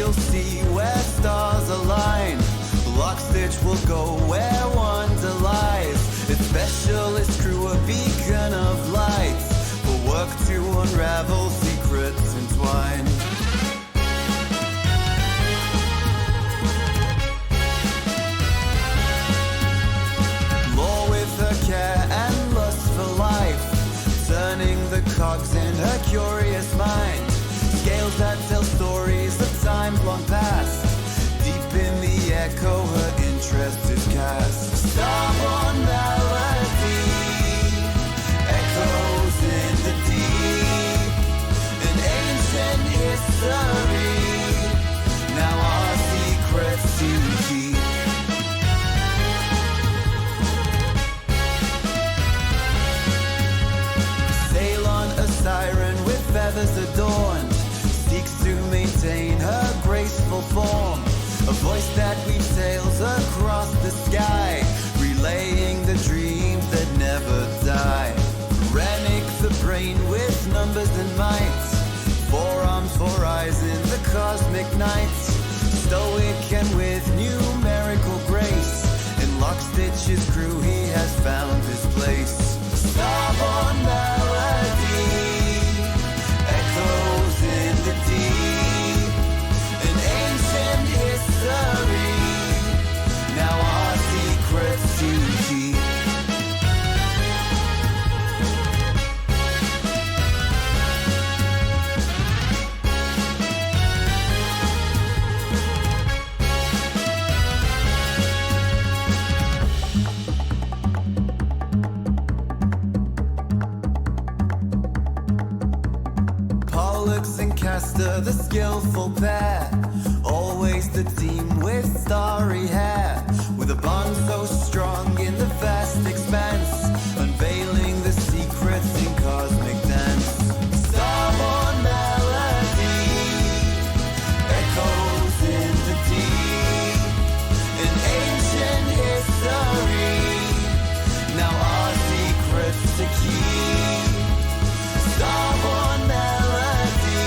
you'll see where stars align. Lockstitch will go where wonder lies. Its specialist crew a beacon of light will work to unravel secrets entwined. Lore with her care and lust for life, turning the cogs in her curious mind. Scales that tell stories of times long past. Deep in the echo, her interest is cast. Starborne Melody echoes in the deep. An ancient history, now our secrets to keep. Ceylon, a siren with feathers adorned, seeks to maintain her graceful form. A voice that weaves tales across the sky, relaying the dreams that never die. Renic, the brain with numbers and might, forearms, four eyes in the cosmic night. Stoic and with numerical grace, in Lockstitch's crew he has found his place. Starborne Melody echoes in the deep. An ancient history, now our secrets to keep. Pollux and Castor, the skillful pair, always the team with starry hair, with a bond so strong in the vast expanse, unveiling the secrets in cosmic dance. Starborne Melody echoes in the deep. An ancient history, now our secrets to keep. Starborne Melody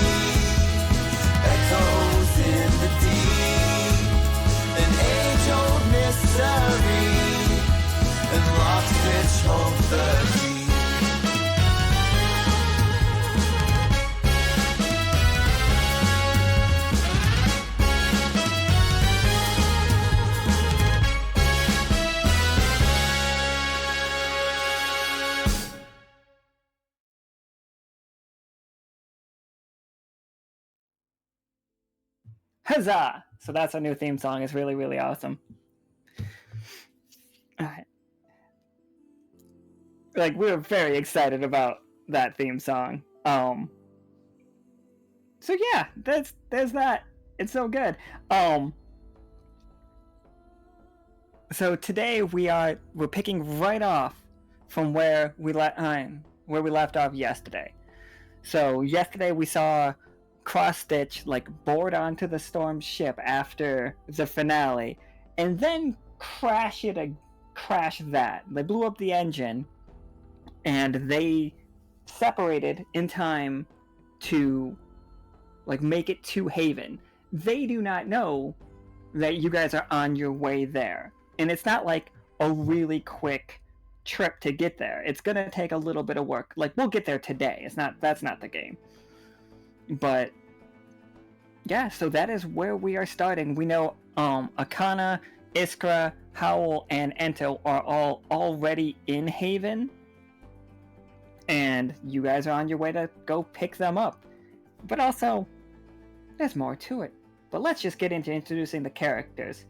echoes in the deep. An age-old mystery, and Lockstitch holds the key. Huzzah! So that's our new theme song. It's really, really awesome. Alright. Like, we're very excited about that theme song. So yeah, there's that. It's so good. So today we're picking right off from where we left off yesterday. So yesterday we saw Cross-Stitch like board onto the Storm ship after the finale, and then crash that. They blew up the engine, and they separated in time to like make it to Haven. They do not know that you guys are on your way there, and it's not like a really quick trip to get there. It's gonna take a little bit of work. Like, we'll get there today. That's not the game. But yeah, so that is where we are starting. We know Akana, Iskra, Howl, and Ento are all already in Haven, and you guys are on your way to go pick them up. But also, there's more to it. But let's just get into introducing the characters.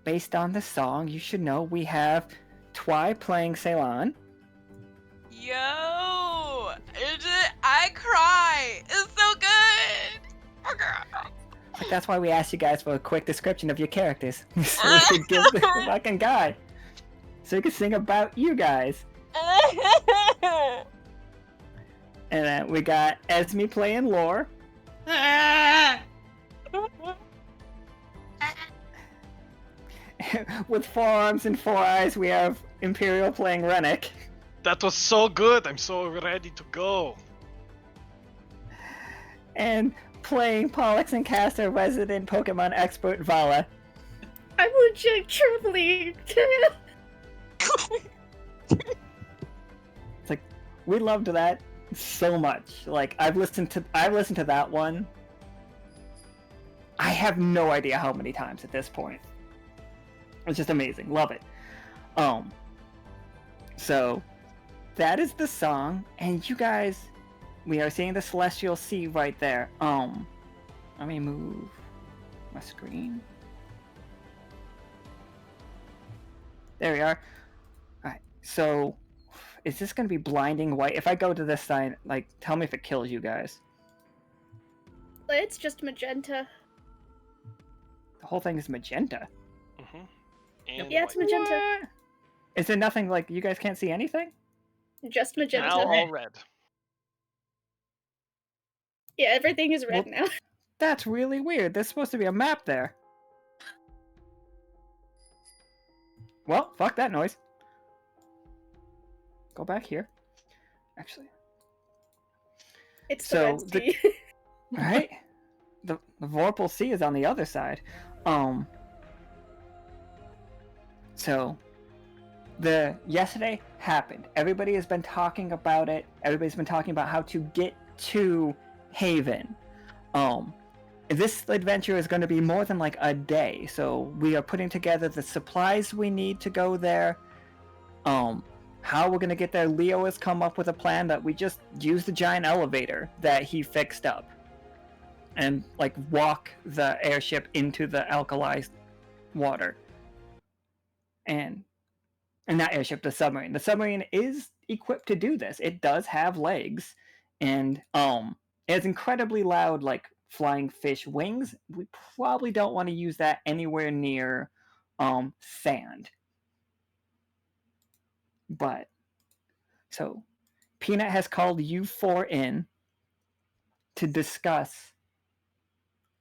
Based on the song, you should know we have Twy playing Ceylon. Yo! I cry! It's so good! Oh, God. Like, that's why we asked you guys for a quick description of your characters. So we could give the fucking guy. So we could sing about you guys. And then we got Esme playing Lore. With 4 arms and 4 eyes, we have Imperial playing Renic. That was so good. I'm so ready to go. And playing Pollux and Castor resident Pokemon expert Vala. I will check truly. It's like, we loved that so much. Like, I've listened to that one. I have no idea how many times at this point. It's just amazing. Love it. So that is the song, and you guys, we are seeing the Celestial Sea right there. Let me move my screen. There we are. Alright, so is this gonna be blinding white? If I go to this side, like, tell me if it kills you guys. It's just magenta. The whole thing is magenta. Mm-hmm. And Yeah, it's white. magenta. What? Is there nothing, like, you guys can't see anything? Just magenta. Now all red. Yeah, everything is red now. That's really weird. There's supposed to be a map there. Well, fuck that noise. Go back here. Actually. It's So, the Red the- Sea. Right? The Vorpal Sea is on the other side. So, yesterday happened. Everybody has been talking about it. Everybody's been talking about how to get to Haven. This adventure is going to be more than like a day, so we are putting together the supplies we need to go there. How we're going to get there, Leo has come up with a plan that we just use the giant elevator that he fixed up and like walk the airship into the alkalized water. And not airship, the submarine. The submarine is equipped to do this. It does have legs, and it has incredibly loud, like, flying fish wings. We probably don't want to use that anywhere near sand. But so Peanut has called you four in to discuss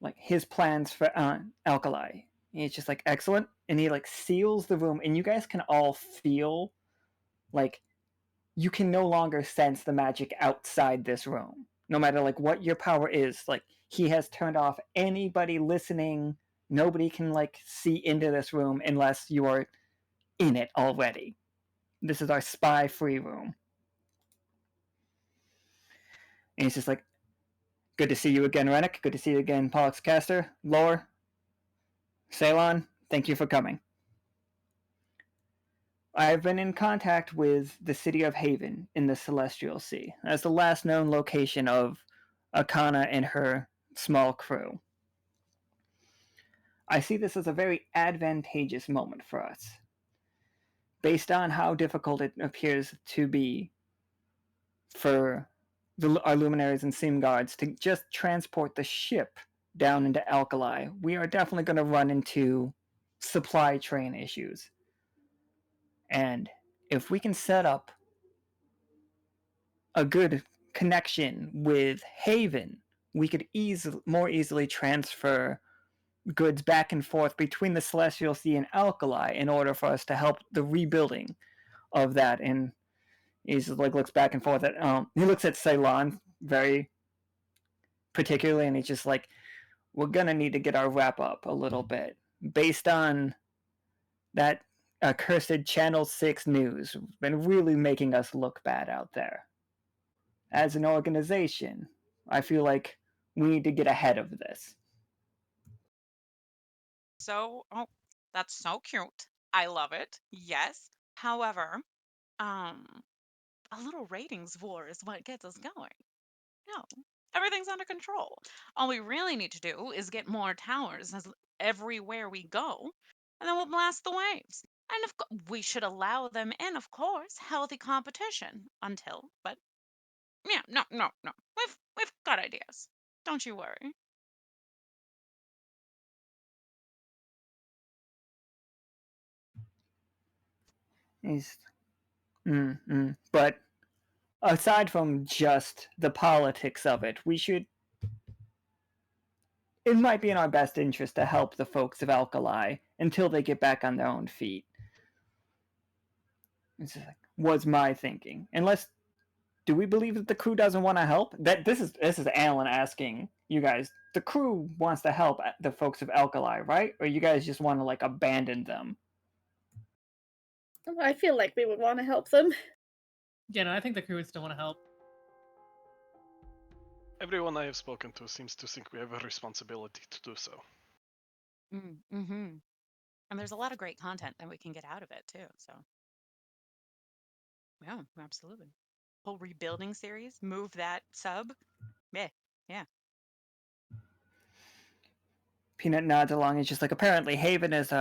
like his plans for Alkali. And he's just like, excellent, and he like seals the room, and you guys can all feel like you can no longer sense the magic outside this room, no matter like what your power is. Like, he has turned off anybody listening. Nobody can like see into this room unless you are in it already. This is our spy free room. And he's just like, good to see you again, Renic. Good to see you again, Pollux, Castor, Lore, Ceylon. Thank you for coming. I've been in contact with the city of Haven in the Celestial Sea as the last known location of Akana and her small crew. I see this as a very advantageous moment for us, based on how difficult it appears to be for our luminaries and sim guards to just transport the ship down into Alkali. We are definitely going to run into supply train issues. And if we can set up a good connection with Haven, we could more easily transfer goods back and forth between the Celestial Sea and Alkali in order for us to help the rebuilding of that. And he just like looks back and forth at he looks at Ceylon very particularly, and he's just like, we're gonna need to get our wrap up a little bit based on that accursed Channel 6 news. Been really making us look bad out there. As an organization, I feel like we need to get ahead of this. So, oh, that's so cute. I love it. Yes. However, a little ratings war is what gets us going. No, everything's under control. All we really need to do is get more towers everywhere we go, and then we'll blast the waves. And we should allow them in, of course, healthy competition but yeah, no. We've got ideas. Don't you worry. But aside from just the politics of it, it might be in our best interest to help the folks of Alkali until they get back on their own feet. It's just like, was my thinking. Unless, do we believe that the crew doesn't want to help? This is Alan asking you guys. The crew wants to help the folks of Alkali, right? Or you guys just want to like abandon them? I feel like we would want to help them. Yeah, no, I think the crew would still want to help. Everyone I have spoken to seems to think we have a responsibility to do so. Mm-hmm. And there's a lot of great content that we can get out of it too. So, yeah, absolutely. Whole rebuilding series, move that sub. Yeah. Peanut nods along. It's just like, apparently Haven is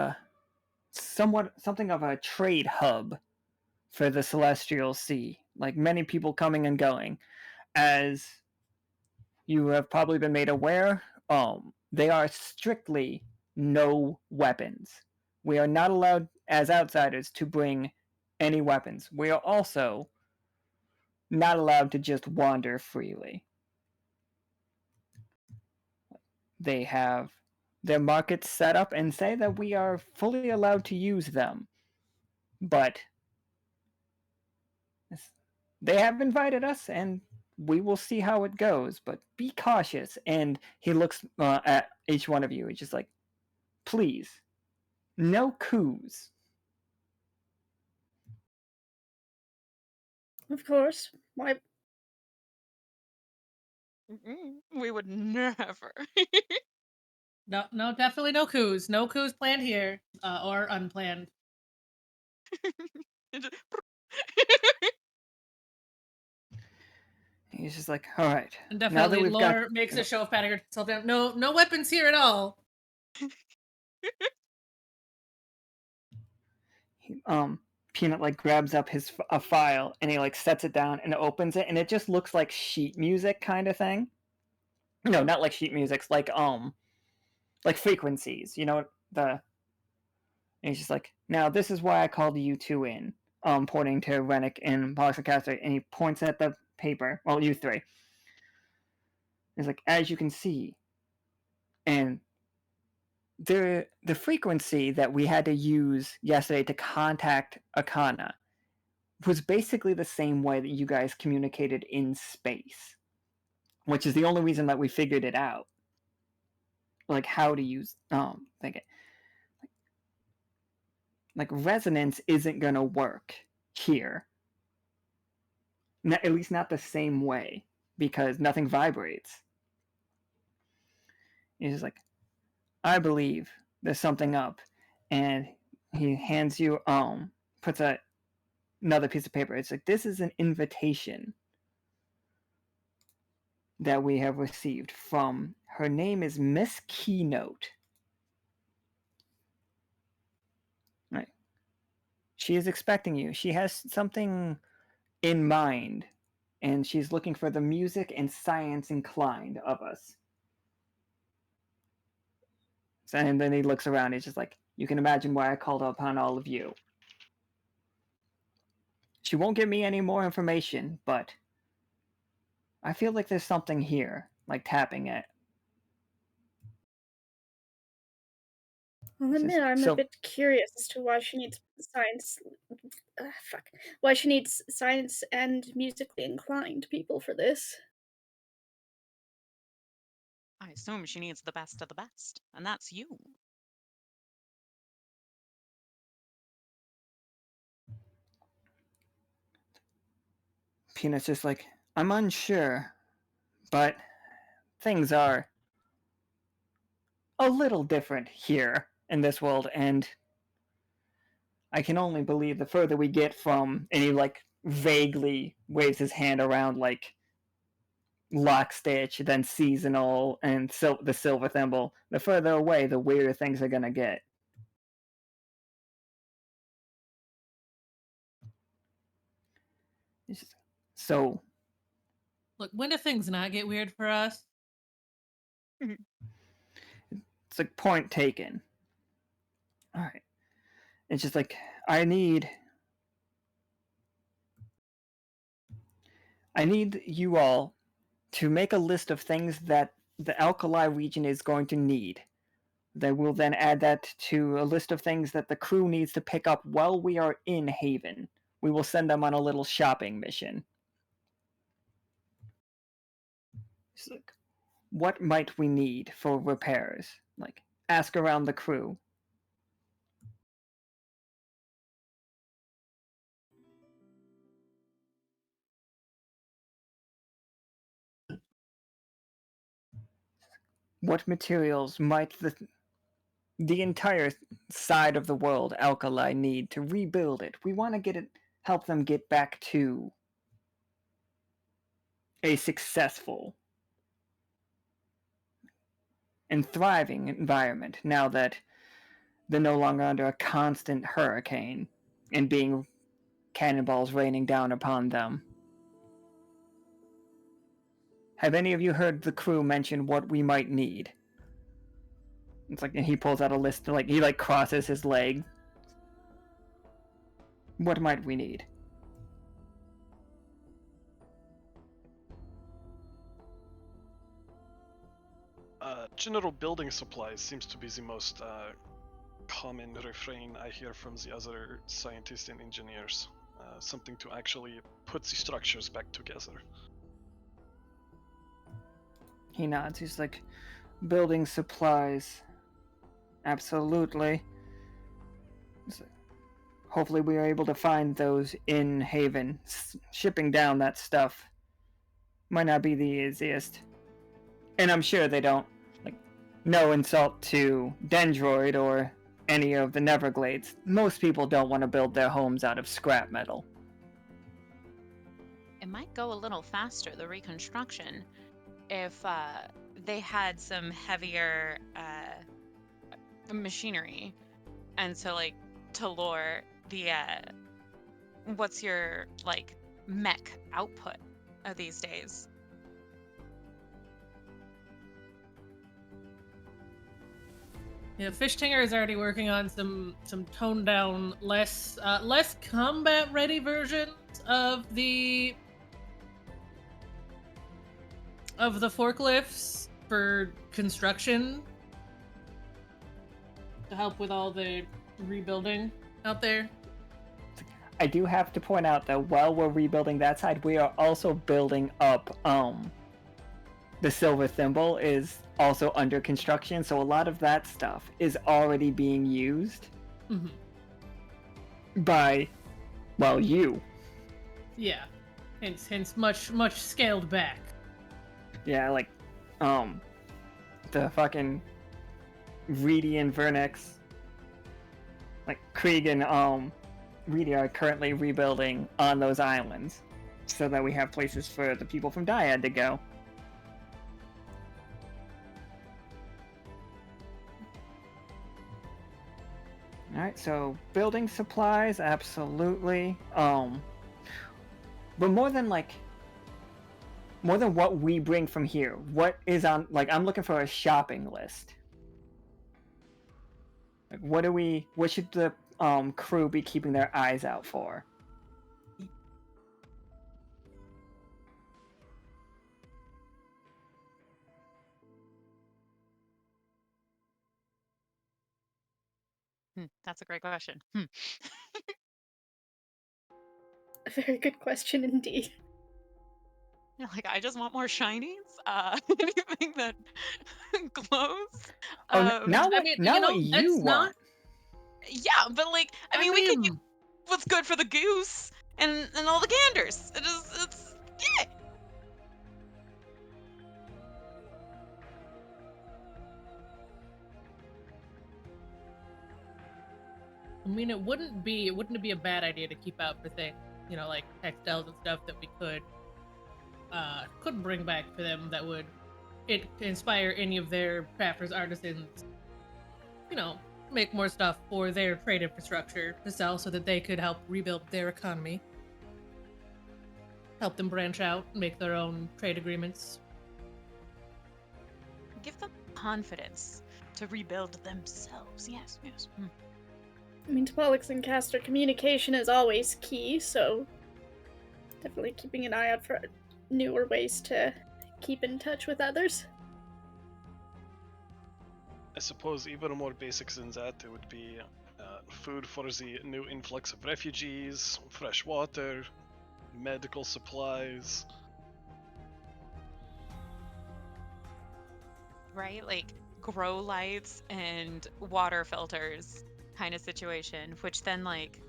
something of a trade hub for the Celestial Sea. Like, many people coming and going. As you have probably been made aware, they are strictly no weapons. We are not allowed as outsiders to bring any weapons. We are also not allowed to just wander freely. They have their markets set up and say that we are fully allowed to use them. But they have invited us, and we will see how it goes. But be cautious. And he looks at each one of you. He's just like, please, no coups. Of course. Why? We would never. No, definitely no coups. No coups planned here, or unplanned. He's just like, all right. And definitely Lore makes a show of patting herself down. No weapons here at all. Peanut like grabs up a file and he like sets it down and opens it, and it just looks like sheet music kind of thing. No, not like sheet music, like frequencies, you know, and he's just like, now this is why I called you two in, pointing to Renic and Pollux and Castor, and he points at the paper. Well, you three. He's like, as you can see, and the frequency that we had to use yesterday to contact Akana was basically the same way that you guys communicated in space, which is the only reason that we figured it out. Like how to use like resonance isn't gonna work here. At least not the same way, because nothing vibrates. He's just like, I believe there's something up, and he hands you puts another piece of paper. It's like, this is an invitation that we have received from, her name is Miss Keynote. Right. She is expecting you. She has something in mind, and she's looking for the music and science inclined of us. And then he looks around. He's just like, you can imagine why I called upon all of you. She won't give me any more information, but I feel like there's something here, like tapping it. I'll admit, I'm a bit curious as to why she needs science. Why she needs science and musically inclined people for this. I assume she needs the best of the best, and that's you. Peanut's just like, I'm unsure, but things are a little different here in this world, and I can only believe the further we get from, and he like vaguely waves his hand around like Lockstitch, then Seasonal, and the Silver Thimble, the further away, the weirder things are gonna get. So, look, when do things not get weird for us? It's like, point taken. All right. It's just like, I need you all to make a list of things that the Alkali region is going to need. They will then add that to a list of things that the crew needs to pick up while we are in Haven, we will send them on a little shopping mission. She's like, what might we need for repairs? Like, ask around the crew. What materials might the entire side of the world, Alkali, need to rebuild it? We want to help them get back to a successful and thriving environment now that they're no longer under a constant hurricane and being cannonballs raining down upon them. Have any of you heard the crew mention what we might need? It's like, and he pulls out a list, like he like crosses his leg. What might we need? General building supplies seems to be the most common refrain I hear from the other scientists and engineers. Something to actually put the structures back together. He nods. He's like, building supplies. Absolutely. Like, hopefully we are able to find those in Haven. Shipping down that stuff might not be the easiest. And I'm sure they don't. Like, no insult to Dendroid or any of the Neverglades. Most people don't want to build their homes out of scrap metal. It might go a little faster, the reconstruction, if they had some heavier machinery. And so, like, to lure the what's your like mech output of these days? Yeah, Fishtinger is already working on some toned down, less combat ready versions of the forklifts for construction to help with all the rebuilding out there. I do have to point out that while we're rebuilding that side, we are also building up the Silver Thimble is also under construction, so a lot of that stuff is already being used by, well, you. Yeah, hence much scaled back. Yeah, like the fucking Reedy and Vernix, like Krieg and Reedy are currently rebuilding on those islands so that we have places for the people from Dyad to go. Alright, so building supplies, absolutely. But more than what we bring from here, what is on, like, I'm looking for a shopping list. Like, what should the crew be keeping their eyes out for? That's a great question. A very good question indeed. You're like, I just want more shinies. Anything that glows. Now what you want? not. Yeah, but like, I mean, we can get what's good for the goose and all the ganders. It's yeah. I mean, it wouldn't be a bad idea to keep out for things, like textiles and stuff that we could bring back for them that would inspire any of their crafters, artisans, make more stuff for their trade infrastructure to sell so that they could help rebuild their economy. Help them branch out, make their own trade agreements. Give them confidence to rebuild themselves. Yes. I mean, to Pollux and Castor, communication is always key, so definitely keeping an eye out for newer ways to keep in touch with others. I suppose even more basics than that, it would be food for the new influx of refugees, fresh water, medical supplies. Right? Like grow lights and water filters kind of situation, which then like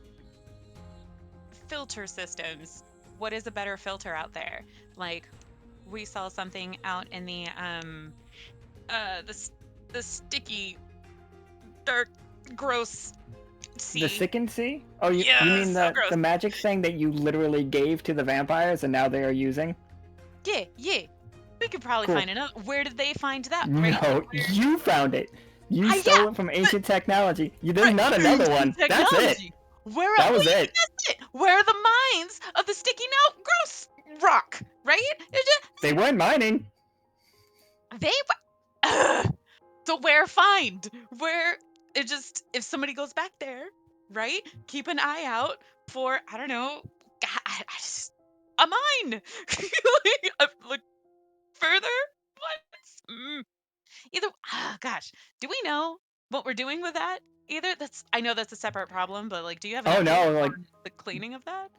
filter systems. What is a better filter out there? Like we saw something out in the the sticky dark gross sea. The Sicken Sea? Oh, you Yeah, mean so the gross. magic thing that you literally gave to the vampires and now they are using? Yeah. We could probably Cool. find another. Where did they find that? No, Right? Like, where- you found it. You yeah, stole it from ancient technology. There's right, not another one. That's it. technology. Where That are was it. That's it. Where are the mines of the sticky note gross rock? Right? They weren't mining. They. Ugh. So where find? Where it just if somebody goes back there, right? Keep an eye out for I don't know. I just, a mine. Look further. What? Either. Gosh, do we know what we're doing with that? Either that's I know that's a separate problem, but like, do you have an Oh update no, like on the cleaning of that?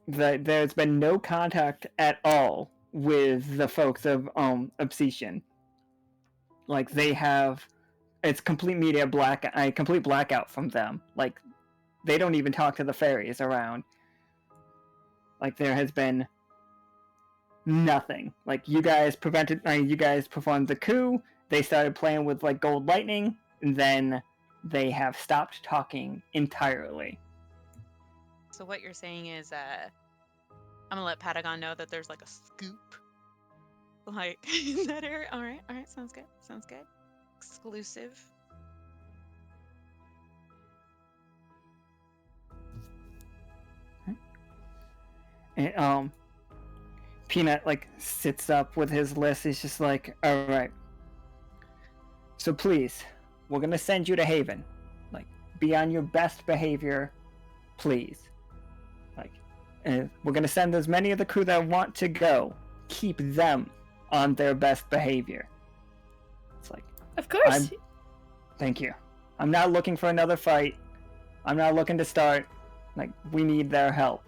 there's been no contact at all with the folks of Obsession. Like they have, it's complete media complete blackout from them. Like they don't even talk to the fairies around. Like there has been nothing. Like you guys performed the coup. They started playing with like gold lightning, and then they have stopped talking entirely. So what you're saying is, I'm gonna let Patagon know that there's like a scoop, like in that area. All right, sounds good. Exclusive. And Peanut like sits up with his list. He's just like, all right. So please, we're gonna send you to Haven. Like, be on your best behavior, please. Like, we're gonna send as many of the crew that want to go. Keep them on their best behavior. It's like, Of course. thank you. I'm not looking for another fight. I'm not looking to start. Like, we need their help.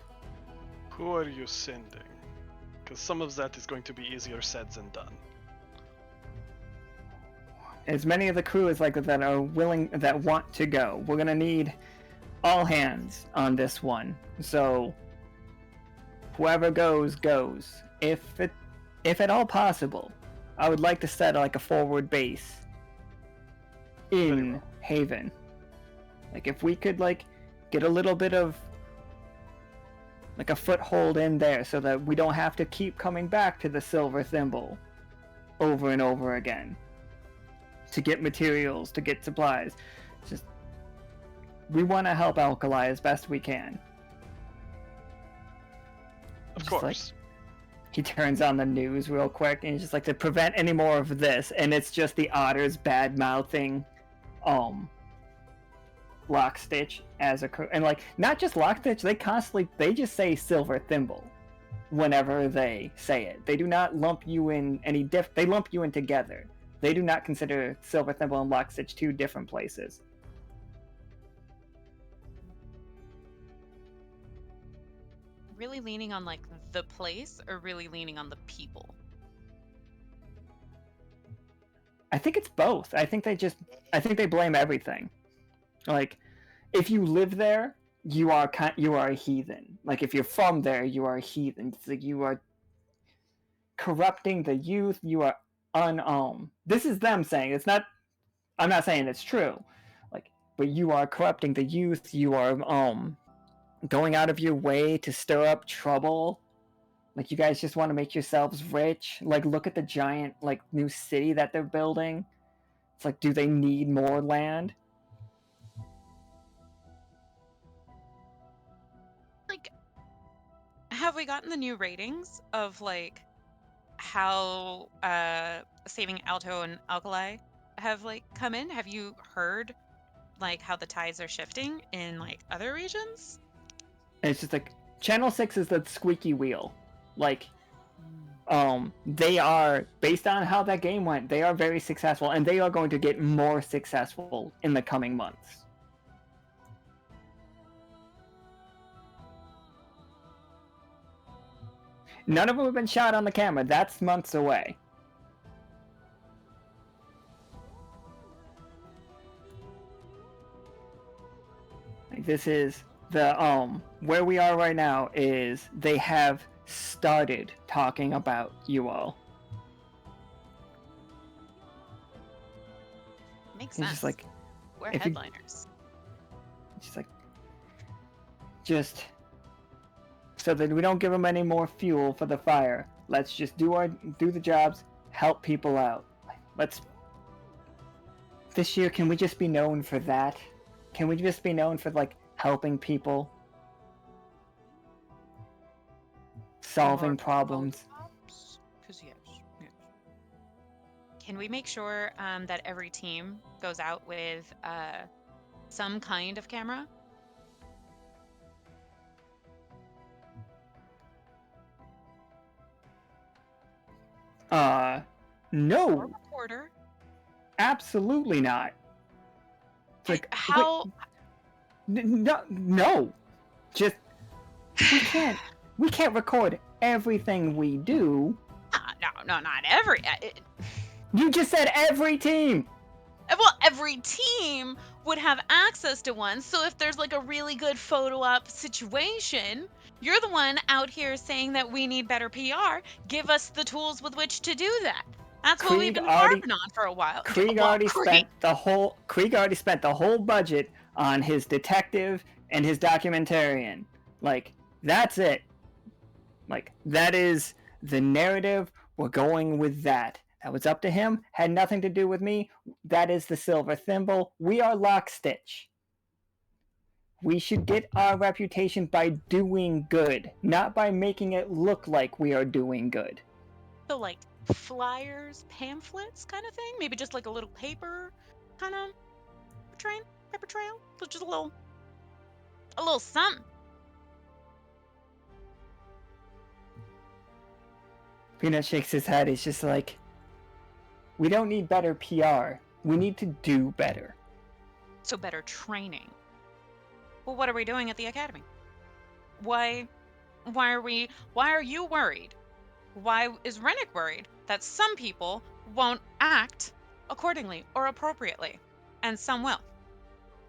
Who are you sending? Because some of that is going to be easier said than done. As many of the crew as like that are willing, that want to go. We're gonna need all hands on this one. So whoever goes. If at all possible, I would like to set like a forward base in Haven. Like if we could like get a little bit of like a foothold in there so that we don't have to keep coming back to the Silver Thimble over and over again to get materials, to get supplies. Just we want to help Alkali as best we can. Of Just, course. like, he turns on the news real quick and he's just like, to prevent any more of this, and it's just the otters bad mouthing Lockstitch as a crew. And like not just Lockstitch, they just say Silver Thimble whenever they say it. They do not lump you in they lump you in together. They do not consider Silver Thimble and Lockstitch two different places. Really leaning on like the place, or really leaning on the people? I think it's both. I think they blame everything. Like, if you live there, you are a heathen. Like, if you're from there, you are a heathen. It's like you are corrupting the youth. You are This is them saying. It's not. I'm not saying it's true. Like, but you are corrupting the youth. You are going out of your way to stir up trouble. Like, you guys just want to make yourselves rich. Like, look at the giant like new city that they're building. It's like, do they need more land? Like, have we gotten the new ratings of like how saving Alto and Alkali have like come in? Have you heard like how the tides are shifting in like other regions? And it's just like Channel 6 is the squeaky wheel. Like, they are, based on how that game went, they are very successful, and they are going to get more successful in the coming months. None of them have been shot on the camera. That's months away. Like, this is the where we are right now is they have started talking about you all. Makes It's sense. just like, We're if you- headliners. just like, just so that we don't give them any more fuel for the fire. Let's just do the jobs, help people out. Let's. This year, can we just be known for that? Can we just be known for like helping people, solving More problems? Because yes. Can we make sure that every team goes out with some kind of camera? Or No, recorder? absolutely not. It's like, How? no, just we can't record everything we do. No, not every. You just said every team. Well, every team would have access to one. So if there's like a really good photo op situation, you're the one out here saying that we need better PR. Give us the tools with which to do that. That's what we've been harping on for a while. Krieg already spent the whole budget on his detective and his documentarian. Like, that's it. Like, that is the narrative. We're going with that. That was up to him. Had nothing to do with me. That is the silver thimble. We are Lockstitch. We should get our reputation by doing good, not by making it look like we are doing good. So like flyers, pamphlets kind of thing? Maybe just like a little paper kind of paper trail? So just a little something. Peanut shakes his head. He's just like, we don't need better PR. We need to do better. So better training. Well, what are we doing at the academy? Why are you worried? Why is Renic worried that some people won't act accordingly or appropriately, and some will?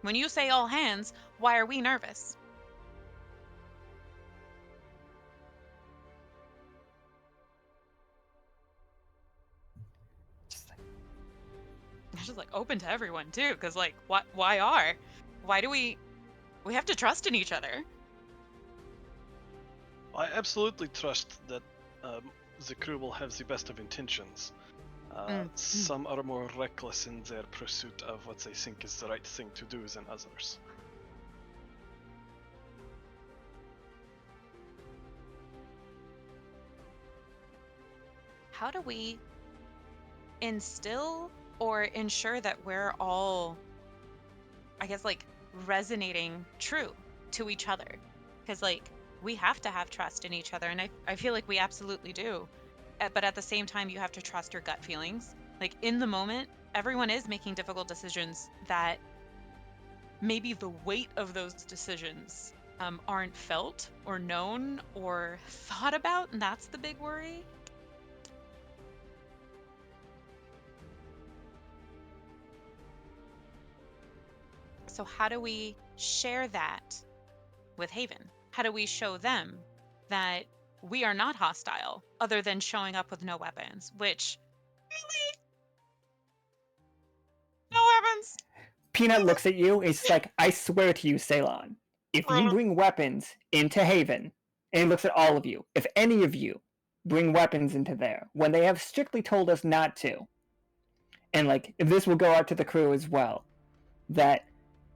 When you say all hands, why are we nervous? It's just like open to everyone too, because like why do we have to trust in each other? I absolutely trust that the crew will have the best of intentions. Some are more reckless in their pursuit of what they think is the right thing to do than others. How do we instill or ensure that we're all, I guess, like resonating true to each other? Because like we have to have trust in each other, and I feel like we absolutely do. But at the same time, you have to trust your gut feelings. Like in the moment, everyone is making difficult decisions that maybe the weight of those decisions aren't felt or known or thought about, and that's the big worry. So how do we share that with Haven? How do we show them that we are not hostile other than showing up with no weapons? Which, really? No weapons? Peanut looks at you and is like, I swear to you, Ceylon, if you bring weapons into Haven, and he looks at all of you, if any of you bring weapons into there, when they have strictly told us not to, and like, if this will go out to the crew as well, that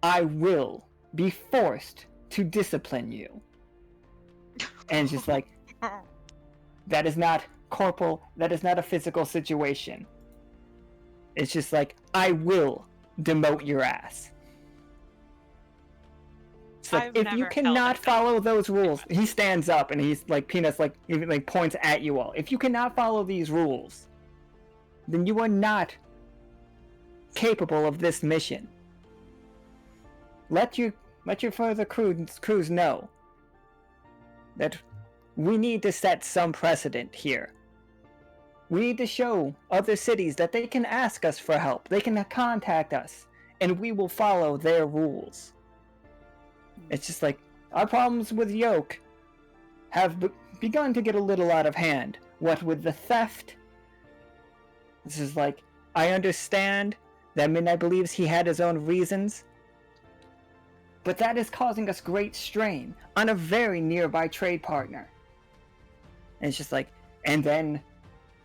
I will be forced to discipline you. And it's just like, that is not corporal, that is not a physical situation. It's just like, I will demote your ass. It's like, if you cannot follow those rules, he stands up and he's like, Peanut's like, he like points at you all. If you cannot follow these rules, then you are not capable of this mission. Let your further crews know that we need to set some precedent here. We need to show other cities that they can ask us for help. They can contact us, and we will follow their rules. It's just like, our problems with Yoke have begun to get a little out of hand. What with the theft? This is like, I understand that Midnight believes he had his own reasons, but that is causing us great strain on a very nearby trade partner. And it's just like, and then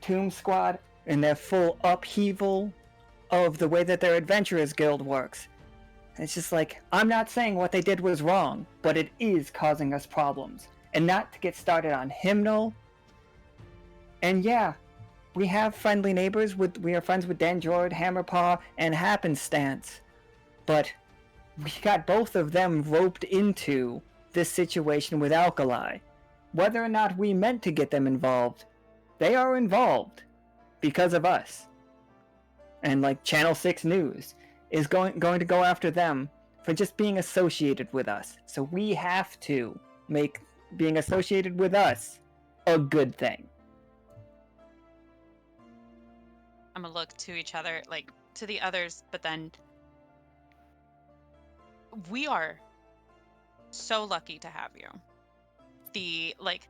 Tomb Squad and their full upheaval of the way that their Adventurers Guild works. And it's just like, I'm not saying what they did was wrong, but it is causing us problems. And not to get started on Hymnal. And yeah, we have friendly neighbors. We are friends with Dendroid, Hammerpaw, and Happenstance. But we got both of them roped into this situation with Alkali. Whether or not we meant to get them involved, they are involved because of us. And like Channel 6 News is going to go after them for just being associated with us. So we have to make being associated with us a good thing. I'm gonna look to each other, like to the others, but then we are so lucky to have you.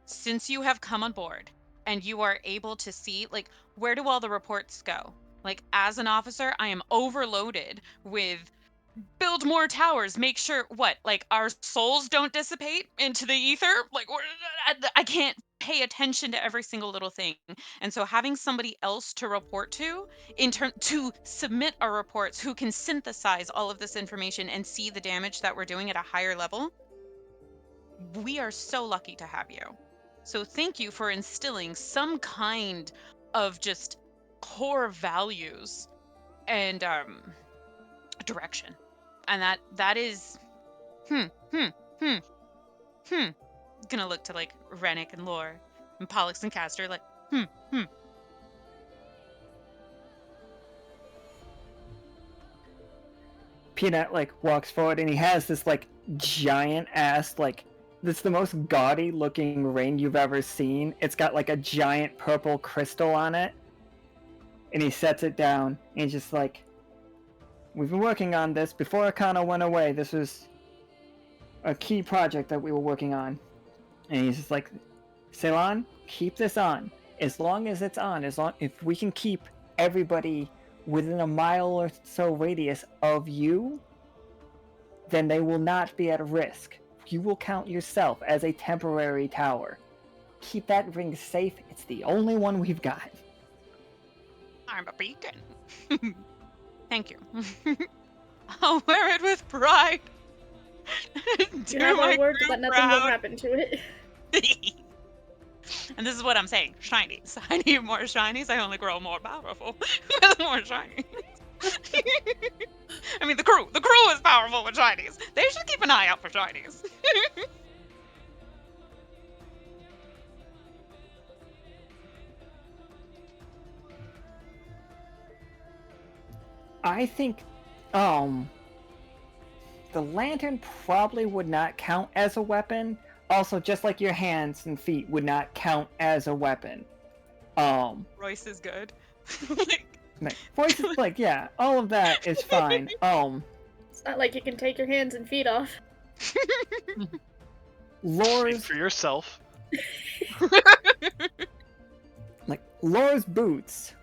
Since you have come on board and you are able to see, like, where do all the reports go? Like, as an officer, I am overloaded with build more towers, make sure our souls don't dissipate into the ether. Like, I can't pay attention to every single little thing. And so having somebody else to report to to submit our reports, who can synthesize all of this information and see the damage that we're doing at a higher level, we are so lucky to have you. So thank you for instilling some kind of just core values and direction. And that is gonna look to like Renic and Lore and Pollux and Castor, like Peanut like walks forward and he has this like giant ass, like, this is the most gaudy looking ring you've ever seen. It's got like a giant purple crystal on it. And he sets it down and he's just like, we've been working on this before Akana went away. This was a key project that we were working on. And he's just like, Ceylon, keep this on. As long as it's on, if we can keep everybody within a mile or so radius of you, then they will not be at risk. You will count yourself as a temporary tower. Keep that ring safe. It's the only one we've got. I'm a beacon. Thank you. I'll wear it with pride. You have our word that nothing will happen to it. And this is what I'm saying. Shinies. I need more shinies. I only grow more powerful with more shinies. I mean, the crew is powerful with shinies. They should keep an eye out for shinies. I think, the lantern probably would not count as a weapon. Also, just like your hands and feet would not count as a weapon. Royce is good. Voice is like, yeah, all of that is fine. It's not like you can take your hands and feet off. Speak Lore's for yourself. Lore's boots,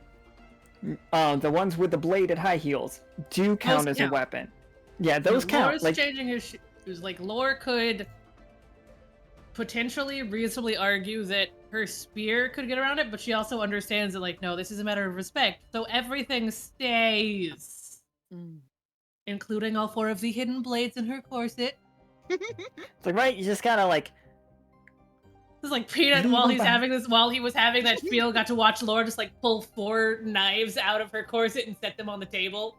the ones with the bladed high heels, do count as a weapon. Yeah, those count. Lore's changing his shoes. Like, Lore could potentially reasonably argue that her spear could get around it, but she also understands that, like, no, this is a matter of respect. So everything stays. Including all 4 of the hidden blades in her corset. It's like, right, you just gotta, like... It's like Peanut, while he was having that spiel, got to watch Lore just, like, pull 4 knives out of her corset and set them on the table.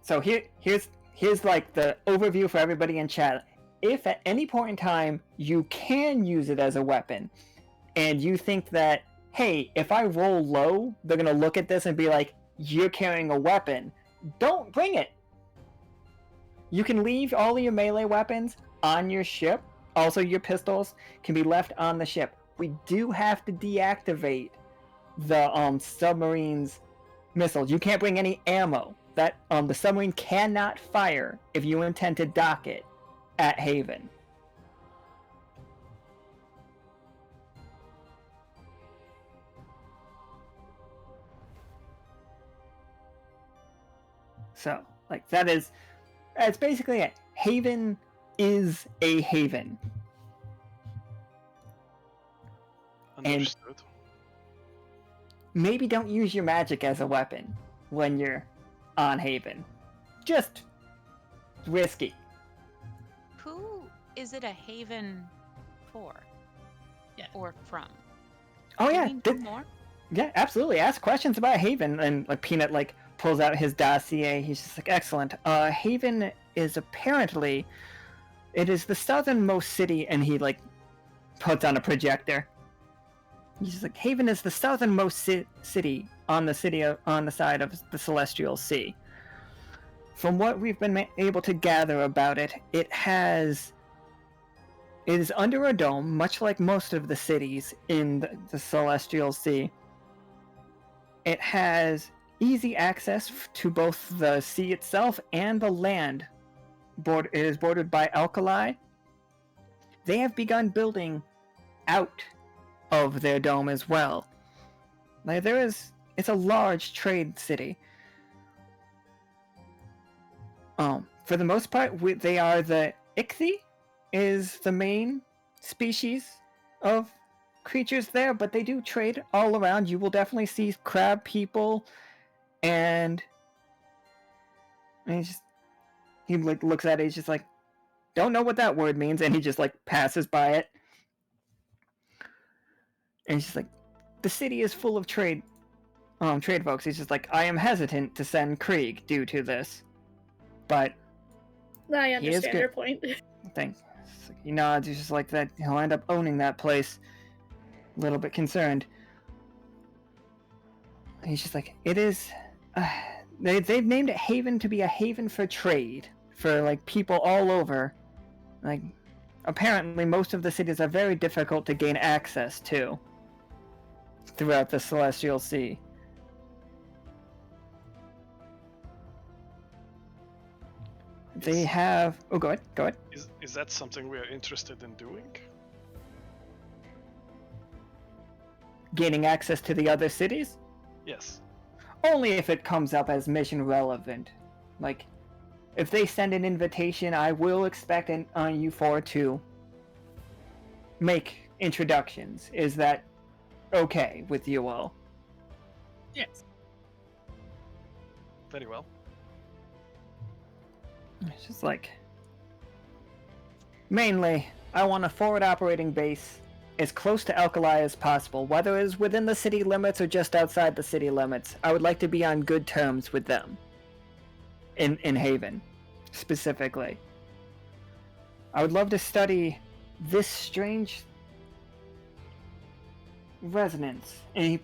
So here's like the overview for everybody in chat. If at any point in time you can use it as a weapon, and you think that, hey, if I roll low, they're gonna look at this and be like, you're carrying a weapon, don't bring it. You can leave all of your melee weapons on your ship, Also, your pistols can be left on the ship. We do have to deactivate the submarine's missiles. You can't bring any ammo. That the submarine cannot fire if you intend to dock it at Haven. So, like, that's basically it. Haven is a haven. Understood. Maybe don't use your magic as a weapon when you're on Haven. Just risky. Who is it a haven for? Yeah. Or from? Oh Do yeah, we know more? yeah, absolutely. Ask questions about Haven, and like Peanut like pulls out his dossier. He's just like, excellent. Haven is apparently, it is the southernmost city, and he like puts on a projector. He's just like, Haven is the southernmost city on the side of the Celestial Sea. From what we've been able to gather about it, it is under a dome, much like most of the cities in the Celestial Sea. It has easy access to both the sea itself and the land. It is bordered by alkali. They have begun building out of their dome as well. Like, it's a large trade city. For the most part, they are the Ichthy is the main species of creatures there, but they do trade all around. You will definitely see crab people, and he like looks at it. He's just like, don't know what that word means, and he just like passes by it. And he's just like, the city is full of trade folks. He's just like, I am hesitant to send Krieg due to this, but I he is understand good. your point. Thanks. He nods. He's just like that. He'll end up owning that place. A little bit concerned. He's just like, it is. They've named it Haven to be a haven for trade for like people all over. Like, apparently most of the cities are very difficult to gain access to throughout the Celestial Sea. They have. Oh, go ahead. Is that something we are interested in doing? Gaining access to the other cities? Yes. Only if it comes up as mission relevant. Like, if they send an invitation, I will expect you four to make introductions. Is that okay with you all? Yes. Very well. It's just like, mainly, I want a forward operating base as close to Alkali as possible, whether it is within the city limits or just outside the city limits. I would like to be on good terms with them. In Haven, specifically. I would love to study this strange resonance. And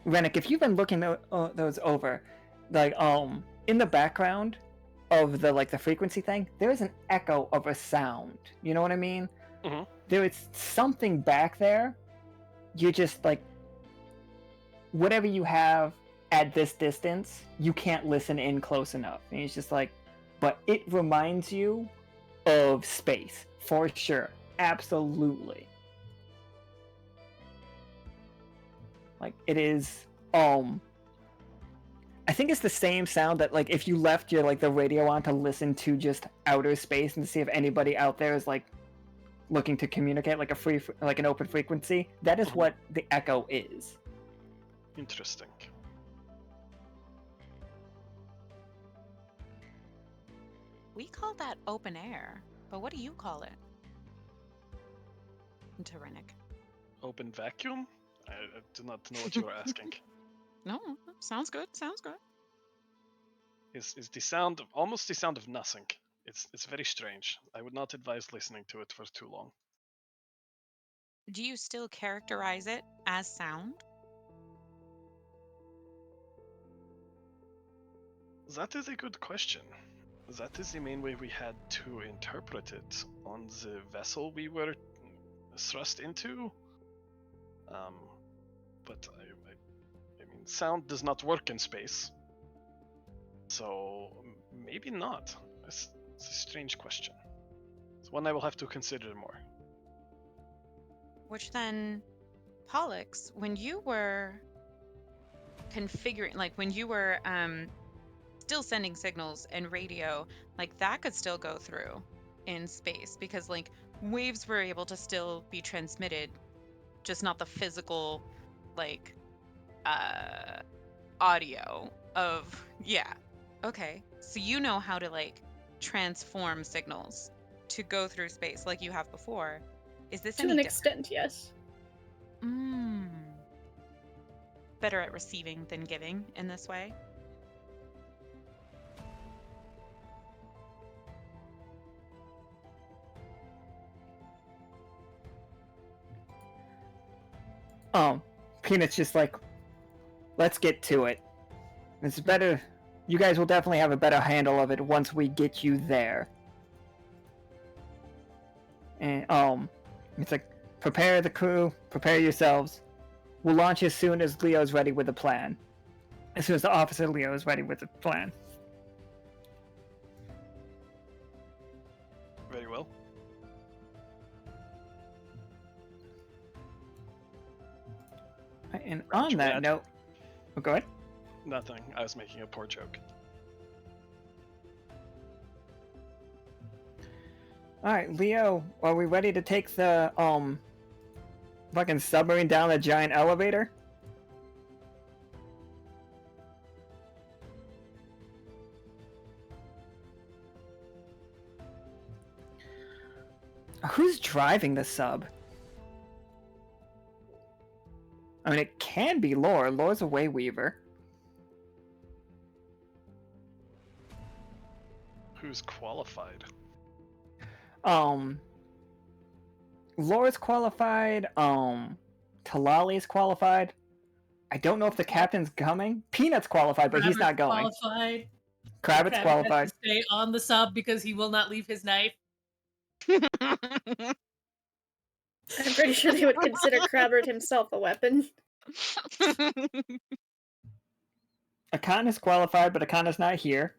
Renic, if you've been looking those over, like in the background of the frequency thing, there is an echo of a sound. You know what I mean? Mm-hmm. There is something back there. You just like, whatever you have at this distance, you can't listen in close enough. And it's just like, but it reminds you of space for sure. Absolutely. Like, it is I think it's the same sound that, like, if you left your the radio on to listen to just outer space and to see if anybody out there is like looking to communicate, like an open frequency. That is what the echo is. Interesting. We call that open air, but what do you call it? To Renic. Open vacuum? I do not know what you are asking. No, sounds good. Sounds good. Is the sound almost the sound of nothing? It's very strange. I would not advise listening to it for too long. Do you still characterize it as sound? That is a good question. That is the main way we had to interpret it on the vessel we were thrust into. But I mean, sound does not work in space. So maybe not. It's a strange question. It's one I will have to consider more. Which then, Pollux, when you were configuring, like when you were still sending signals and radio, like that could still go through in space because like waves were able to still be transmitted, just not the physical like audio of okay, so you know how to like transform signals to go through space like you have before. Is this To any an different? extent, yes. Better at receiving than giving in this way. Peanut's just like, let's get to it. It's better. You guys will definitely have a better handle of it once we get you there. And it's like, prepare the crew, prepare yourselves. We'll launch as soon as Leo's ready with the plan. As soon as the officer Leo is ready with the plan. Very well. And on that Chad. note, go ahead. Nothing. I was making a poor joke. Alright, Leo, are we ready to take the fucking submarine down the giant elevator? Who's driving the sub? I mean, it can be Lore. Lore's a Wayweaver. Who's qualified? Lore's qualified. Talali's qualified. I don't know if the captain's coming. Peanut's qualified, but he's not going. Qualified. Kravitz qualified. Has to stay on the sub because he will not leave his knife. I'm pretty sure they would consider Crabbert himself a weapon. Akan is qualified, but Akan is not here.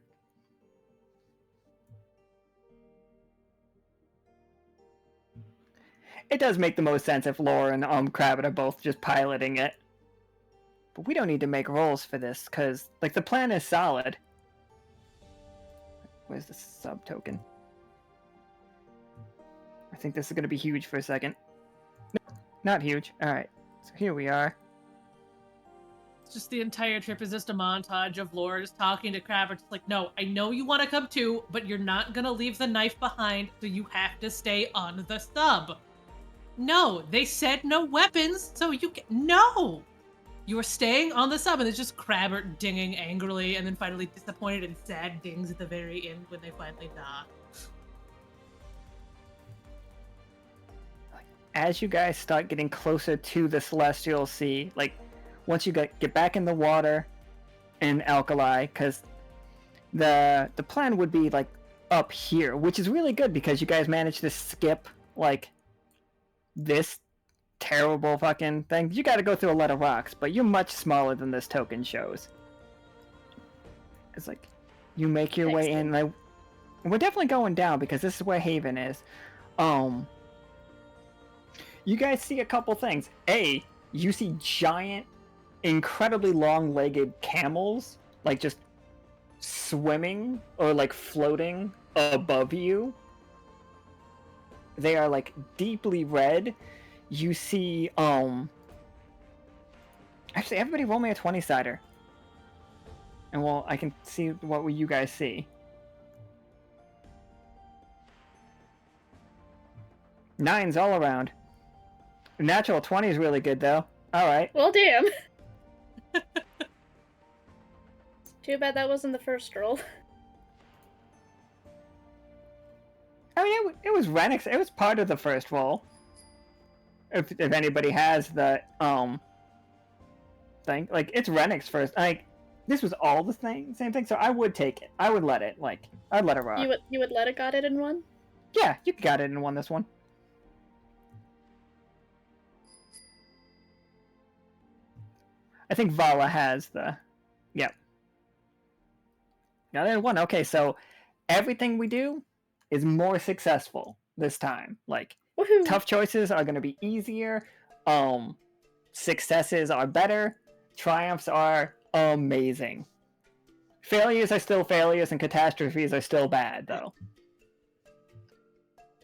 It does make the most sense if Lore and Kravit are both just piloting it. But we don't need to make rolls for this, because, like, the plan is solid. Where's the sub token? I think this is going to be huge for a second. No, not huge. Alright, so here we are. It's just the entire trip is just a montage of Lore just talking to Kravitz. It's like, no, I know you want to come too, but you're not going to leave the knife behind, so you have to stay on the sub. No, they said no weapons, so you can... No! You are staying on the sub, and it's just Crabbert dinging angrily, and then finally disappointed and sad dings at the very end when they finally dock. As you guys start getting closer to the Celestial Sea, like, once you get back in the water in Alkali, because the plan would be, like, up here, which is really good because you guys managed to skip, like, this terrible fucking thing. You gotta go through a lot of rocks, but you're much smaller than this token shows. It's like, you make your way in, like, we're definitely going down because this is where Haven is. You guys see a couple things. A, you see giant, incredibly long-legged camels, like, just swimming or, like, floating above you. They are, like, deeply red. You see, actually, everybody roll me a 20-sider. And, well, I can see what you guys see. 9s all around. Natural 20 is really good, though. Alright. Well, damn. Too bad that wasn't the first roll. I mean, it was Renic's. It was part of the first roll. If anybody has the thing, like, it's Renic's first. Like, this was all the same thing, so I would take it. I would let it, like, I'd let it rock. You would let it got it in one? Yeah, you got it in one this one. I think Vala has the... Yep. Got it in one. Okay, so everything we do is more successful this time. Like, Woohoo! tough choices are going to be easier. Successes are better. Triumphs are amazing. Failures are still failures, and catastrophes are still bad, though.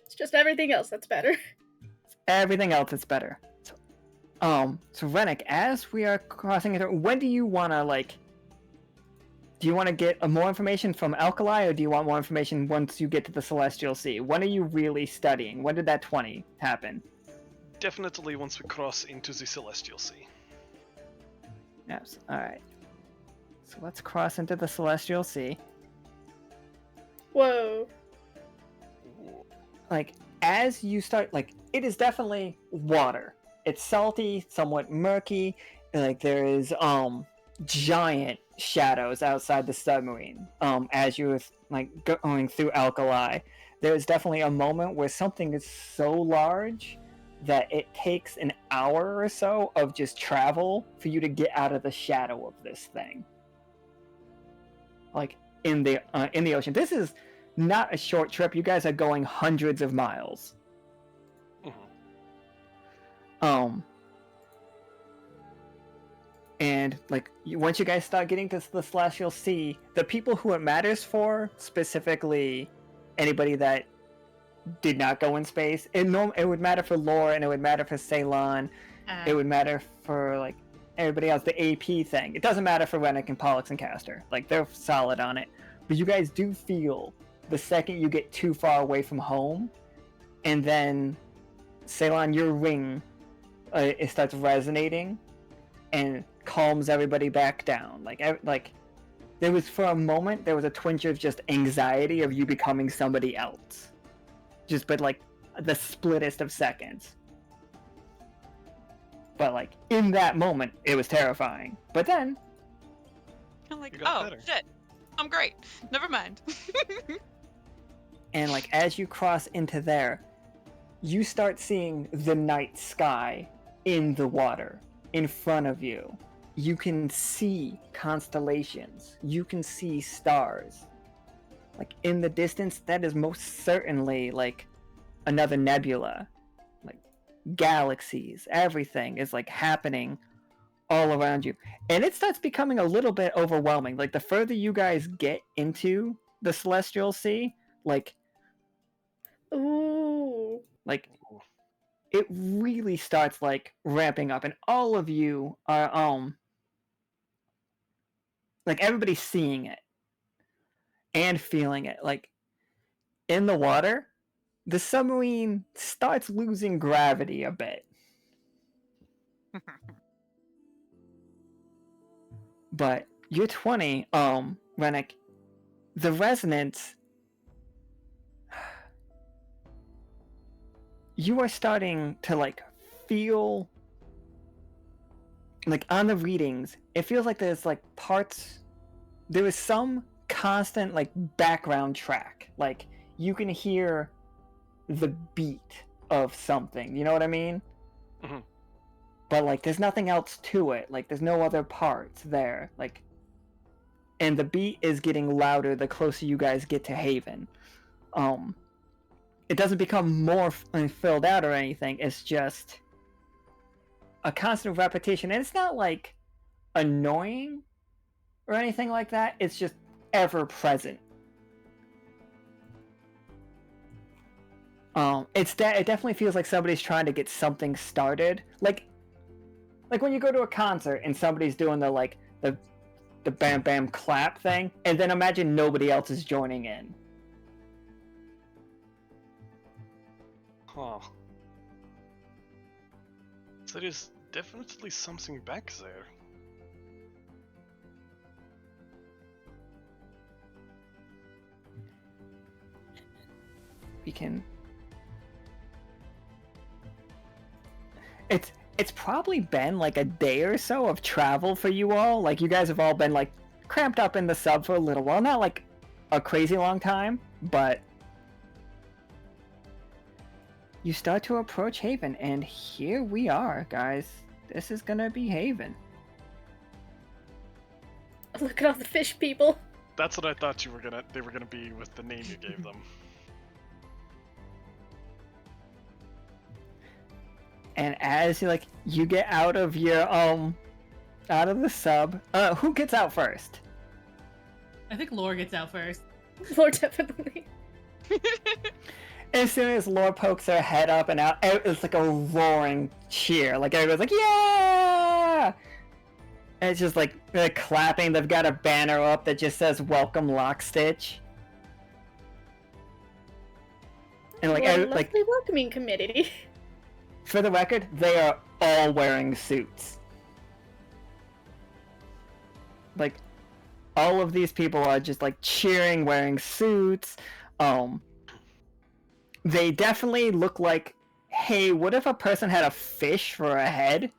It's just everything else that's better. Everything else is better. So Renic, as we are crossing it, when do you want to, like... Do you want to get more information from Alkali, or do you want more information once you get to the Celestial Sea? When are you really studying? When did that 20 happen? Definitely once we cross into the Celestial Sea. Yes, alright. So let's cross into the Celestial Sea. Whoa. Like, as you start, like, it is definitely water. It's salty, somewhat murky, and, like, there is, giant shadows outside the submarine, as you're, like, going through Alkali. There's definitely a moment where something is so large that it takes an hour or so of just travel for you to get out of the shadow of this thing. Like, in the ocean. This is not a short trip. You guys are going hundreds of miles. And, like, once you guys start getting to the Celestial Sea, the people who it matters for, specifically anybody that did not go in space, it would matter for Lore, and it would matter for Ceylon, it would matter for, like, everybody else, the AP thing. It doesn't matter for Renic and Pollux and Castor. Like, they're solid on it. But you guys do feel the second you get too far away from home, and then, Ceylon, your ring, it starts resonating, and calms everybody back down. Like, there was, for a moment, there was a twinge of just anxiety of you becoming somebody else. Just, but, like, the splittest of seconds. But, like, in that moment, it was terrifying. But then... I'm like, You got oh, better. shit. I'm great. Never mind. And, like, as you cross into there, you start seeing the night sky in the water in front of you. You can see constellations. You can see stars. Like, in the distance, that is most certainly, like, another nebula. Like, galaxies, everything is, like, happening all around you. And it starts becoming a little bit overwhelming. Like, the further you guys get into the Celestial Sea, like, Ooh. like, it really starts, like, ramping up, and all of you are, like, everybody's seeing it and feeling it. Like, in the water, the submarine starts losing gravity a bit. But you're 20, Renic, the resonance, you are starting to, like, feel, like, on the readings, it feels like there's, like, parts, there is some constant, like, background track. Like, you can hear the beat of something, you know what I mean? Mm-hmm. But, like, there's nothing else to it. Like, there's no other parts there. Like, and the beat is getting louder the closer you guys get to Haven. It doesn't become more filled out or anything. It's just a constant repetition. And it's not, like, annoying or anything like that. It's just ever present. It definitely feels like somebody's trying to get something started. Like when you go to a concert and somebody's doing the, like, the bam bam clap thing, and then imagine nobody else is joining in. Huh. There is definitely something back there. We can... It's probably been, like, a day or so of travel for you all. Like, you guys have all been, like, cramped up in the sub for a little while. Not like a crazy long time, but you start to approach Haven, and here we are, guys. This is gonna be Haven. Look at all the fish people. That's what I thought they were gonna be with the name you gave them. And as you get out of your out of the sub, who gets out first? I think Lore gets out first. Lord, definitely. As soon as Lore pokes her head up and out, it's like a roaring cheer. Like everybody's like, yeah! And it's just like they're clapping. They've got a banner up that just says "Welcome Lockstitch." And What a lovely welcoming committee. For the record, they are all wearing suits. Like, all of these people are just like cheering, wearing suits. They definitely look like, hey, what if a person had a fish for a head?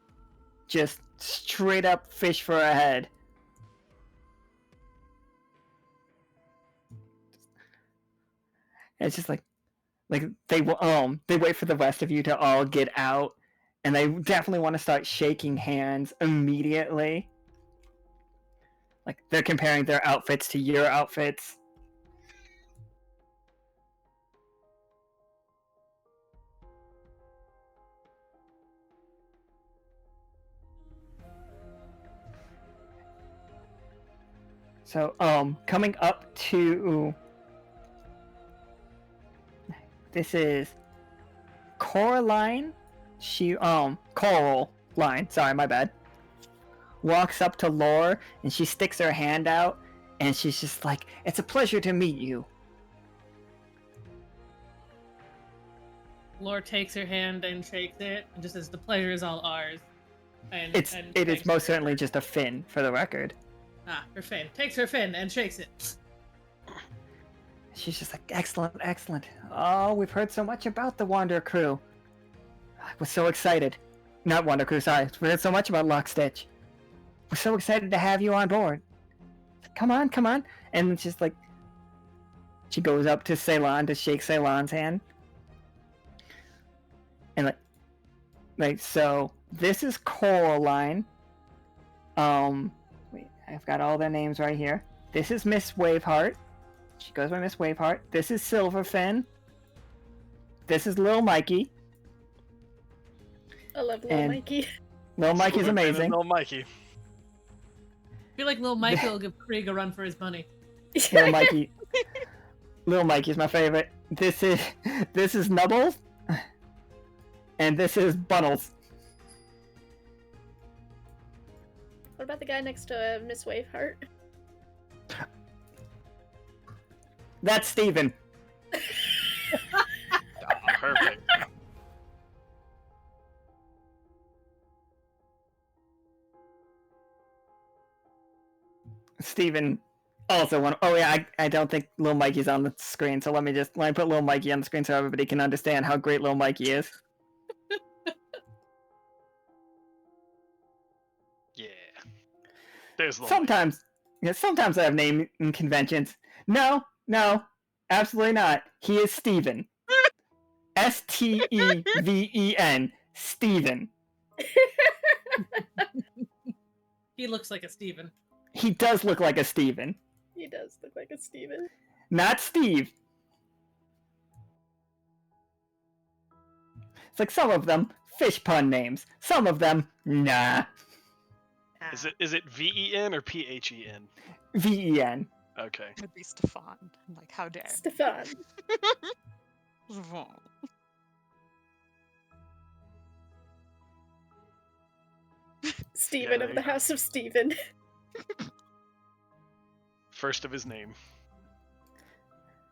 Just straight up fish for a head. It's just like they wait for the rest of you to all get out, and they definitely want to start shaking hands immediately. Like they're comparing their outfits to your outfits. So, coming up to... This is Coraline. Coraline, sorry, my bad. Walks up to Lore, and she sticks her hand out, and she's just like, it's a pleasure to meet you. Lore takes her hand and shakes it, and just says, the pleasure is all ours. And It is most certainly just a fin, for the record. Ah, her fin. Takes her fin and shakes it. She's just like, excellent, excellent. Oh, we've heard so much about the Wanderer crew. I was so excited. Not Wanderer crew, sorry. We heard so much about Lockstitch. We're so excited to have you on board. Come on, come on. And it's just like, she goes up to Ceylon to shake Ceylon's hand. And so, this is Coraline. Wait, I've got all their names right here. This is Miss Waveheart. She goes by Miss Waveheart. This is Silverfin. This is Lil Mikey. I love Lil Mikey. Lil Mikey's amazing. Lil Mikey. I feel like Lil Mikey will give Krieg a run for his money. Lil Mikey. Lil Mikey's my favorite. This is Nubbles. And this is Buttles. What about the guy next to Miss Waveheart? That's Steven. Perfect. Steven also one. Oh yeah, I don't think Lil Mikey's on the screen, so let me put Lil Mikey on the screen so everybody can understand how great Lil Mikey is. Yeah. There's Lil Sometimes I have naming conventions. No, absolutely not. He is Steven. Steven. Steven. He looks like a Steven. He does look like a Steven. He does look like a Steven. Not Steve. It's like some of them fish pun names. Some of them, nah. Is it VEN or PHEN? VEN. Okay. It would be Stefan. Like, how dare. Stefan. Stefan. Stephen Yeah, of the House of Stephen. First of his name.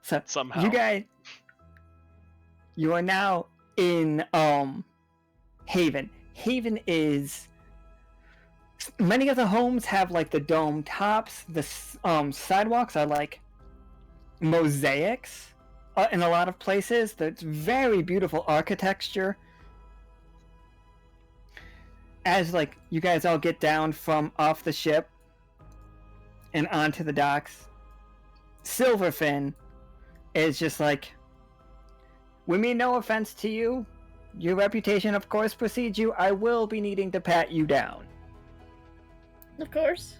So Somehow. you guys, you are now in Haven. Haven is. Many of the homes have like the dome tops. The sidewalks are like mosaics in a lot of places. That's very beautiful architecture. As like you guys all get down from off the ship, and onto the docks. Silverfin is just like, we mean no offense to you. Your reputation, of course, precedes you. I will be needing to pat you down. Of course.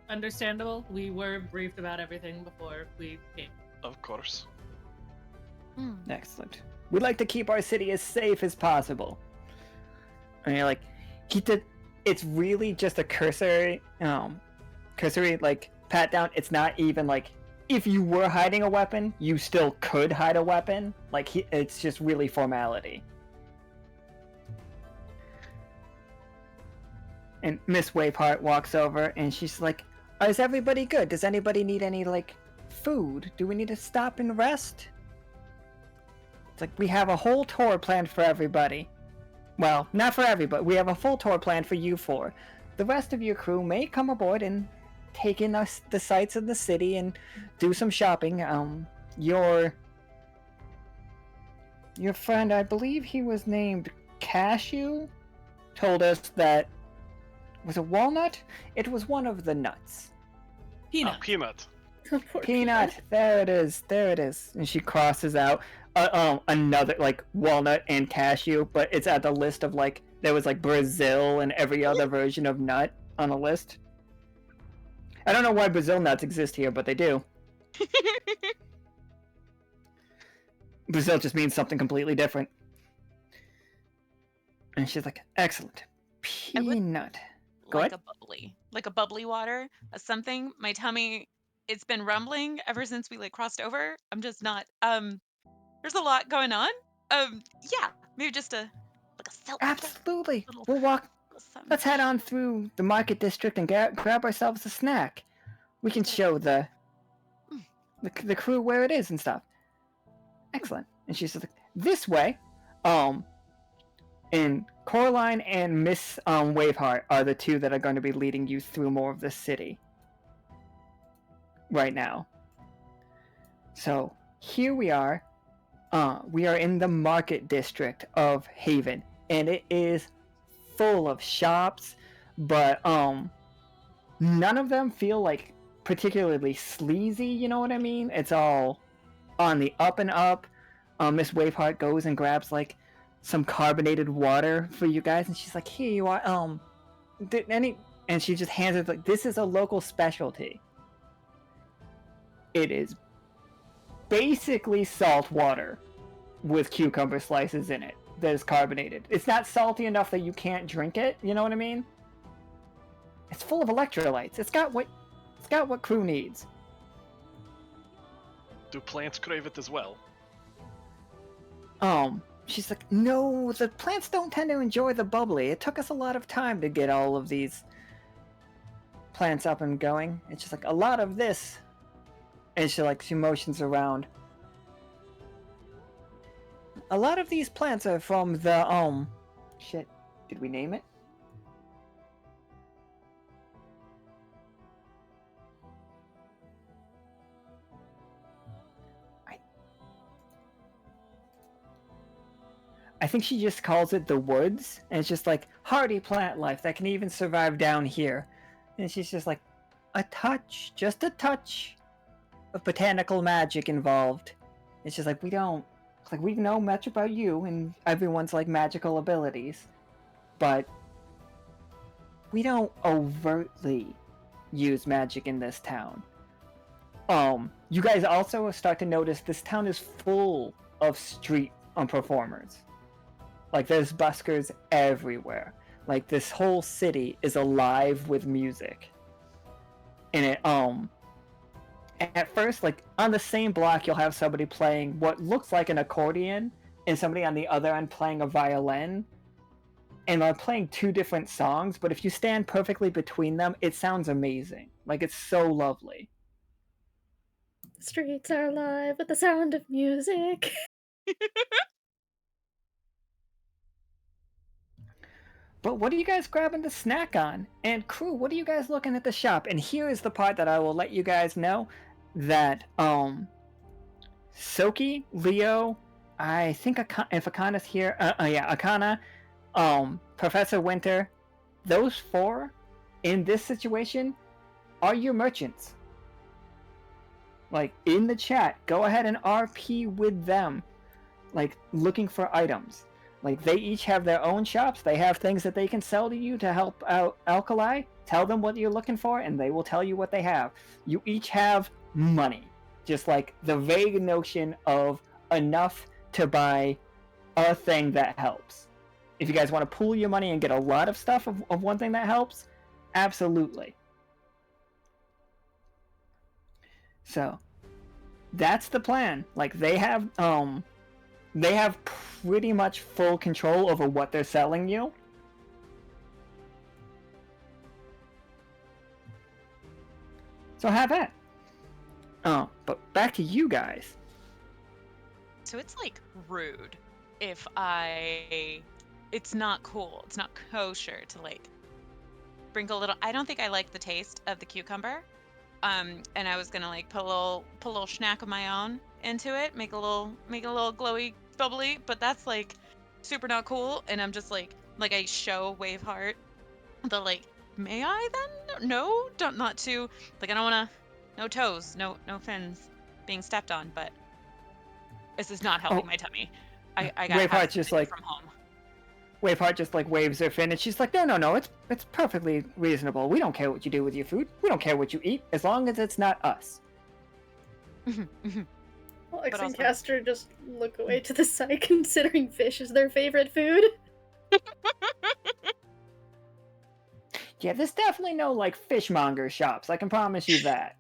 Understandable. We were briefed about everything before we came. Of course. Excellent. We'd like to keep our city as safe as possible. And you're like, it's really just a cursory like pat down. It's not even like, if you were hiding a weapon, you still could hide a weapon. Like, it's just really formality. And Miss Waveheart walks over and she's like, is everybody good? Does anybody need any, like, food? Do we need to stop and rest? It's like, we have a whole tour planned for everybody. Well, not for everybody. We have a full tour planned for you four. The rest of your crew may come aboard and take in the sights of the city and do some shopping. Your friend, I believe he was named Cashew, told us that, was it walnut? It was one of the nuts. Peanut. Oh, peanut. Poor Peanut. There it is. There it is. And she crosses out another, like, walnut and cashew, but it's at the list of, like, there was, like, Brazil and every other version of nut on a list. I don't know why Brazil nuts exist here, but they do. Brazil just means something completely different. And she's like, excellent. Peanut. Go like ahead. a bubbly water, something. My tummy, it's been rumbling ever since we like crossed over. I'm just not. There's a lot going on. Yeah, maybe just a seltzer. Absolutely. Little- We'll walk. little something. Let's head on through the market district and grab ourselves a snack. We can show the crew where it is and stuff. Excellent. And she's like, this way. And Coraline and Miss Waveheart are the two that are going to be leading you through more of the city right now. So here we are. We are in the market district of Haven, and it is full of shops, but none of them feel like particularly sleazy, you know what I mean? It's all on the up and up. Miss Waveheart goes and grabs like some carbonated water for you guys, and she's like, here you are, and she just hands it like, this is a local specialty. It is basically salt water with cucumber slices in it that is carbonated. It's not salty enough that you can't drink it, you know what I mean? It's full of electrolytes. It's got what crew needs. Do plants crave it as well? She's like, no, the plants don't tend to enjoy the bubbly. It took us a lot of time to get all of these plants up and going. It's just like a lot of this. And she motions around. A lot of these plants are from the, shit, did we name it? I think she just calls it the woods, and it's just like hardy plant life that can even survive down here. And she's just like, just a touch of botanical magic involved. It's just like, we know much about you and everyone's like magical abilities, but we don't overtly use magic in this town. You guys also start to notice this town is full of street performers. Like, there's buskers everywhere. Like, this whole city is alive with music. And it, at first, like, on the same block, you'll have somebody playing what looks like an accordion, and somebody on the other end playing a violin. And they're playing two different songs, but if you stand perfectly between them, it sounds amazing. Like, it's so lovely. The streets are alive with the sound of music. But what are you guys grabbing the snack on? And crew, what are you guys looking at the shop? And here is the part that I will let you guys know that Soki, Leo, I think if Akana's here, Akana, Professor Winter, those four in this situation are your merchants. Like, in the chat, go ahead and RP with them, like, looking for items. Like, they each have their own shops. They have things that they can sell to you to help out Alkali. Tell them what you're looking for, and they will tell you what they have. You each have money. Just like the vague notion of enough to buy a thing that helps. If you guys want to pool your money and get a lot of stuff of one thing that helps, absolutely. So, that's the plan. Like, they have pretty much full control over what they're selling you. So have that. Oh, but back to you guys. So it's like rude if it's not cool. It's not kosher to like sprinkle a little. I don't think I like the taste of the cucumber. And I was gonna like put a little schnack of my own into it, make a little glowy bubbly, but that's like super not cool. And I'm just like I show Waveheart the like, may I then? No, not to like, I don't wanna, no toes, no fins being stepped on, but this is not helping my tummy. I got Waveheart just like from home. Waveheart just like waves her fin, and she's like, no, it's perfectly reasonable. We don't care what you do with your food. We don't care what you eat, as long as it's not us. Pollux and Castor just look away to the side, considering fish is their favorite food. Yeah, there's definitely no like fishmonger shops. I can promise you that.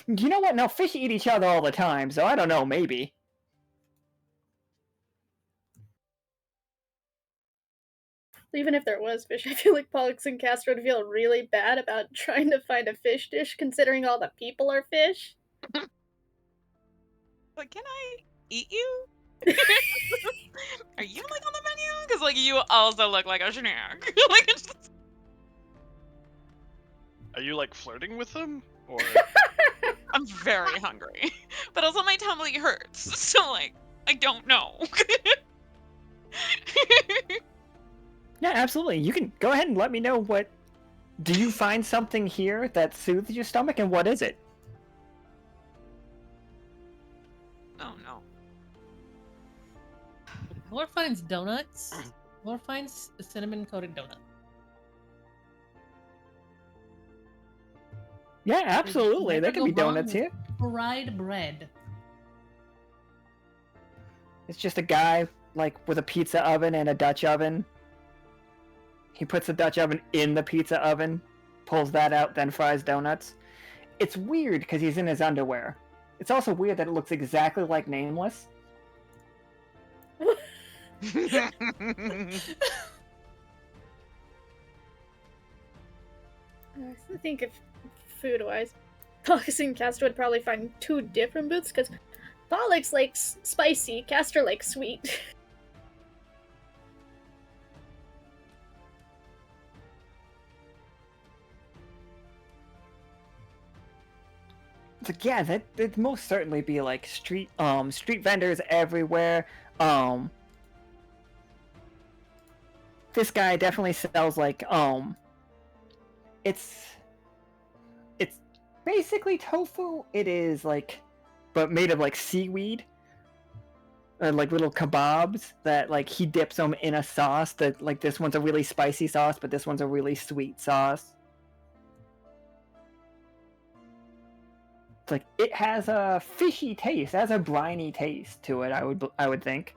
You know what? No, fish eat each other all the time, so I don't know. Maybe. Even if there was fish, I feel like Pollux and Castor would feel really bad about trying to find a fish dish, considering all the people are fish. But can I eat you? Are you like on the menu? Because like you also look like a snack. Like, it's just... Are you like flirting with them, or? I'm very hungry, but also my tummy hurts. So like, I don't know. Yeah, absolutely. You can go ahead and let me know what. Do you find something here that soothes your stomach, and what is it? Oh no. Lore finds donuts. Lore finds a cinnamon-coated donut. Yeah, absolutely. There can be donuts here. Fried bread. It's just a guy like with a pizza oven and a Dutch oven. He puts the Dutch oven in the pizza oven, pulls that out, then fries donuts. It's weird because he's in his underwear. It's also weird that it looks exactly like Nameless. I think if food-wise, Pollux and Castor would probably find two different booths, because Pollux likes spicy, Castor likes sweet. It's like, yeah, that'd most certainly be like street vendors everywhere. This guy definitely sells like it's basically tofu. It is like, but made of like seaweed. Like little kebabs that like he dips them in a sauce that like this one's a really spicy sauce, but this one's a really sweet sauce. It's like it has a fishy taste, it has a briny taste to it. I would think.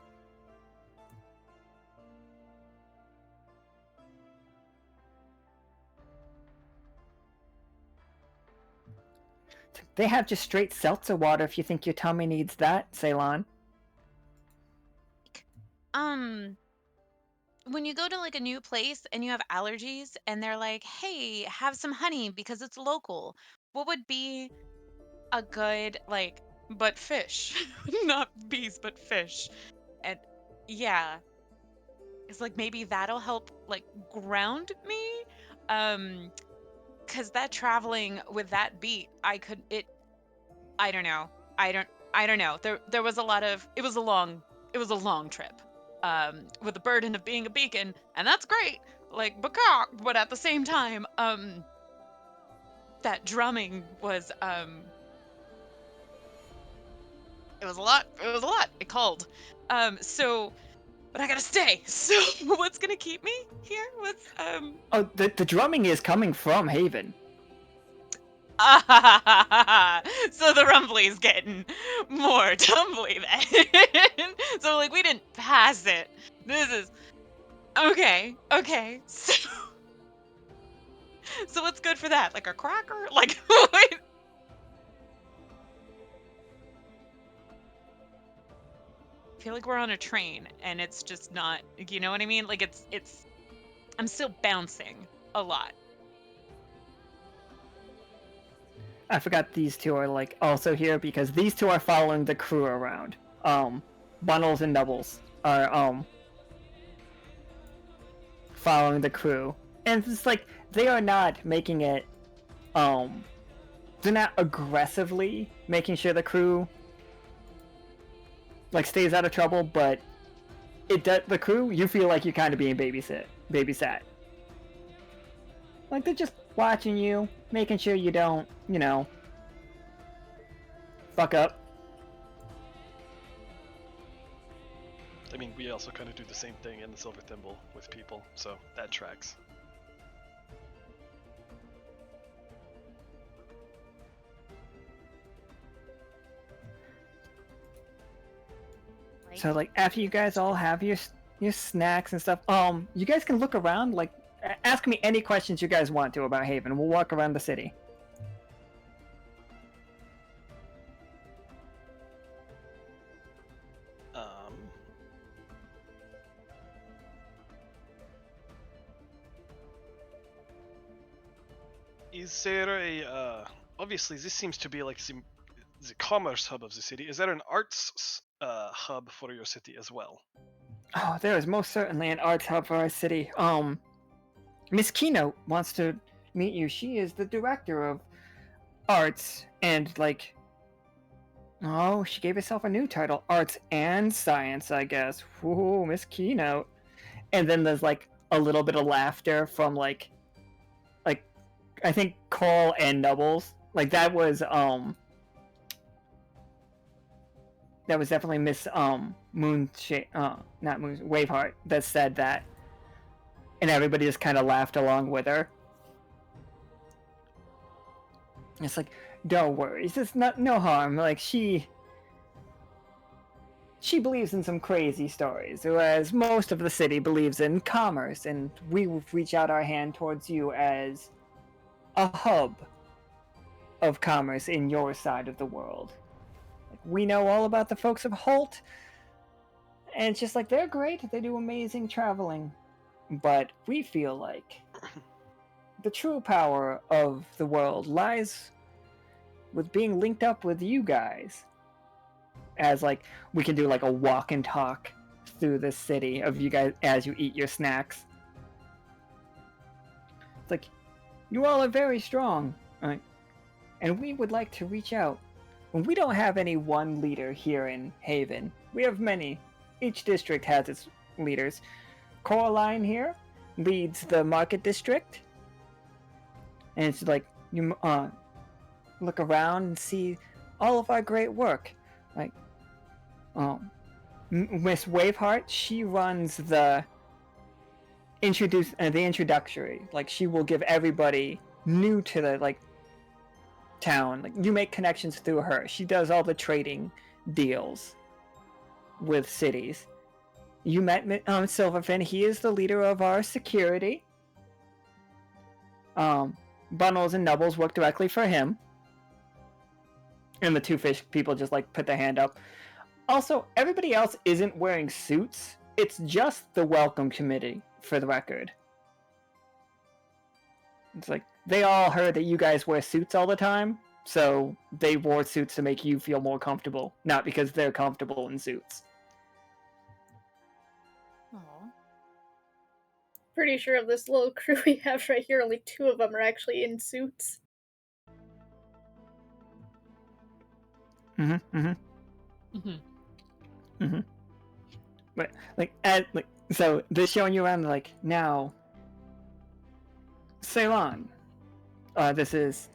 They have just straight seltzer water if you think your tummy needs that, Ceylon. When you go to like a new place and you have allergies and they're like, hey, have some honey because it's local, what would be a good like, but fish, not bees, but fish? And yeah, it's like maybe that'll help like ground me. Because that traveling with that beat, I don't know. I don't know. There was a lot of, it was a long trip. With the burden of being a beacon, and that's great, like, but at the same time, that drumming was it was a lot. It called. So but I gotta stay. So what's gonna keep me here? What's Oh, the drumming is coming from Haven. So the rumbly's getting more tumbly then. So like we didn't pass it. This is okay. So what's good for that? Like a cracker? Like what? I feel like we're on a train and it's just not, you know what I mean? Like it's I'm still bouncing a lot. I forgot these two are like also here because these two are following the crew around. Bundles and doubles are following the crew. And it's like they are not making it they're not aggressively making sure the crew like stays out of trouble, but the crew, you feel like you're kind of being babysat. Like they're just watching you, making sure you don't, fuck up. I mean, we also kind of do the same thing in the Silver Thimble with people, so that tracks. So like after you guys all have your snacks and stuff, you guys can look around, like ask me any questions you guys want to about Haven. We'll walk around the city. Is there a obviously this seems to be like the commerce hub of the city. Is there an arts hub for your city as well? Oh, there is most certainly an arts hub for our city. Miss Keynote wants to meet you. She is the director of arts and like, oh, she gave herself a new title, arts and science, I guess. Ooh, Miss Keynote. And then there's like a little bit of laughter from like I think Cole and Nubbles. Like that was definitely Miss not Waveheart that said that, and everybody just kind of laughed along with her. It's like, don't worry, it's just no harm. Like she believes in some crazy stories, whereas most of the city believes in commerce, and we reach out our hand towards you as a hub of commerce in your side of the world. Like, we know all about the folks of Holt, and it's just like they're great, they do amazing traveling, but we feel like the true power of the world lies with being linked up with you guys. As like we can do like a walk and talk through the city of you guys as you eat your snacks. It's like, you all are very strong, and we would like to reach out. We don't have any one leader here in Haven. We have many. Each district has its leaders. Coraline here leads the market district. And it's like, you look around and see all of our great work. Like, Miss Waveheart, she runs the introductory. Like, she will give everybody new to the like town, like you make connections through her. She does all the trading deals with cities. You met Silverfin. He is the leader of our security. Bundles and Nubbles work directly for him, and the two fish people just like put their hand up. Also, everybody else isn't wearing suits. It's just the welcome committee, for the record. It's like they all heard that you guys wear suits all the time, so they wore suits to make you feel more comfortable, not because they're comfortable in suits. Aw. Pretty sure of this little crew we have right here, only 2 of them are actually in suits. But so they're showing you around like now. Ceylon. This is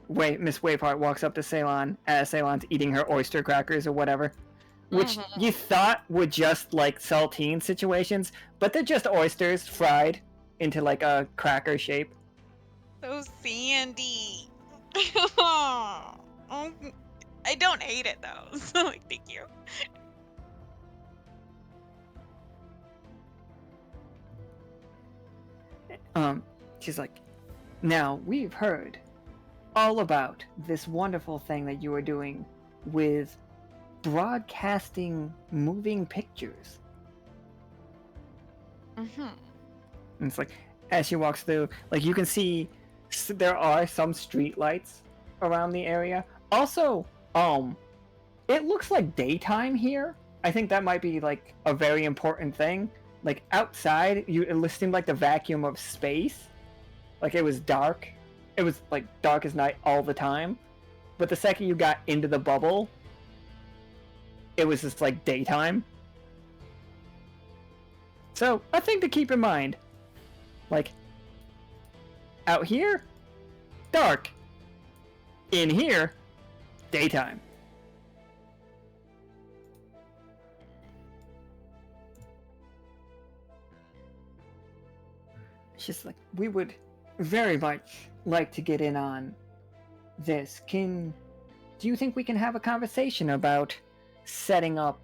Miss Waveheart walks up to Ceylon as Ceylon's eating her oyster crackers or whatever, which you thought were just like saltine situations, but they're just oysters fried into like a cracker shape. So sandy. I don't hate it though. So like, thank you. She's like, now we've heard all about this wonderful thing that you are doing with broadcasting moving pictures. Mm-hmm. And it's like, as she walks through, like you can see there are some street lights around the area. Also, it looks like daytime here. I think that might be like a very important thing. Like outside, it seemed like the vacuum of space. Like it was dark. It was like dark as night all the time. But the second you got into the bubble, it was just like daytime. So, a thing to keep in mind. Like, out here, dark. In here, daytime. It's just like, we would very much like to get in on this. Do you think we can have a conversation about setting up?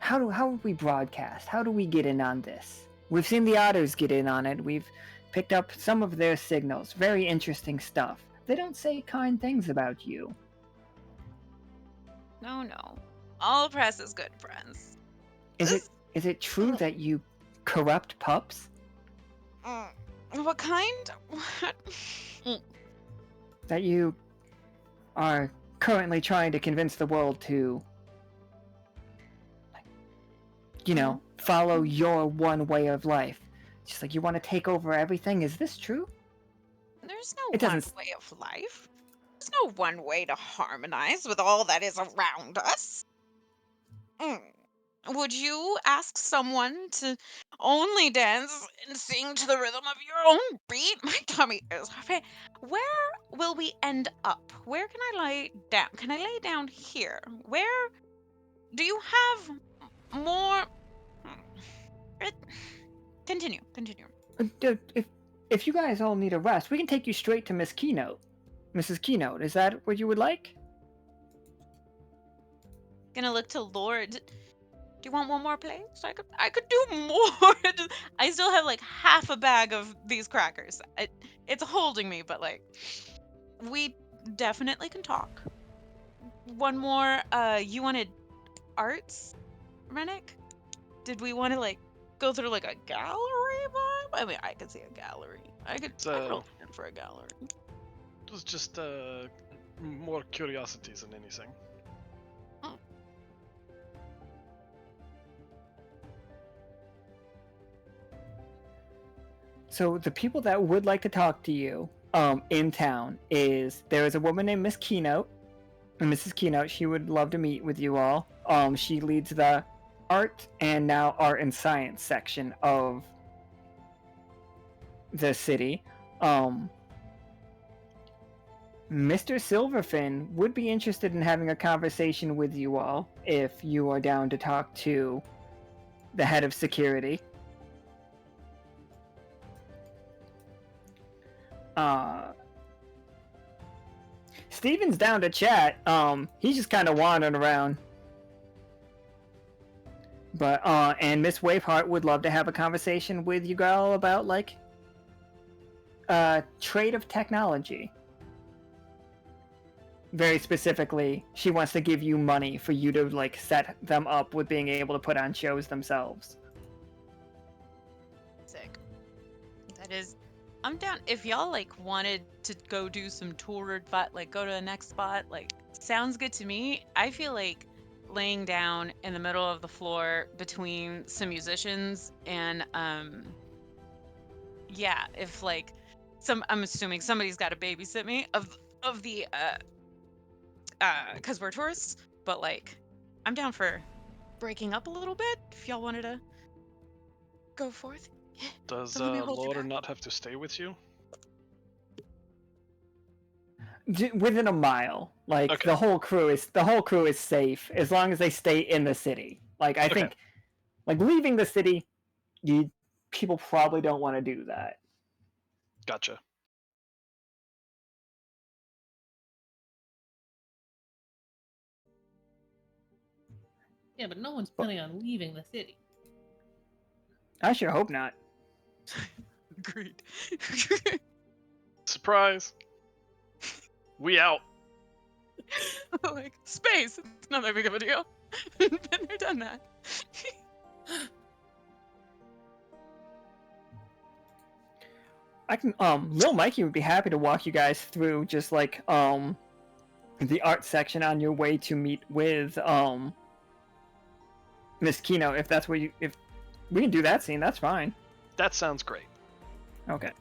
How would we broadcast? How do we get in on this? We've seen the otters get in on it. We've picked up some of their signals. Very interesting stuff. They don't say kind things about you. No. All press is good, friends. Is it true that you corrupt pups? What kind? What? That you are currently trying to convince the world to, follow your one way of life. Just like you want to take over everything. Is this true? There's no one way of life. There's no one way to harmonize with all that is around us. Would you ask someone to only dance and sing to the rhythm of your own beat? My tummy is hurting. Where will we end up? Where can I lay down? Can I lay down here? Where do you have more? Continue. If you guys all need a rest, we can take you straight to Miss Keynote. Mrs. Keynote, is that what you would like? Gonna look to Lord. Do you want one more place? I could do more. I still have like half a bag of these crackers. It's holding me, but like, we definitely can talk. One more. You wanted arts, Renic? Did we want to like go through like a gallery vibe? I mean, I could see a gallery. I could roll in for a gallery. It was just more curiosities than anything. So the people that would like to talk to you in town there is a woman named Miss Keynote. And Mrs. Keynote, she would love to meet with you all. She leads the art and now art and science section of the city. Mr. Silverfin would be interested in having a conversation with you all if you are down to talk to the head of security. Steven's down to chat. He's just kind of wandering around. But, and Miss Waveheart would love to have a conversation with you all about, like, trade of technology. Very specifically, she wants to give you money for you to, like, set them up with being able to put on shows themselves. Sick. That is... I'm down. If y'all like wanted to go do some tour, like go to the next spot, like sounds good to me. I feel like laying down in the middle of the floor between some musicians and yeah, if like I'm assuming somebody's got to babysit me of the because we're tourists, but like I'm down for breaking up a little bit if y'all wanted to go forth. Does Let me hold your Laura back. not have to stay with you? Within a mile. Like Okay. the whole crew is safe as long as they stay in the city. Like I think, like leaving the city, people probably don't want to do that. Gotcha. Yeah, but no one's planning on leaving the city. I sure hope not. Agreed. Surprise. We out. Like, space! It's not that big of a deal. Been there, done that. I can Lil Mikey would be happy to walk you guys through just like the art section on your way to meet with Miss Keynote, if that's where if we can do that scene, that's fine. That sounds great. Okay.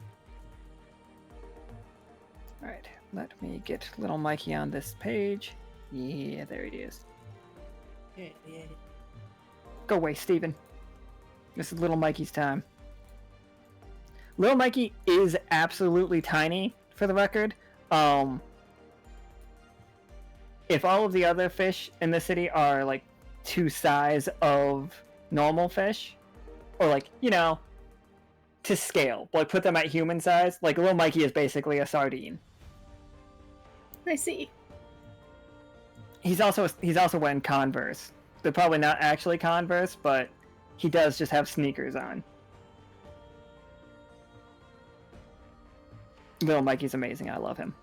Alright, let me get little Mikey on this page. Yeah, there he is. Yeah. Go away, Steven. This is little Mikey's time. Little Mikey is absolutely tiny, for the record. If all of the other fish in the city are like to size of normal fish, or like, you know, to scale, like put them at human size, like little Mikey is basically a sardine. I see. He's also wearing Converse. They're probably not actually Converse, but he does just have sneakers on. Little Mikey's amazing. I love him.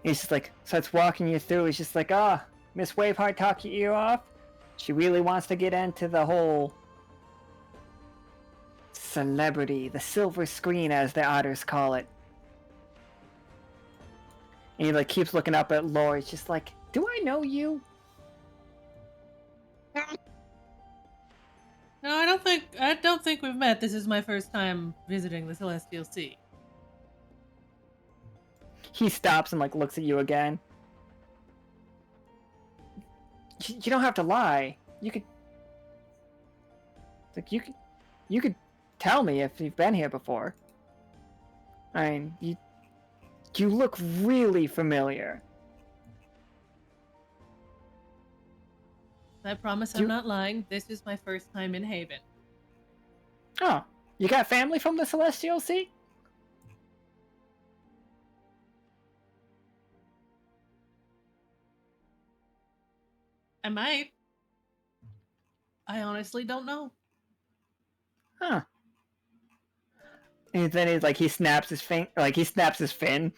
He's just like, starts walking you through. He's just like, Miss Waveheart talked your ear off. She really wants to get into the whole celebrity, the silver screen, as the otters call it. And he like keeps looking up at Lore. He's just like, do I know you? No, I don't think we've met. This is my first time visiting the Celestial Sea. He stops and like looks at you again. You don't have to lie. You could tell me if you've been here before. I mean, you look really familiar. I promise I'm not lying. This is my first time in Haven. Oh, you got family from the Celestial Sea? I might. I honestly don't know. Huh. And then he snaps his fin,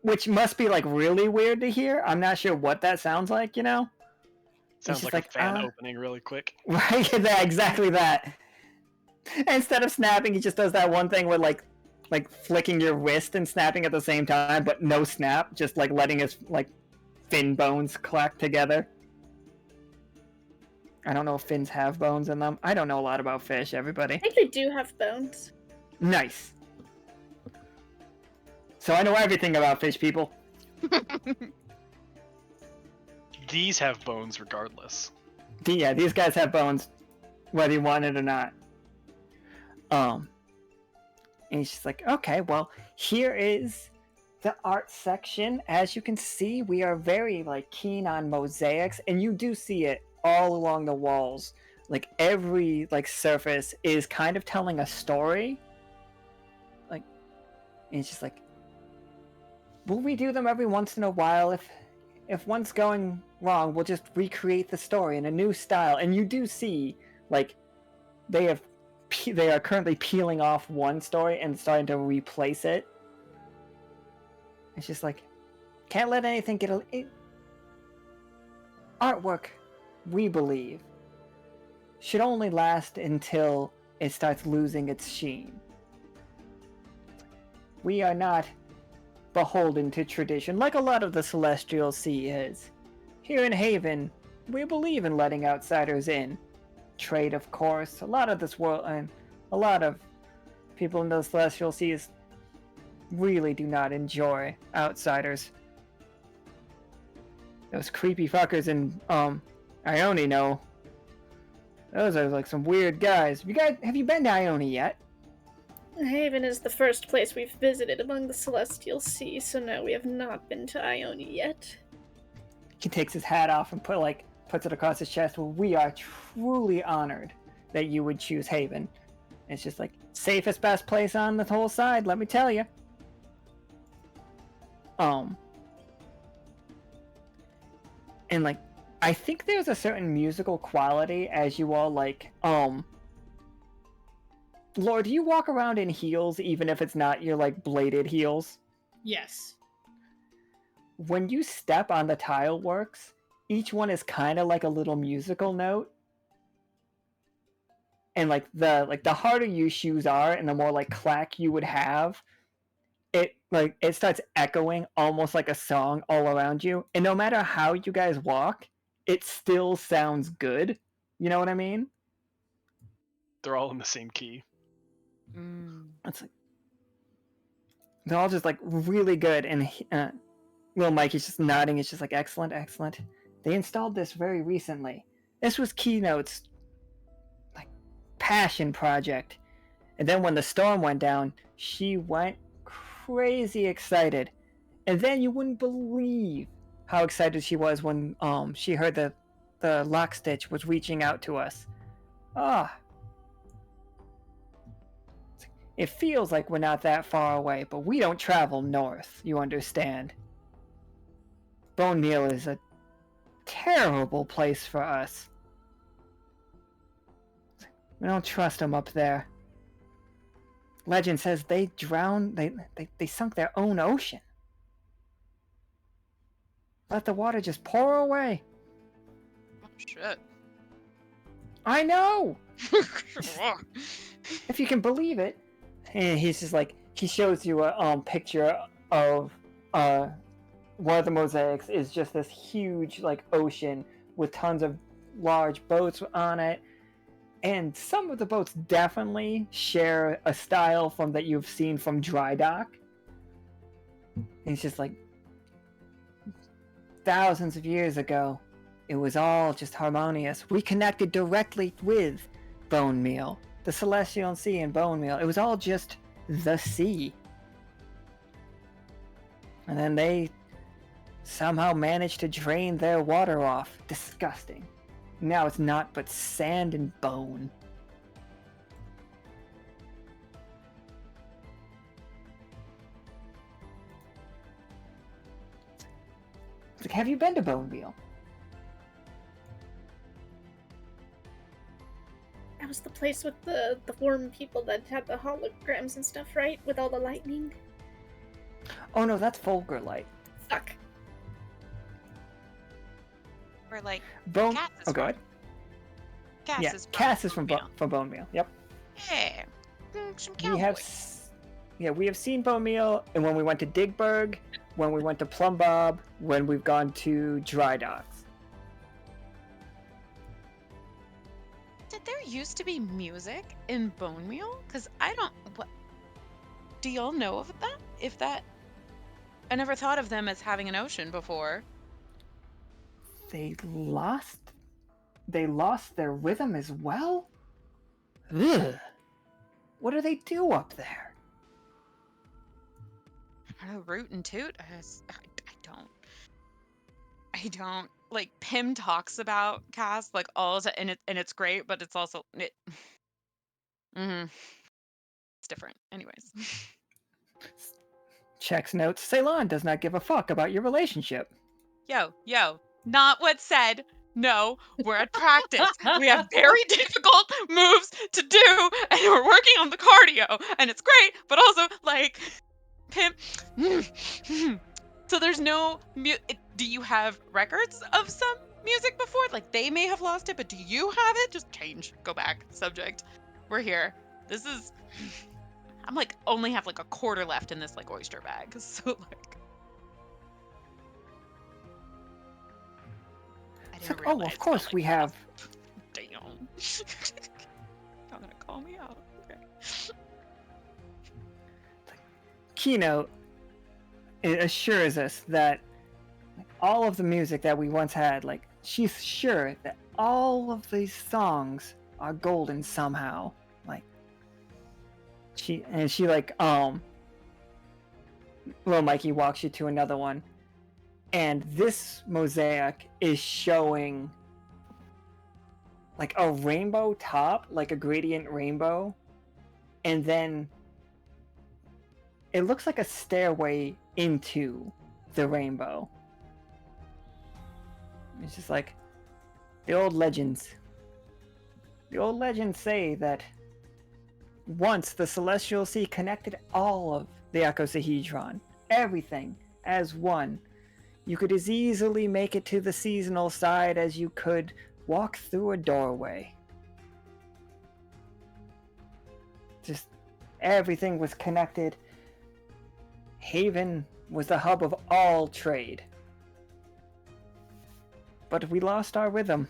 which must be like really weird to hear. I'm not sure what that sounds like, you know? Sounds just like a fan opening really quick. Right, yeah, exactly that. Instead of snapping, he just does that one thing where like flicking your wrist and snapping at the same time, but no snap, just like letting his like fin bones clack together. I don't know if fins have bones in them. I don't know a lot about fish, everybody. I think they do have bones. Nice. So I know everything about fish, people. These have bones regardless. Yeah, these guys have bones, whether you want it or not. And he's just like, okay, well, here is the art section. As you can see, we are very like keen on mosaics, and you do see it all along the walls. Like every like surface is kind of telling a story. Like, and it's just like, we'll redo them every once in a while. If one's going wrong, we'll just recreate the story in a new style. And you do see, like, they are currently peeling off one story and starting to replace it. It's just like, can't let anything get artwork, we believe, should only last until it starts losing its sheen. We are not beholden to tradition, like a lot of the Celestial Sea is. Here in Haven, we believe in letting outsiders in. Trade, of course. A lot of this world, and a lot of people in the Celestial Seas really do not enjoy outsiders. Those creepy fuckers in Ione know. Those are like some weird guys. Have you been to Ione yet? Haven is the first place we've visited among the Celestial Sea, so no, we have not been to Ione yet. He takes his hat off and puts it across his chest. Well, we are truly honored that you would choose Haven. It's just like safest, best place on the whole side. Let me tell you. And like, I think there's a certain musical quality as you all like. Lord, do you walk around in heels even if it's not your like bladed heels? Yes. When you step on the tile works, each one is kind of like a little musical note. And like the harder your shoes are and the more like clack you would have, it starts echoing almost like a song all around you. And no matter how you guys walk, it still sounds good. You know what I mean? They're all in the same key. It's like they're all just like really good. And little Mikey's just nodding. It's just like excellent, excellent. They installed this very recently. This was Keynote's like passion project. And then when the storm went down, she went crazy excited. And then you wouldn't believe how excited she was when she heard that the Lockstitch was reaching out to us. It feels like we're not that far away, but we don't travel north, you understand. Bone Meal is a terrible place for us. We don't trust them up there. Legend says they drowned, they sunk their own ocean. Let the water just pour away. Oh, shit. I know! If you can believe it. And he's just like, he shows you a picture of one of the mosaics is just this huge like ocean with tons of large boats on it. And some of the boats definitely share a style from that you've seen from Dry Dock. And he's just like, thousands of years ago, it was all just harmonious. We connected directly with Bone Meal, the Celestial Sea and Bone Meal. It was all just the sea. And then they somehow managed to drain their water off. Disgusting. Now it's not but sand and bone. It's like, have you been to Bone Meal? That was the place with the worm people that had the holograms and stuff, right? With all the lightning? Oh no, that's Fulgur Light. Fuck. Or like Bone. Cass is Oh, go from- ahead. Cass Yeah, is from Cass is from Bone Meal. from Bone Meal. Yep. Yeah. Some We have, cowboys. we have seen Bone Meal, and when we went to Digburg, when we went to Plumbob, when we've gone to Dry Docks. Did there used to be music in Bone Meal? Because I don't. What? Do y'all know of that? If that. I never thought of them as having an ocean before. They lost their rhythm as well? Ugh. What do they do up there? I don't know, root and toot? I don't. Like, Pim talks about Cass, like, all of it, and it's great, but it's also. It's different. Anyways. Checks notes, Ceylon does not give a fuck about your relationship. Yo, not what's said. No, we're at practice. We have very difficult moves to do, and we're working on the cardio, and it's great, but also, like, Pim. So there's no. Do you have records of some music before? Like, they may have lost it, but do you have it? Just change. Go back. Subject. We're here. This is. I'm like, only have like a quarter left in this, like, oyster bag. So, like. I It's didn't like, oh, realize of course that, we like, have. Damn. Not gonna call me out. Okay. Keynote it assures us that all of the music that we once had, like, she's sure that all of these songs are golden somehow. Like, She like little Mikey walks you to another one, and this mosaic is showing like a rainbow top, like a gradient rainbow, and then it looks like a stairway into the rainbow. It's just like the old legends. The old legends say that once the Celestial Sea connected all of the Echsahedron, everything as one. You could as easily make it to the seasonal side as you could walk through a doorway. Just everything was connected. Haven was the hub of all trade. But we lost our rhythm.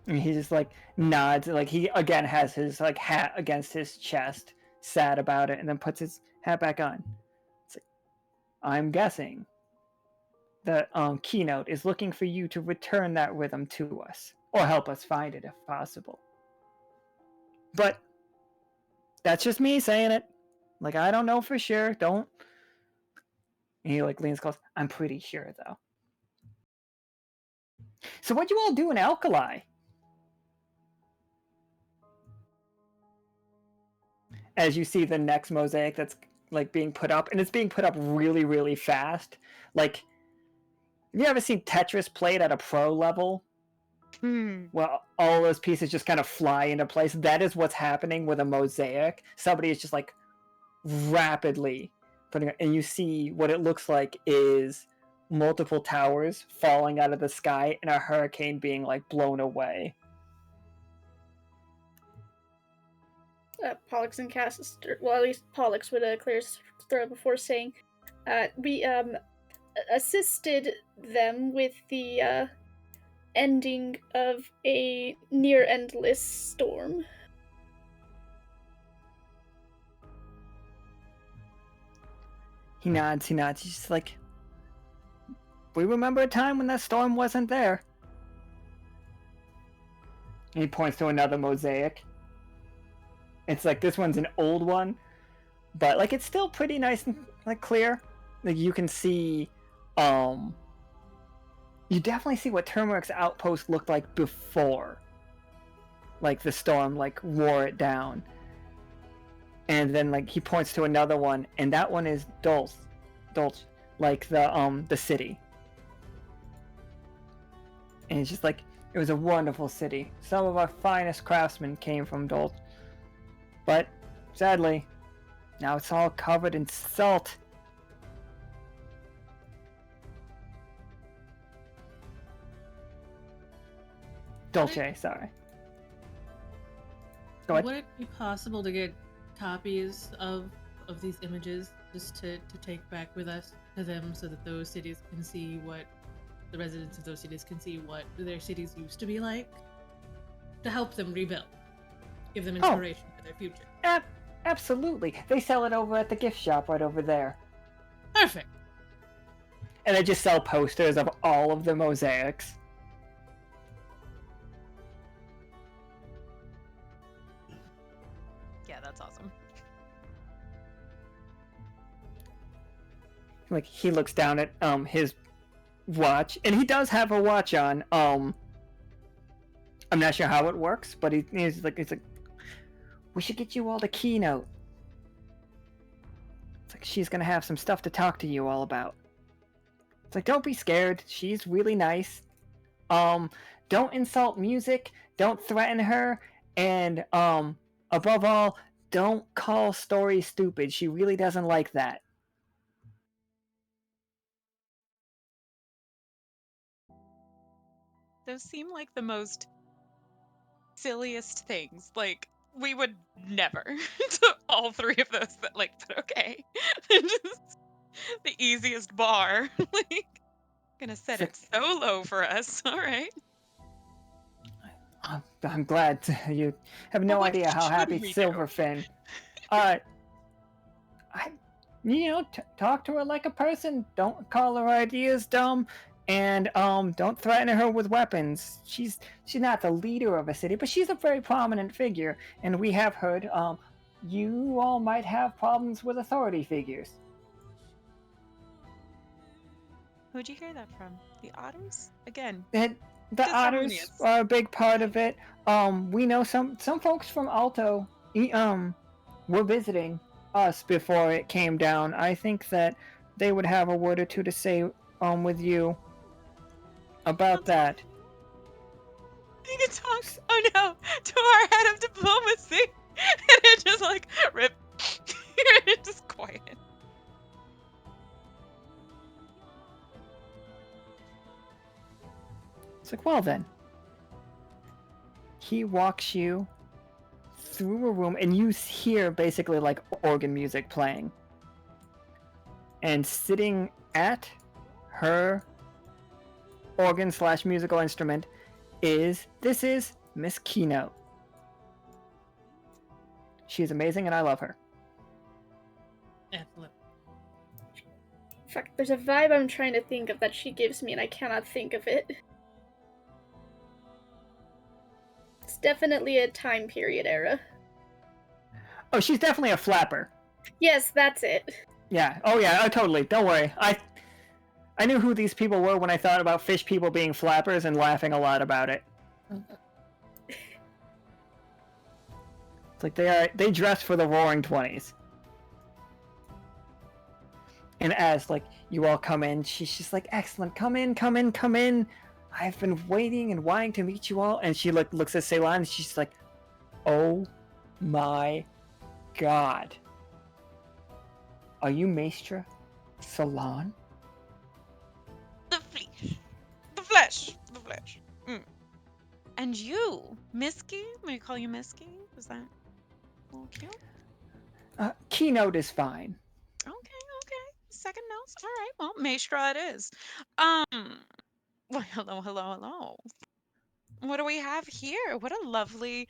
And he just like nods, like he again has his like hat against his chest, sad about it, and then puts his hat back on. It's like, I'm guessing that Keynote is looking for you to return that rhythm to us, or help us find it if possible. But that's just me saying it. Like, I don't know for sure. Don't. And he like leans close. I'm pretty sure though. So what'd you all do in Alkali? As you see the next mosaic that's like being put up, and it's being put up really, really fast. Like, have you ever seen Tetris played at a pro level? Well, all those pieces just kind of fly into place. That is what's happening with a mosaic. Somebody is just like rapidly putting it, and you see what it looks like is multiple towers falling out of the sky and a hurricane being like blown away. Pollux and Castor, well, at least Pollux would clear his throat before saying, we assisted them with the ending of a near endless storm. He nods. He's just like, we remember a time when that storm wasn't there. And he points to another mosaic. It's like, this one's an old one, but like it's still pretty nice and like clear. Like you can see, you definitely see what Turmeric's outpost looked like before, like the storm like wore it down. And then like he points to another one, and that one is Dulce, like the city. And it's just like, it was a wonderful city. Some of our finest craftsmen came from Dulce. But, sadly, now it's all covered in salt. Dolce, sorry. Go ahead. Would it be possible to get copies of these images just to take back with us to them, so that those cities can see what the residents of those cities can see what their cities used to be like, to help them rebuild, give them inspiration for their future? Absolutely. They sell it over at the gift shop right over there. Perfect. And they just sell posters of all of the mosaics. Yeah, that's awesome. Like, he looks down at his watch, and he does have a watch on. I'm not sure how it works, but he's like, we should get you all the Keynote. It's like, she's gonna have some stuff to talk to you all about. It's like, don't be scared. She's really nice. Don't insult music. Don't threaten her. And above all, don't call Story stupid. She really doesn't like that. Those seem like the most silliest things. Like, we would never do all three of those, but okay. Just the easiest bar. Like, gonna set it so low for us. All right. I'm glad you have no idea how happy Silverfin. Talk to her like a person. Don't call her ideas dumb. And don't threaten her with weapons. She's not the leader of a city, but she's a very prominent figure, and we have heard you all might have problems with authority figures. Who'd you hear that from? The otters? Again, And the otters disharmonious. are a big part of it. We know some folks from Alto were visiting us before it came down. I think that they would have a word or two to say with you about that. You can talk. Oh no, to our head of diplomacy, and it just like rip. It's just quiet. It's like, well then. He walks you through a room, and you hear basically like organ music playing. And sitting at her organ / musical instrument is Miss Keynote. She's amazing and I love her. Excellent. Fuck, there's a vibe I'm trying to think of that she gives me and I cannot think of it. It's definitely a time period era. Oh, she's definitely a flapper. Yes, that's it. Yeah. Oh yeah, totally. Don't worry. I knew who these people were when I thought about fish people being flappers and laughing a lot about it. It's like they dress for the Roaring 20s. And as like you all come in, she's just like, excellent, come in. I've been waiting and wanting to meet you all. And she looks at Ceylon and she's like, oh my god. Are you Maestra Ceylon? The flesh. And you, Misky? May I call you Misky? Is that a little cute? Keynote is fine. Okay. Second notes. All right. Well, Maestra it is. Well, hello. What do we have here? What a lovely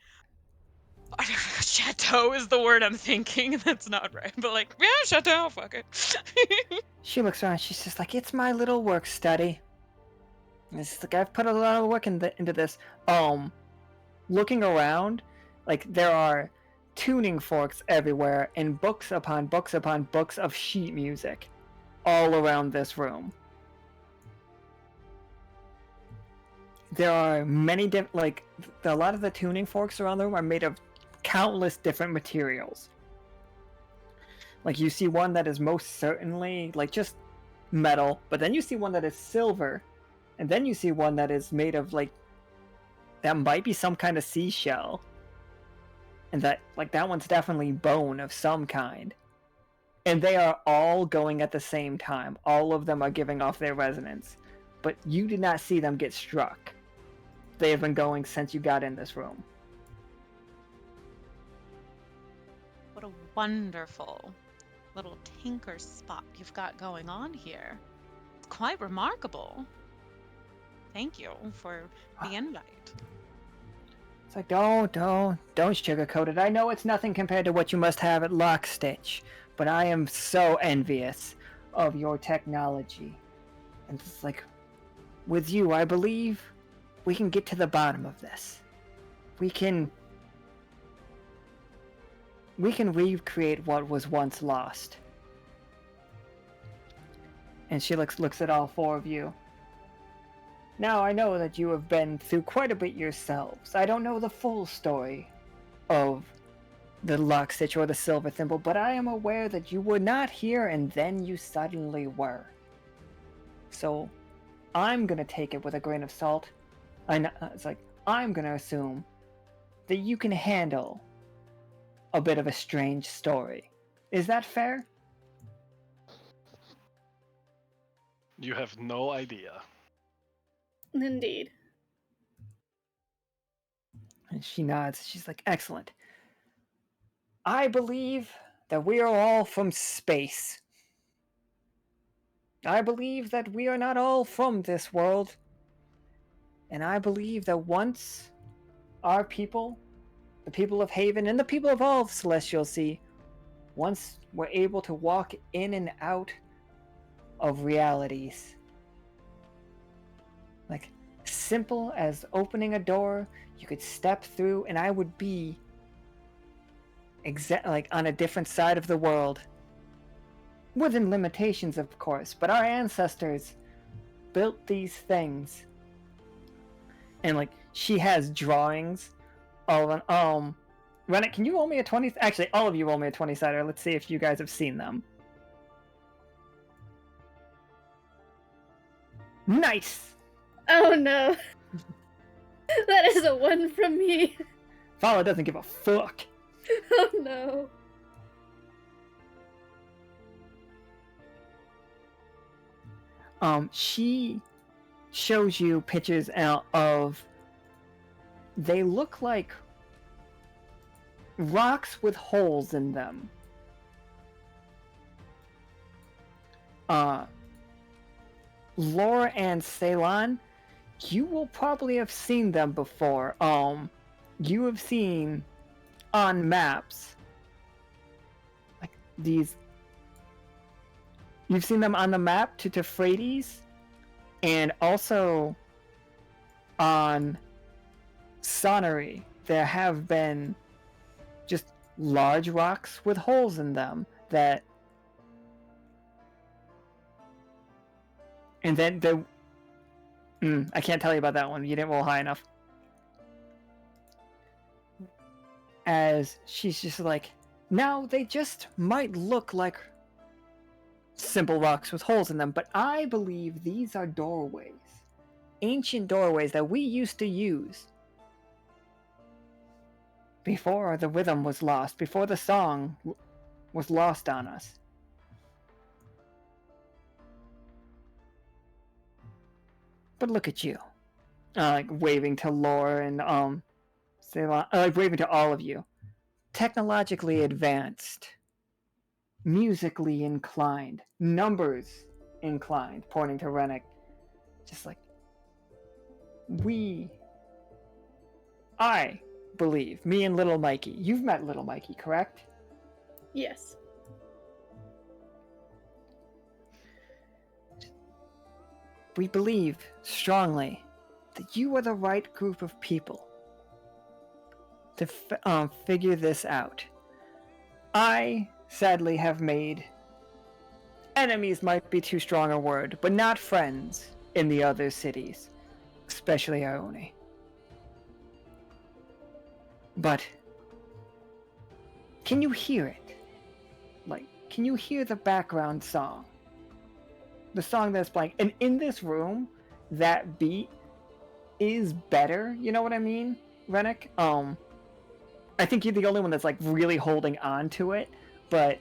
chateau is the word I'm thinking. That's not right. But like, yeah, chateau, fuck it. She looks around, she's just like, it's my little work study. And it's like, I've put a lot of work into this. Looking around, like, there are tuning forks everywhere, and books upon books upon books of sheet music all around this room. There are many different, a lot of the tuning forks around the room are made of countless different materials. Like, you see one that is most certainly, like, just metal, but then you see one that is silver, and then you see one that is made of, like, that might be some kind of seashell. And that one's definitely bone of some kind. And they are all going at the same time. All of them are giving off their resonance. But you did not see them get struck. They have been going since you got in this room. What a wonderful little tinker spot you've got going on here. It's quite remarkable. Thank you for the invite. It's like, don't sugarcoat it. I know it's nothing compared to what you must have at Lockstitch, but I am so envious of your technology. And it's like, with you, I believe we can get to the bottom of this. We can recreate what was once lost. And she looks at all four of you. Now, I know that you have been through quite a bit yourselves. I don't know the full story of the Lockstitch or the Silver Thimble, but I am aware that you were not here and then you suddenly were. So, I'm gonna take it with a grain of salt. I'm gonna assume that you can handle a bit of a strange story. Is that fair? You have no idea. Indeed. And she nods. She's like, excellent. I believe that we are all from space. I believe that we are not all from this world. And I believe that once our people, the people of Haven and the people of all of Celestial Sea, once we're able to walk in and out of realities, simple as opening a door. You could step through, and I would be like on a different side of the world. Within limitations, of course, but our ancestors built these things. And like, she has drawings of an Renic, can you roll me a 20? Actually, all of you roll me a 20-sider. Let's see if you guys have seen them. Nice! Oh no. That is a 1 from me. Fala doesn't give a fuck. Oh no. She shows you pictures of, they look like rocks with holes in them. Laura and Ceylon, you will probably have seen them before. You have seen on maps, like these. You've seen them on the map to Tefrates, and also on Sonnery. There have been just large rocks with holes in them that. And then there. I can't tell you about that one. You didn't roll high enough. As she's just like, now they just might look like simple rocks with holes in them, but I believe these are doorways. Ancient doorways that we used to use before the rhythm was lost, before the song was lost on us. But look at you. Like waving to Lore and Ceylon, like waving to all of you. Technologically advanced. Musically inclined. Numbers inclined, pointing to Renic. Just like, I believe, me and Little Mikey. You've met Little Mikey, correct? Yes. We believe strongly that you are the right group of people to figure this out. I, sadly, have made enemies, might be too strong a word, but not friends in the other cities, especially Ione. But can you hear it? Like, can you hear the background song? The song that's playing. And in this room, that beat is better. You know what I mean, Renic? I think you're the only one that's like really holding on to it, but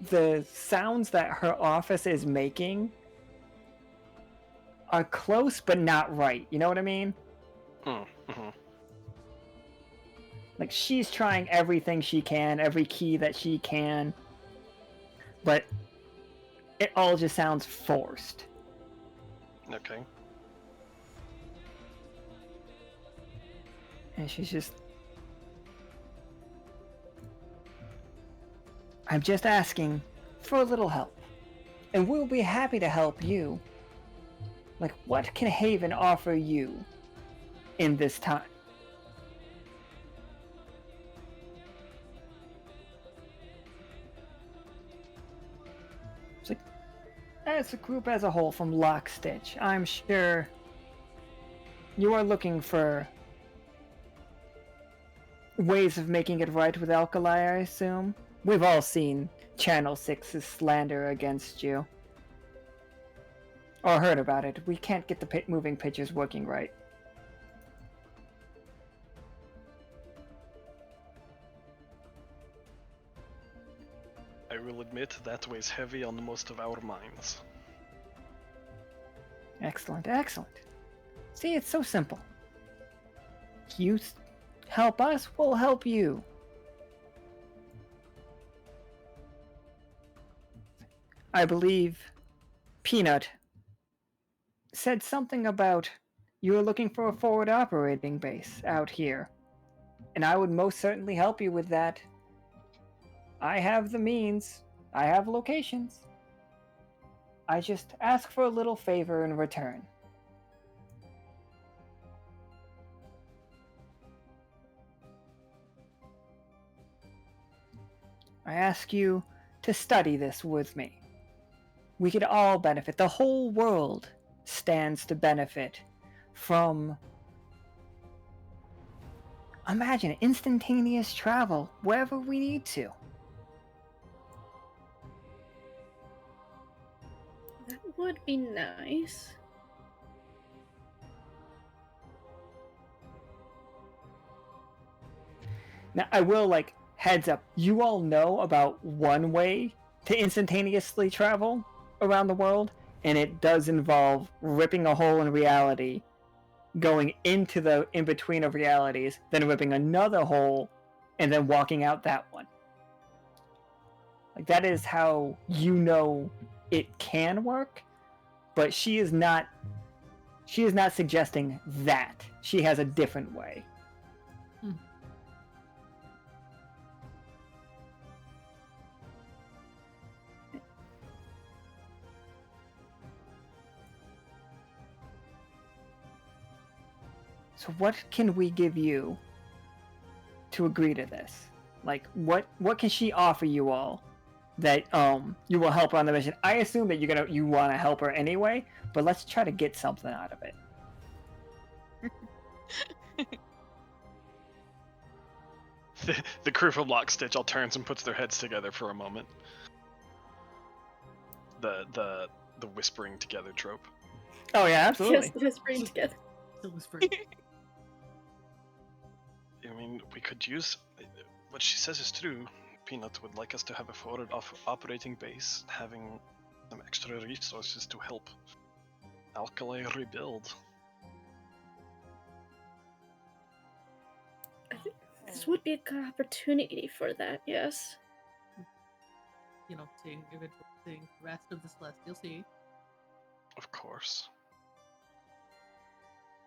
the sounds that her office is making are close but not right. You know what I mean? Mm-hmm. Like, she's trying everything she can, every key that she can, but it all just sounds forced. Okay. And she's just... I'm just asking for a little help. And we'll be happy to help you. Like, what can Haven offer you in this time? It's like, as a group as a whole from Lockstitch, I'm sure you are looking for ways of making it right with Alkali, I assume. We've all seen Channel 6's slander against you. Or heard about it. We can't get the moving pictures working right. I will admit that weighs heavy on most of our minds. Excellent, excellent. See, it's so simple. You help us, we'll help you. I believe Peanut said something about you were looking for a forward operating base out here. And I would most certainly help you with that. I have the means. I have locations. I just ask for a little favor in return. I ask you to study this with me. We could all benefit. The whole world stands to benefit from, imagine, instantaneous travel wherever we need to. That would be nice. Now, I will, heads up, you all know about one way to instantaneously travel around the world, and it does involve ripping a hole in reality, going into the in-between of realities, then ripping another hole, and then walking out that one. That is how you know it can work, but she is not suggesting that. She has a different way. So what can we give you to agree to this? What can she offer you all that you will help her on the mission? I assume that you want to help her anyway, but let's try to get something out of it. The crew from Lockstitch all turns and puts their heads together for a moment. The whispering together trope. Oh yeah, absolutely. Yes, whispering together. Still whispering. I mean, we could use... What she says is true. Peanut would like us to have a forward operating base, having some extra resources to help Alkali rebuild. I think this would be a good opportunity for that, yes. Seeing the rest of the Celestial Sea. Of course.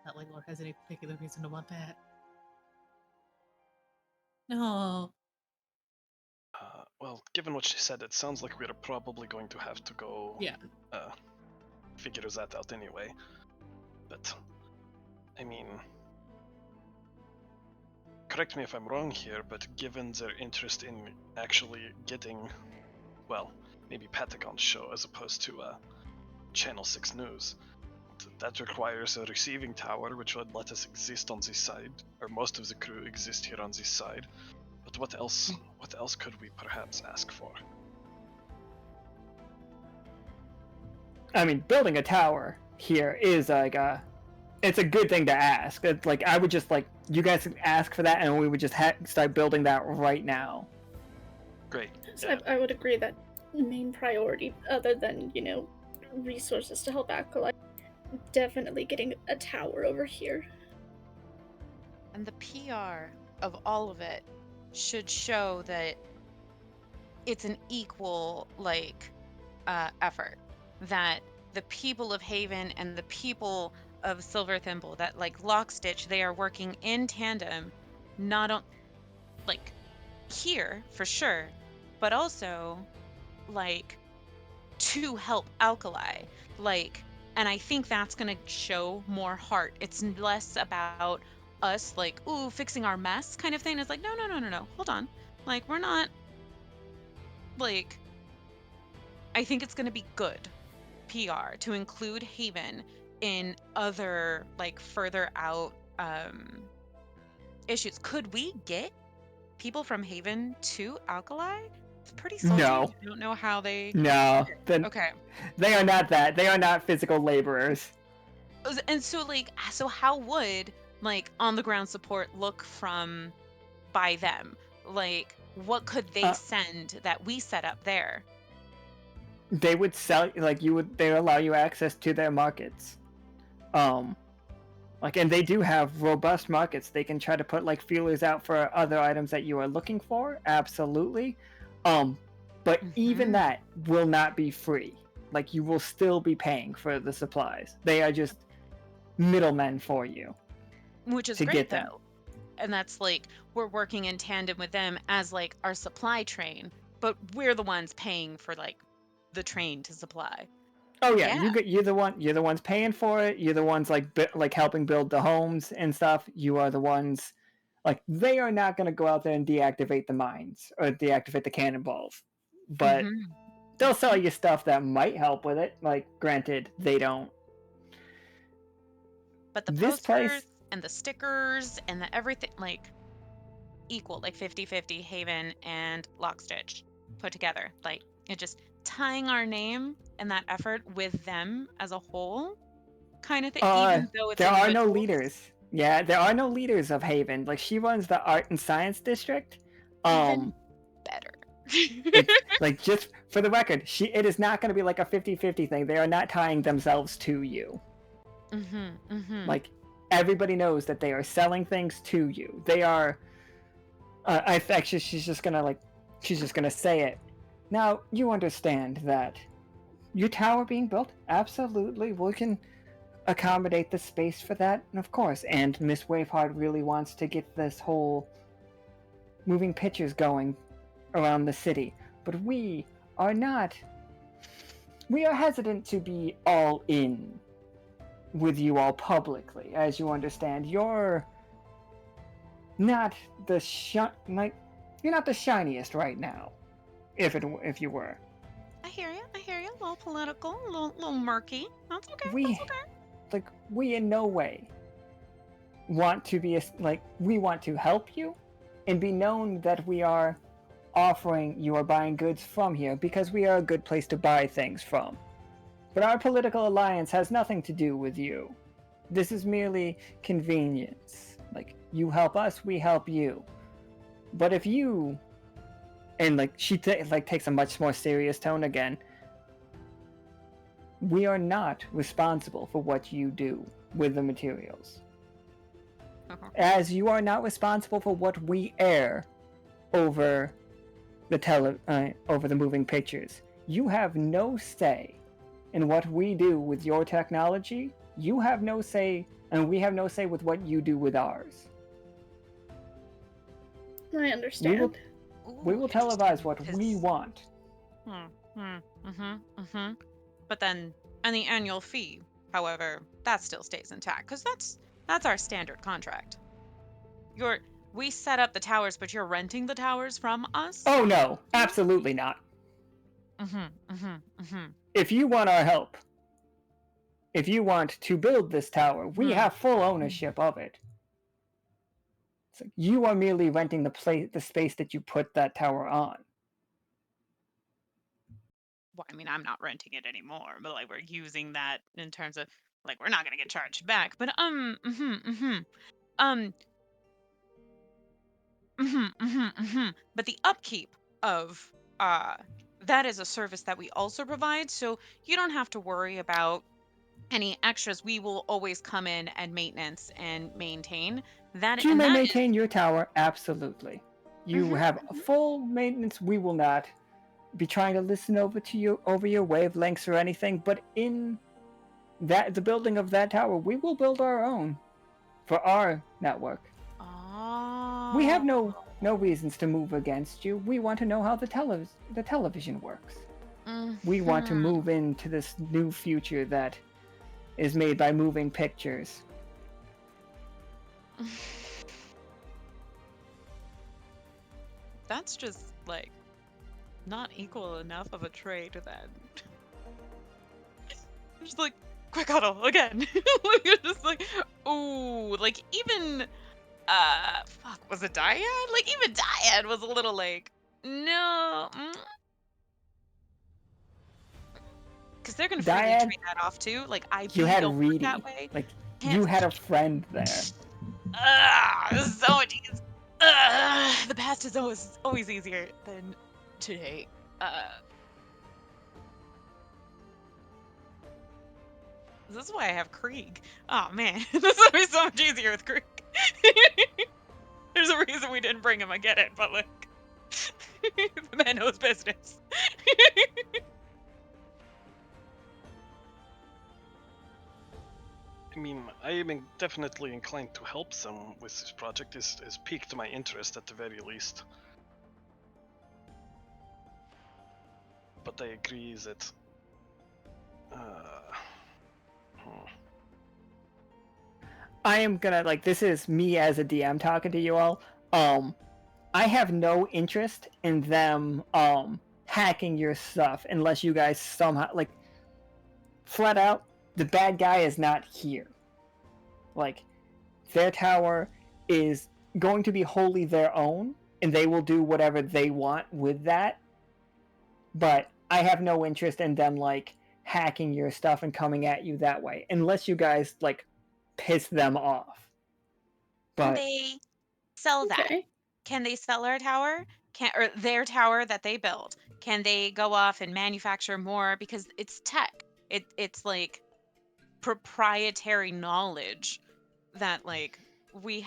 Not like Lord has any particular reason to want that. No. Well, given what she said, it sounds like we're probably going to have to go figure that out anyway. But, I mean... Correct me if I'm wrong here, but given their interest in actually getting, well, maybe Patagon's show as opposed to Channel 6 News, that requires a receiving tower which would let us exist on this side, or most of the crew exist here on this side. But what else could we perhaps ask for? I mean, building a tower here is it's a good thing to ask. It's I would just you guys ask for that, and we would just start building that right now. Great. So Yeah. I would agree that main priority, other than, resources to help Acolyte, definitely getting a tower over here. And the PR of all of it should show that it's an equal effort, that the people of Haven and the people of Silver Thimble, that Lockstitch, they are working in tandem, not on here for sure, but also to help Alkali, and I think that's gonna show more heart. It's less about us fixing our mess kind of thing. It's no, hold on, we're not I think it's gonna be good PR to include Haven in other further out issues. Could we get people from Haven to Alkali? It's pretty salty. No. I don't know how they... No. Okay. They are not that. They are not physical laborers. And so how would on the ground support look from by them? What could they send that we set up there? They would sell they would allow you access to their markets. And they do have robust markets. They can try to put feelers out for other items that you are looking for. Absolutely. But even that will not be free. You will still be paying for the supplies. They are just middlemen for you. Which is to great, get them. though. And that's we're working in tandem with them as our supply train, but we're the ones paying for the train to supply. Oh yeah. You're the ones paying for it. You're the ones helping build the homes and stuff. You are the ones Like, they are not going to go out there and deactivate the mines or deactivate the cannonballs, but Mhm. they'll sell you stuff that might help with it. Like, granted, they don't. But the This posters place, and the stickers and the everything, like, equal, like 50-50 Haven and Lockstitch put together. Like, it just tying our name and that effort with them as a whole kind of thing, even though it's there are no individuals. leaders. Yeah, there are no leaders of Haven. Like, she runs the art and science district. Even better. It's like, just for the record, it is not going to be like a 50-50 thing. They are not tying themselves to you. Like, everybody knows that they are selling things to you. They are. Actually, she's just gonna say it. Now, you understand that your tower being built, absolutely, we can accommodate the space for that, and of course. And Miss Waveheart really wants to get this whole moving pictures going around the city, but we are not. We are hesitant to be all in with you all publicly, as you understand. You're not the you're not the shiniest right now. If you were, I hear you. A little political, a little murky. That's okay. we That's okay. we in no way want to be we want to help you and be known that we are offering you or buying goods from here because we are a good place to buy things from. But our political alliance has nothing to do with you. This is merely convenience. Like, you help us, we help you. But if you, and like she takes a much more serious tone again, we are not responsible for what you do with the materials. As you are not responsible for what we air over over the moving pictures. You have no say in what we do with your technology. You have no say, and we have no say with what you do with ours. I understand. We will televise what we want. But then, and the annual fee, however, that still stays intact because that's our standard contract. We set up the towers, but you're renting the towers from us? Oh no, absolutely not. If you want our help, if you want to build this tower, we have full ownership of it. So you are merely renting the space that you put that tower on. Well, I mean, I'm not renting it anymore, but like we're using that in terms of like we're not gonna get charged back. But but the upkeep of that is a service that we also provide, so you don't have to worry about any extras. We will always come in and maintenance and maintain that, You and may that maintain your tower, absolutely. You have full maintenance. We will not be trying to listen over your wavelengths or anything, but in the building of that tower, we will build our own for our network. We have no reasons to move against you. We want to know how the television works. We want to move into this new future that is made by moving pictures. That's just like not equal enough of a trade then. Just like quick huddle again. You're just like, ooh, like even fuck, was it Dyad? Like even Dyad was a little like, no, because they're gonna freely Dyad, trade that off too. Like IP you had don't work Reedy. that way. Like, you had a friend there. So much easier. The past is always easier than today. This is why I have Krieg. Oh man, this would be so much easier with Krieg. There's a reason we didn't bring him. I get it, but like, the man knows business. I mean, I am definitely inclined to help them with this project. This has piqued my interest at the very least. But I agree that I am gonna, like, this is me as a DM talking to you all. I have no interest in them hacking your stuff unless you guys somehow, like, flat out, the bad guy is not here. Like, their tower is going to be wholly their own, and they will do whatever they want with that. But I have no interest in them, like, hacking your stuff and coming at you that way, unless you guys, like, piss them off. Can But they sell that? Okay. Can they sell our tower? Or their tower that they build? Can they go off and manufacture more because it's tech? It's like proprietary knowledge that like we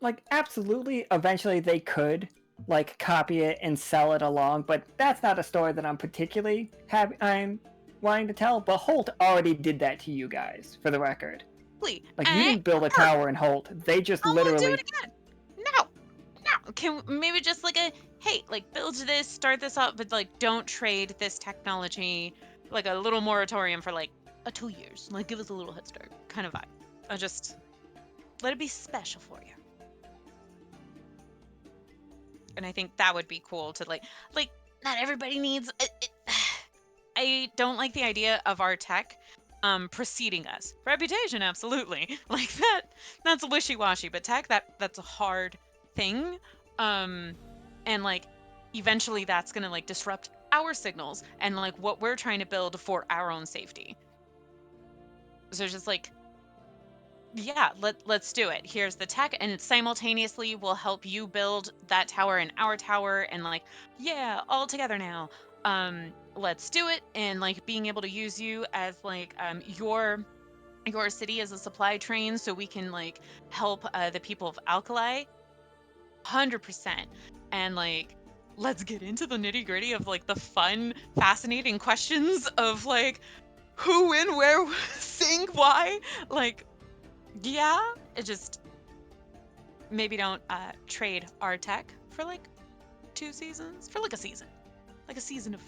like, absolutely, eventually they could, like, copy it and sell it along, but that's not a story that I'm particularly I'm wanting to tell. But Holt already did that to you guys, for the record. Like You didn't build a tower in Holt. They just I won't do literally... it again. No. Can maybe just like hey, like build this, start this up, but like don't trade this technology, like a little moratorium for like 2 years. Like give us a little head start kind of vibe. I just let it be special for you. And I think that would be cool to like not everybody needs I don't like the idea of our tech preceding us. Reputation, absolutely. Like that's wishy-washy, but tech that's a hard thing. And like eventually that's going to like disrupt our signals and like what we're trying to build for our own safety. So just like yeah, let's do it. Here's the tech, and simultaneously we'll help you build that tower and our tower, and like, yeah, all together now. Let's do it, and like being able to use you as like your city as a supply train, so we can like help the people of Alkali, 100%. And like, let's get into the nitty gritty of like the fun, fascinating questions of like who, when, where, think, why, like. Yeah, it just maybe don't trade our tech for like 2 seasons, for like a season of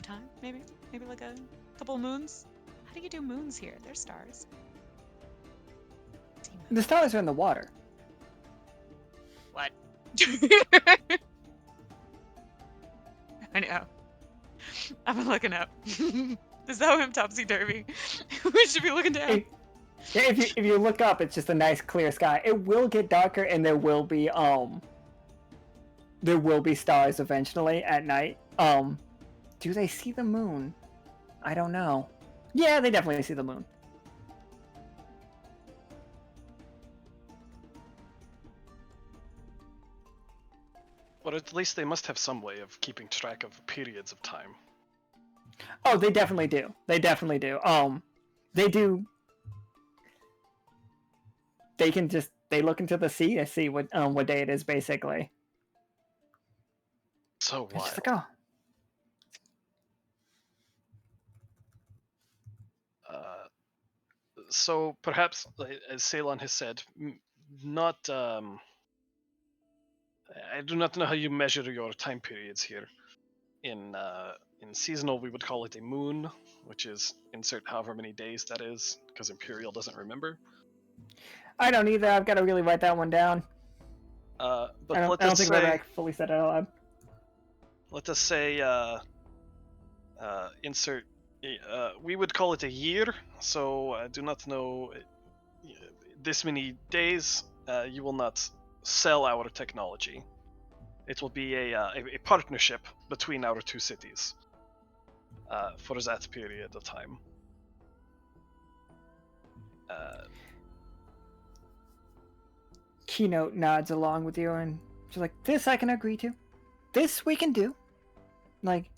time, maybe like a couple moons. How do you do moons here? They're stars. The stars are in the water. What? I know. I've been looking up. Is that I'm topsy-turvy? We should be looking down. Yeah, if you look up, it's just a nice clear sky. It will get darker, and there will be stars eventually at night. Do they see the moon? I don't know. Yeah, they definitely see the moon. Or at least they must have some way of keeping track of periods of time. Oh, they definitely do. They definitely do. They do. They can just look into the sea to see what day it is, basically. So It's wild. just like, oh. So perhaps, as Ceylon has said, not. I do not know how you measure your time periods here. In seasonal, we would call it a moon, which is insert however many days that is, because Imperial doesn't remember. I don't either. I've got to really write that one down. But I don't think I fully said it out loud. Let us say insert. We would call it a year. So I do not know this many days. You will not sell our technology. It will be a partnership between our 2 cities for that period of time. Keynote nods along with you, and she's like, "This I can agree to. This we can do. Like,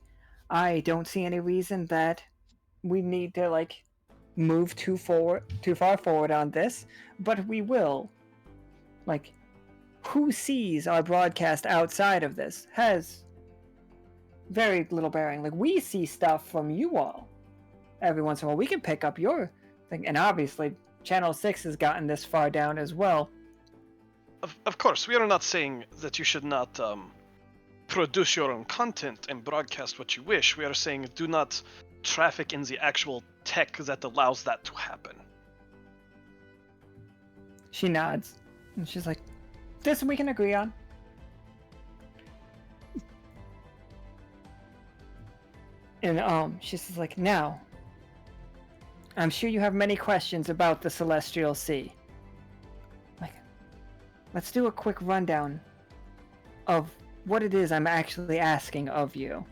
I don't see any reason that we need to like move too far forward on this, but we will. Like, who sees our broadcast outside of this has very little bearing. Like, we see stuff from you all every once in a while. We can pick up your thing, and obviously Channel 6 has gotten this far down as well. Of course, we are not saying that you should not produce your own content and broadcast what you wish. We are saying do not traffic in the actual tech that allows that to happen. She nods, and she's like, "This we can agree on." And she's like, "Now, I'm sure you have many questions about the Celestial Sea. Like, let's do a quick rundown of what it is I'm actually asking of you."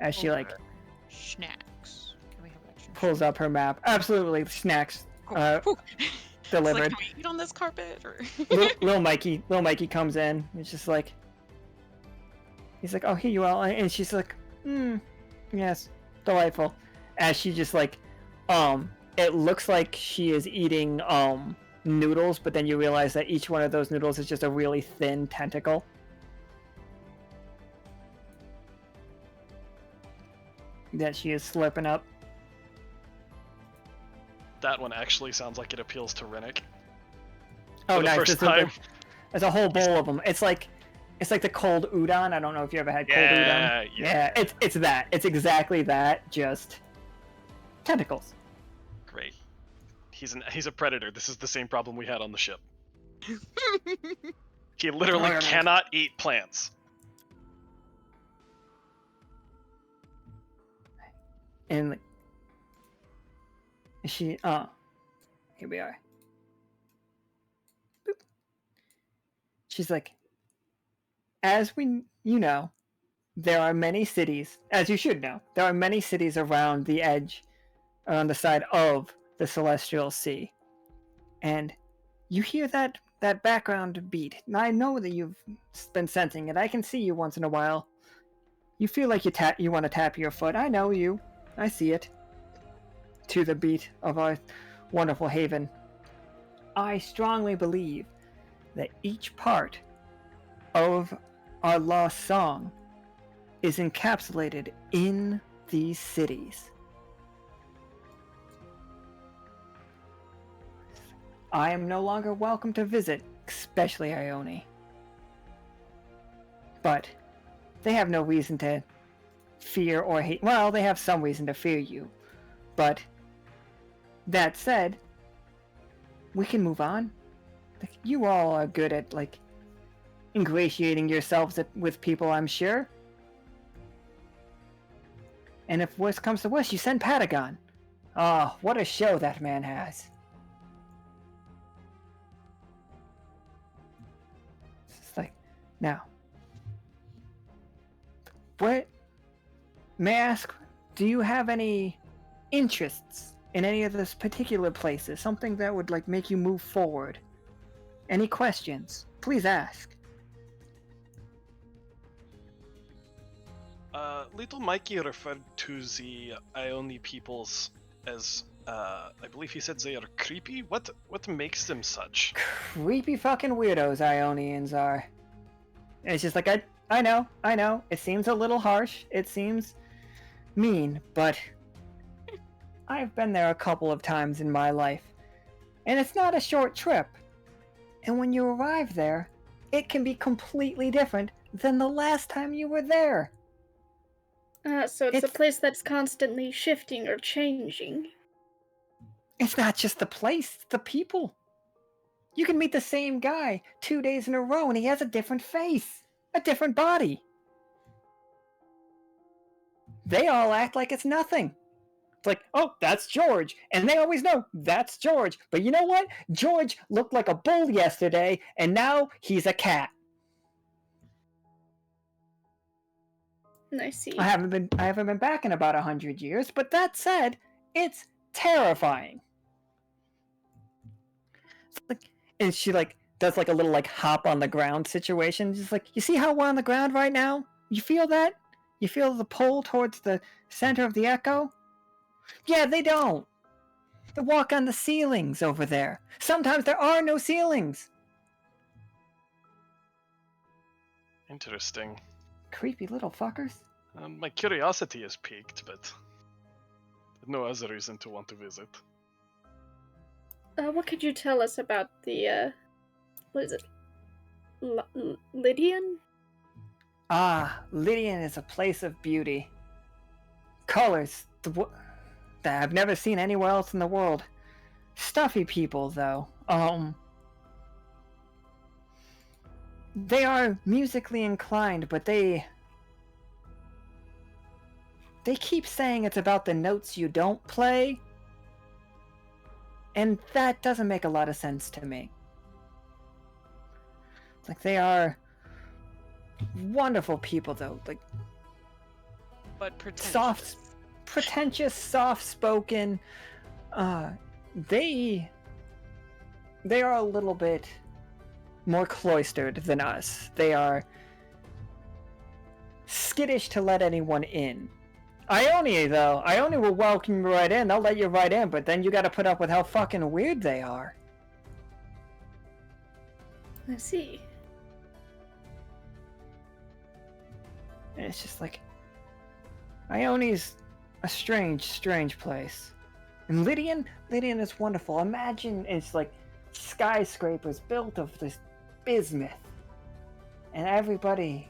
As she like Snacks. Can we have extra pulls up her map. Absolutely, snacks Whew. delivered. It's like, can we eat on this carpet? Or... Little Mikey comes in. It's just like, he's like, "Oh, here you are," and she's like, "Yes, delightful." As she just like, it looks like she is eating noodles, but then you realize that each one of those noodles is just a really thin tentacle. That she is slurping up. That one actually sounds like it appeals to Renic. Oh, For the nice! first time. There's a whole bowl of them. It's like the cold udon. I don't know if you ever had cold udon. Yeah. It's that. It's exactly that. Just tentacles. Great. He's a predator. This is the same problem we had on the ship. He literally cannot eat plants. And like, she here we are. Boop. She's like, as you know, there are many cities, as you should know, there are many cities around the edge, on the side of the Celestial Sea. And you hear that background beat. And I know that you've been sensing it. I can see you once in a while. You feel like you want to tap your foot. I know you. I see it. To the beat of our wonderful haven. I strongly believe that each part of our lost song is encapsulated in these cities. I am no longer welcome to visit, especially Ione. But they have no reason to fear or hate. Well, they have some reason to fear you. But that said, we can move on. Like, you all are good at, like, ingratiating yourselves with people, I'm sure. And if worse comes to worse, you send Patagon. Oh, what a show that man has. It's like, now, what, may I ask, do you have any interests in any of those particular places? Something that would, like, make you move forward? Any questions? Please ask. Little Mikey referred to the Ione peoples as, I believe he said they are creepy. What makes them such? Creepy fucking weirdos Ionians are. And it's just like, I know. It seems a little harsh. It seems mean, but I've been there a couple of times in my life. And it's not a short trip. And when you arrive there, it can be completely different than the last time you were there. So it's a place that's constantly shifting or changing. It's not just the place, it's the people. You can meet the same guy 2 days in a row and he has a different face, a different body. They all act like it's nothing. It's like, oh, that's George. And they always know, that's George. But you know what? George looked like a bull yesterday, and now he's a cat. I see. I haven't been back in about 100 years, but that said, it's terrifying. It's like, and she like does like a little like hop on the ground situation. Just like, you see how we're on the ground right now? You feel that? You feel the pull towards the center of the echo? Yeah, they don't. They walk on the ceilings over there. Sometimes there are no ceilings. Interesting. Creepy little fuckers. My curiosity is piqued, but no other reason to want to visit. What could you tell us about the, what is it? Lydian? Ah, Lydian is a place of beauty. Colors that I've never seen anywhere else in the world. Stuffy people, though. they are musically inclined, but they keep saying it's about the notes you don't play, and that doesn't make a lot of sense to me. It's like they are wonderful people, though. Like, But pretentious. pretentious, soft-spoken. They are a little bit more cloistered than us. They are skittish to let anyone in. Ione, though. Ione will welcome you right in. They'll let you right in, but then you gotta put up with how fucking weird they are. I see. And it's just like... Ione's a strange place. And Lydian is wonderful. Imagine it's like skyscrapers built of this bismuth. And everybody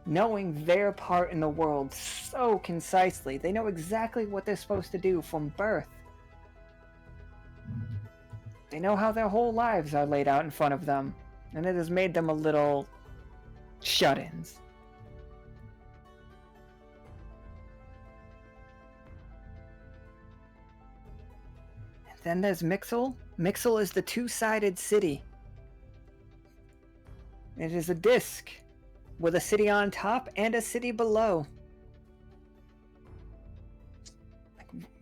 knowing their part in the world so concisely. They know exactly what they're supposed to do from birth. They know how their whole lives are laid out in front of them. And it has made them a little shut-ins. Then there's Mixel. Mixel is the two-sided city. It is a disc with a city on top and a city below.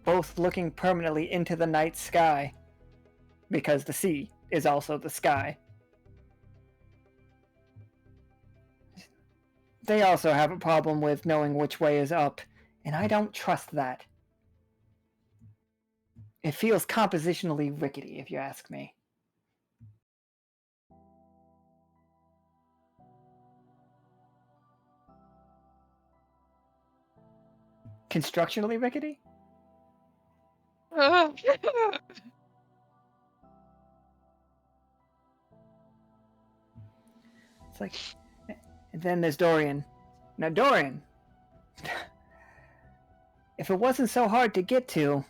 Both looking permanently into the night sky. Because the sea is also the sky. They also have a problem with knowing which way is up, and I don't trust that. It feels compositionally rickety, if you ask me. Constructionally rickety? It's like... And then there's Dorian. Now, Dorian... if it wasn't so hard to get to,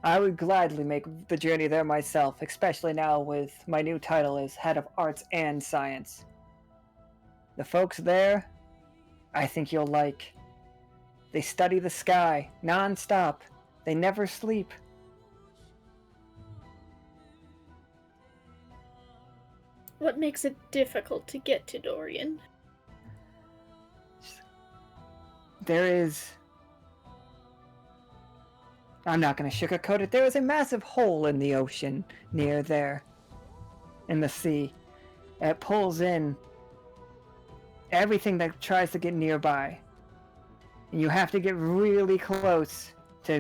I would gladly make the journey there myself, especially now with my new title as Head of Arts and Science. The folks there, I think you'll like. They study the sky, non-stop. They never sleep. What makes it difficult to get to Dorian? There is... I'm not going to sugarcoat it. There is a massive hole in the ocean near there. In the sea. It pulls in everything that tries to get nearby. And you have to get really close to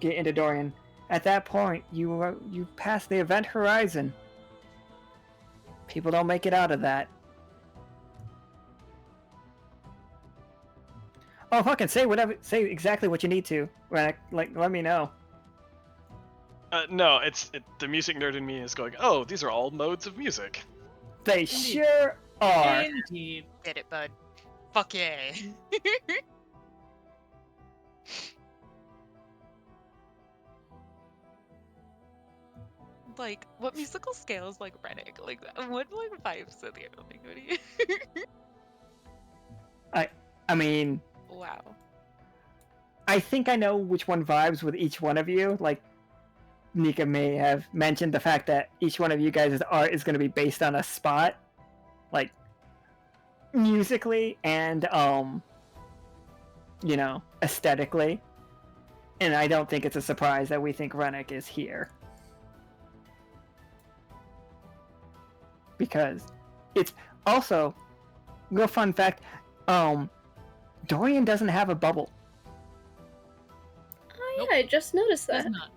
get into Dorian. At that point, you pass the event horizon. People don't make it out of that. Oh, fucking say exactly what you need to. Renic, let me know. No, the music nerd in me is going, oh, these are all modes of music. They sure are. Indeed. Get it, bud. Fuck yeah. Like, what musical scales like Renic? Like, what vibes are the anime? I mean... Wow. I think I know which one vibes with each one of you. Like, Nika may have mentioned the fact that each one of you guys' art is going to be based on a spot. Like, musically and, aesthetically. And I don't think it's a surprise that we think Renic is here. Because it's also, real fun fact, Dorian doesn't have a bubble. Oh yeah, Nope. I just noticed Does that. not.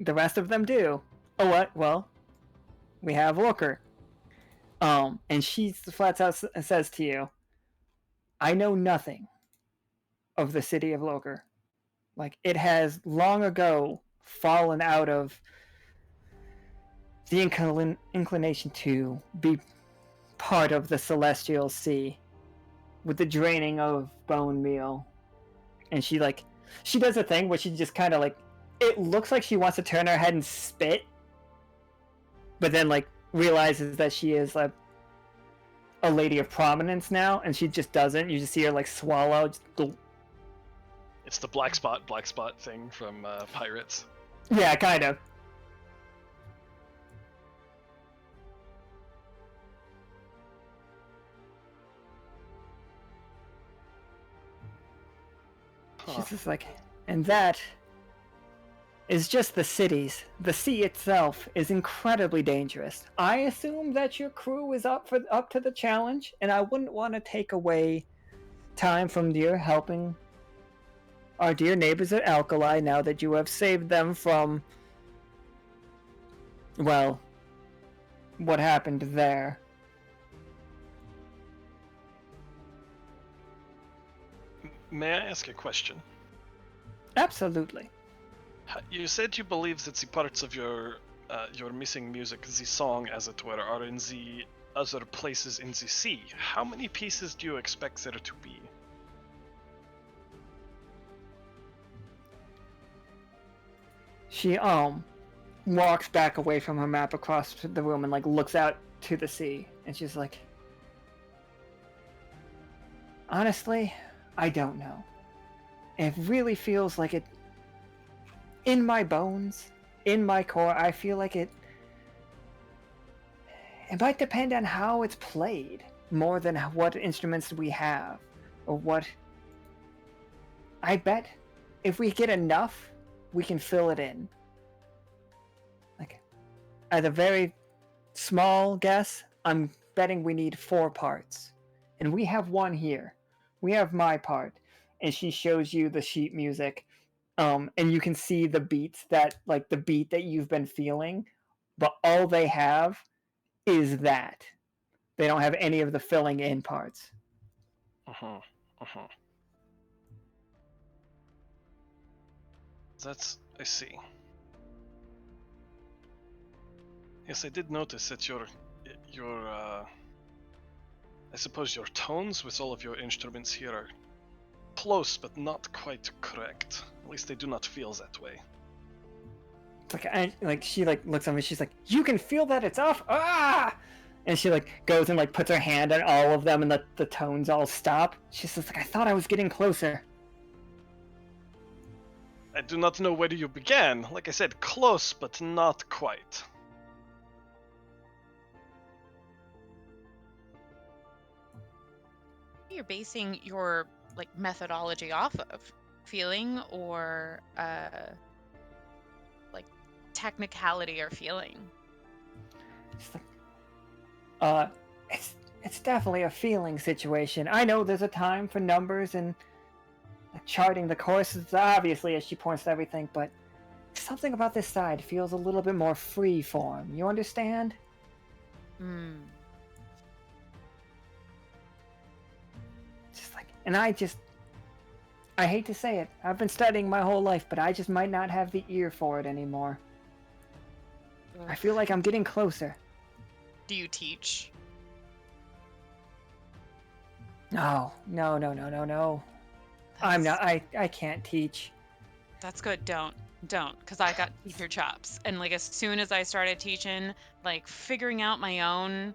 The rest of them do. Oh, what? Well, we have Walker. And she flat out says to you, I know nothing of the city of Loker. Like, it has long ago fallen out of the inclination to be part of the Celestial Sea with the draining of bone meal. And she, she does a thing where she just kind of like, it looks like she wants to turn her head and spit, but then like realizes that she is like a lady of prominence now, and she just doesn't. You just see her like swallow. Just go. It's the black spot thing from Pirates. Yeah, kind of. She's just like, and that is just the cities. The sea itself is incredibly dangerous. I assume that your crew is up to the challenge, and I wouldn't want to take away time from helping our dear neighbors at Alkali now that you have saved them from, well, what happened there. May I ask a question? Absolutely. You said you believe that the parts of your missing music, the song as it were, are in the other places in the sea. How many pieces do you expect there to be? She walks back away from her map across the room and like looks out to the sea, and she's like, honestly, I don't know. It really feels like it, in my bones, in my core, I feel like it might depend on how it's played more than what instruments we have, or what. I bet if we get enough, we can fill it in. Like, at a very small guess, I'm betting we need 4 parts. And we have 1 here. We have my part. And she shows you the sheet music. And you can see the beats that, like, the beat that you've been feeling. But all they have is that. They don't have any of the filling in parts. That's, I see. Yes, I did notice that your I suppose your tones with all of your instruments here are close, but not quite correct. At least they do not feel that way. It's like, she like looks at me, she's like, you can feel that it's off? Ah! And she like goes and like puts her hand on all of them, and the tones all stop. She's just like, I thought I was getting closer. I do not know where you began. Like I said, close, but not quite. You're basing your like methodology off of feeling or like technicality or feeling. It's like, it's definitely a feeling situation. I know there's a time for numbers and charting the courses, obviously, as she points to everything, but something about this side feels a little bit more free form. You understand? Just like, and I hate to say it, I've been studying my whole life, but I just might not have the ear for it anymore. I feel like I'm getting closer. Do you teach? No. I'm not. I can't teach. That's good. Don't, because I got teacher chops, and like as soon as I started teaching, like figuring out my own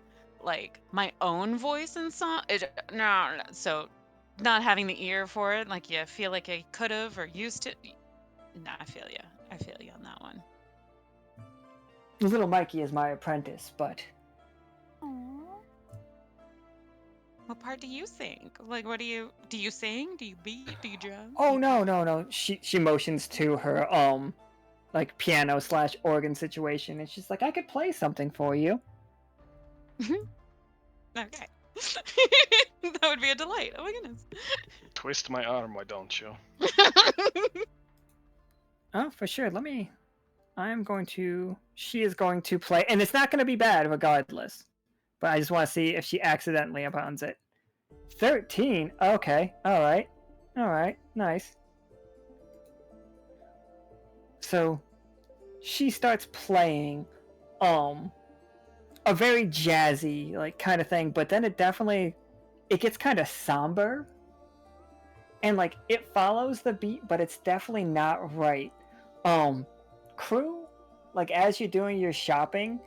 voice and song, no. So, not having the ear for it, like you feel like I could have or used to. No, I feel you. I feel you on that one. Little Mikey is my apprentice, but. Aww. What part do you sing? Like, what do you sing? Do you beat? Do you drum? Oh no. She motions to her like piano / organ situation, and she's like, I could play something for you. Okay. That would be a delight. Oh my goodness. Twist my arm, why don't you? Oh, for sure. She is going to play, and it's not going to be bad regardless. But I just want to see if she accidentally abounds it. 13? Okay. Alright, nice. So, she starts playing, a very jazzy, like, kind of thing, but then it gets kind of somber. and like it follows the beat, but it's definitely not right. Crew, like as you're doing your shopping,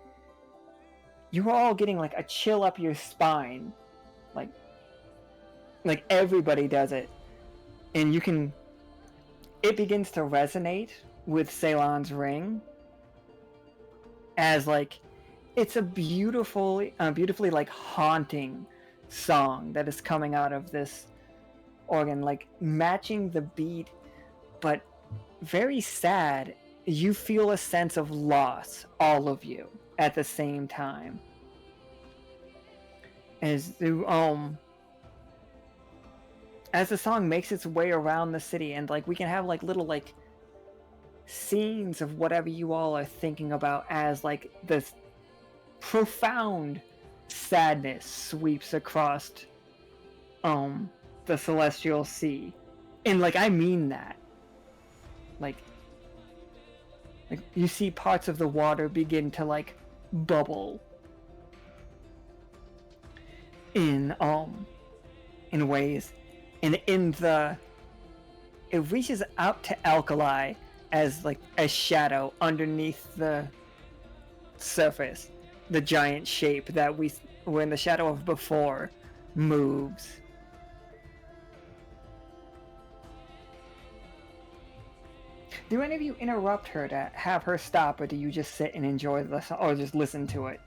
you're all getting like a chill up your spine, like everybody does it, and it begins to resonate with Ceylon's ring as like it's a beautifully like haunting song that is coming out of this organ, like matching the beat, but very sad. You feel a sense of loss, all of you, at the same time. As the song makes its way around the city, and like we can have like little like scenes of whatever you all are thinking about as like this profound sadness sweeps across the celestial sea. And like I mean that. Like you see parts of the water begin to like bubble in ways, and it reaches out to Alkali as like a shadow underneath the surface. The giant shape that we were in the shadow of before moves. Do any of you interrupt her to have her stop, or do you just sit and enjoy the song, or just listen to it?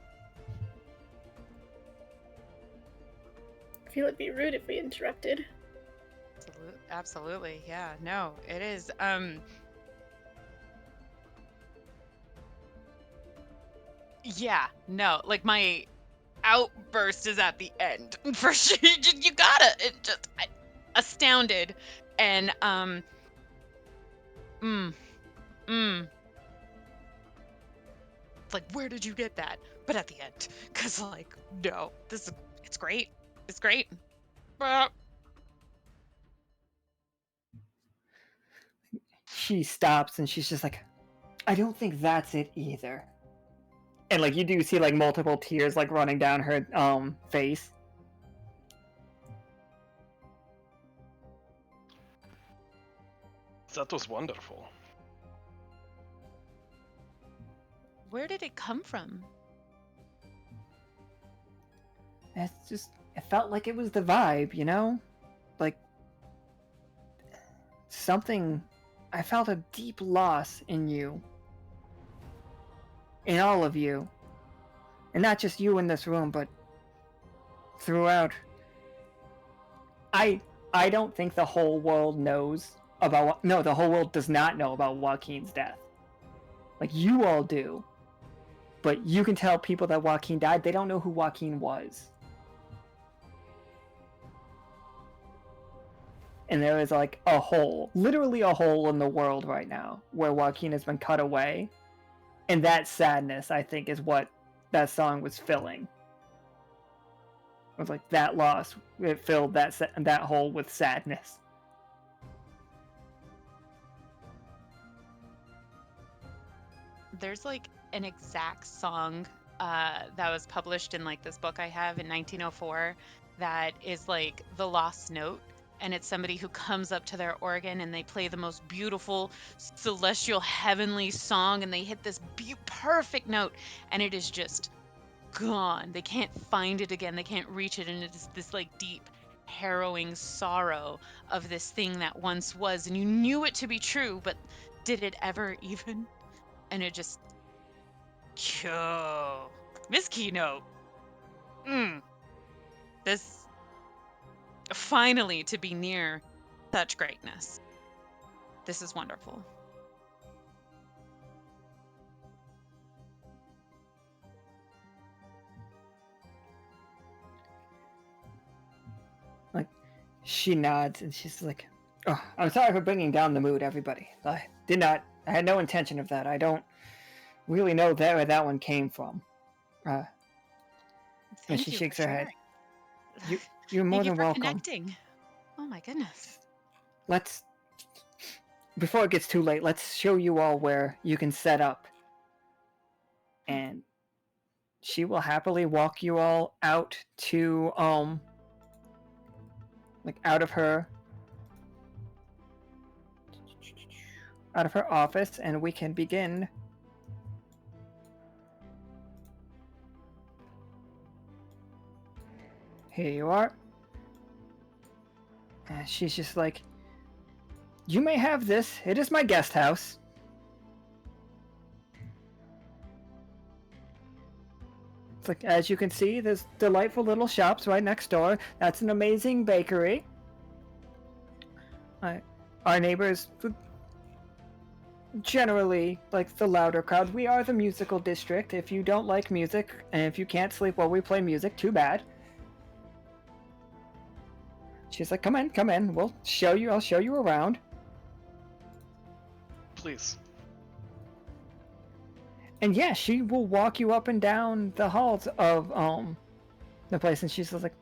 I feel it'd be rude if we interrupted. Absolutely, yeah. No, it is. Yeah, no, like my outburst is at the end for sure. You gotta. It just astounded, and It's like, where did you get that? But at the end, cause like, no, it's great. It's great. She stops and she's just like, I don't think that's it either. And like you do see like multiple tears like running down her face. That was wonderful. Where did it come from? It felt like it was the vibe, you know? Like something, I felt a deep loss in you. In all of you. And not just you in this room, but throughout. I don't think the whole world knows about the whole world does not know about Joaquin's death. Like you all do. But you can tell people that Joaquin died, they don't know who Joaquin was. And there is like a hole, literally a hole in the world right now, where Joaquin has been cut away. And that sadness, I think, is what that song was filling. It was like that loss, it filled that hole with sadness. There's like an exact song that was published in like this book I have in 1904 that is like the lost note, and it's somebody who comes up to their organ and they play the most beautiful celestial heavenly song, and they hit this perfect note, and it is just gone. They can't find it again. They can't reach it, and it is this like deep harrowing sorrow of this thing that once was, and you knew it to be true, but did it ever even? And it just, Miss Keynote. This, finally to be near such greatness. This is wonderful. Like, she nods and she's like, oh, I'm sorry for bringing down the mood, everybody. I had no intention of that. I don't really know where that one came from. And she shakes her head. You're more than welcome. Connecting. Oh my goodness. Before it gets too late, let's show you all where you can set up. And she will happily walk you all out to, like out of her out of her office, and we can begin. Here you are. And she's just like, you may have this. It is my guest house. It's like, as you can see, there's delightful little shops right next door. That's an amazing bakery. Our neighbors, generally, like the louder crowd. We are the musical district. If you don't like music, and if you can't sleep while we play music, too bad. She's like, come in. I'll show you around. Please. And yeah, she will walk you up and down the halls of the place, and she's like,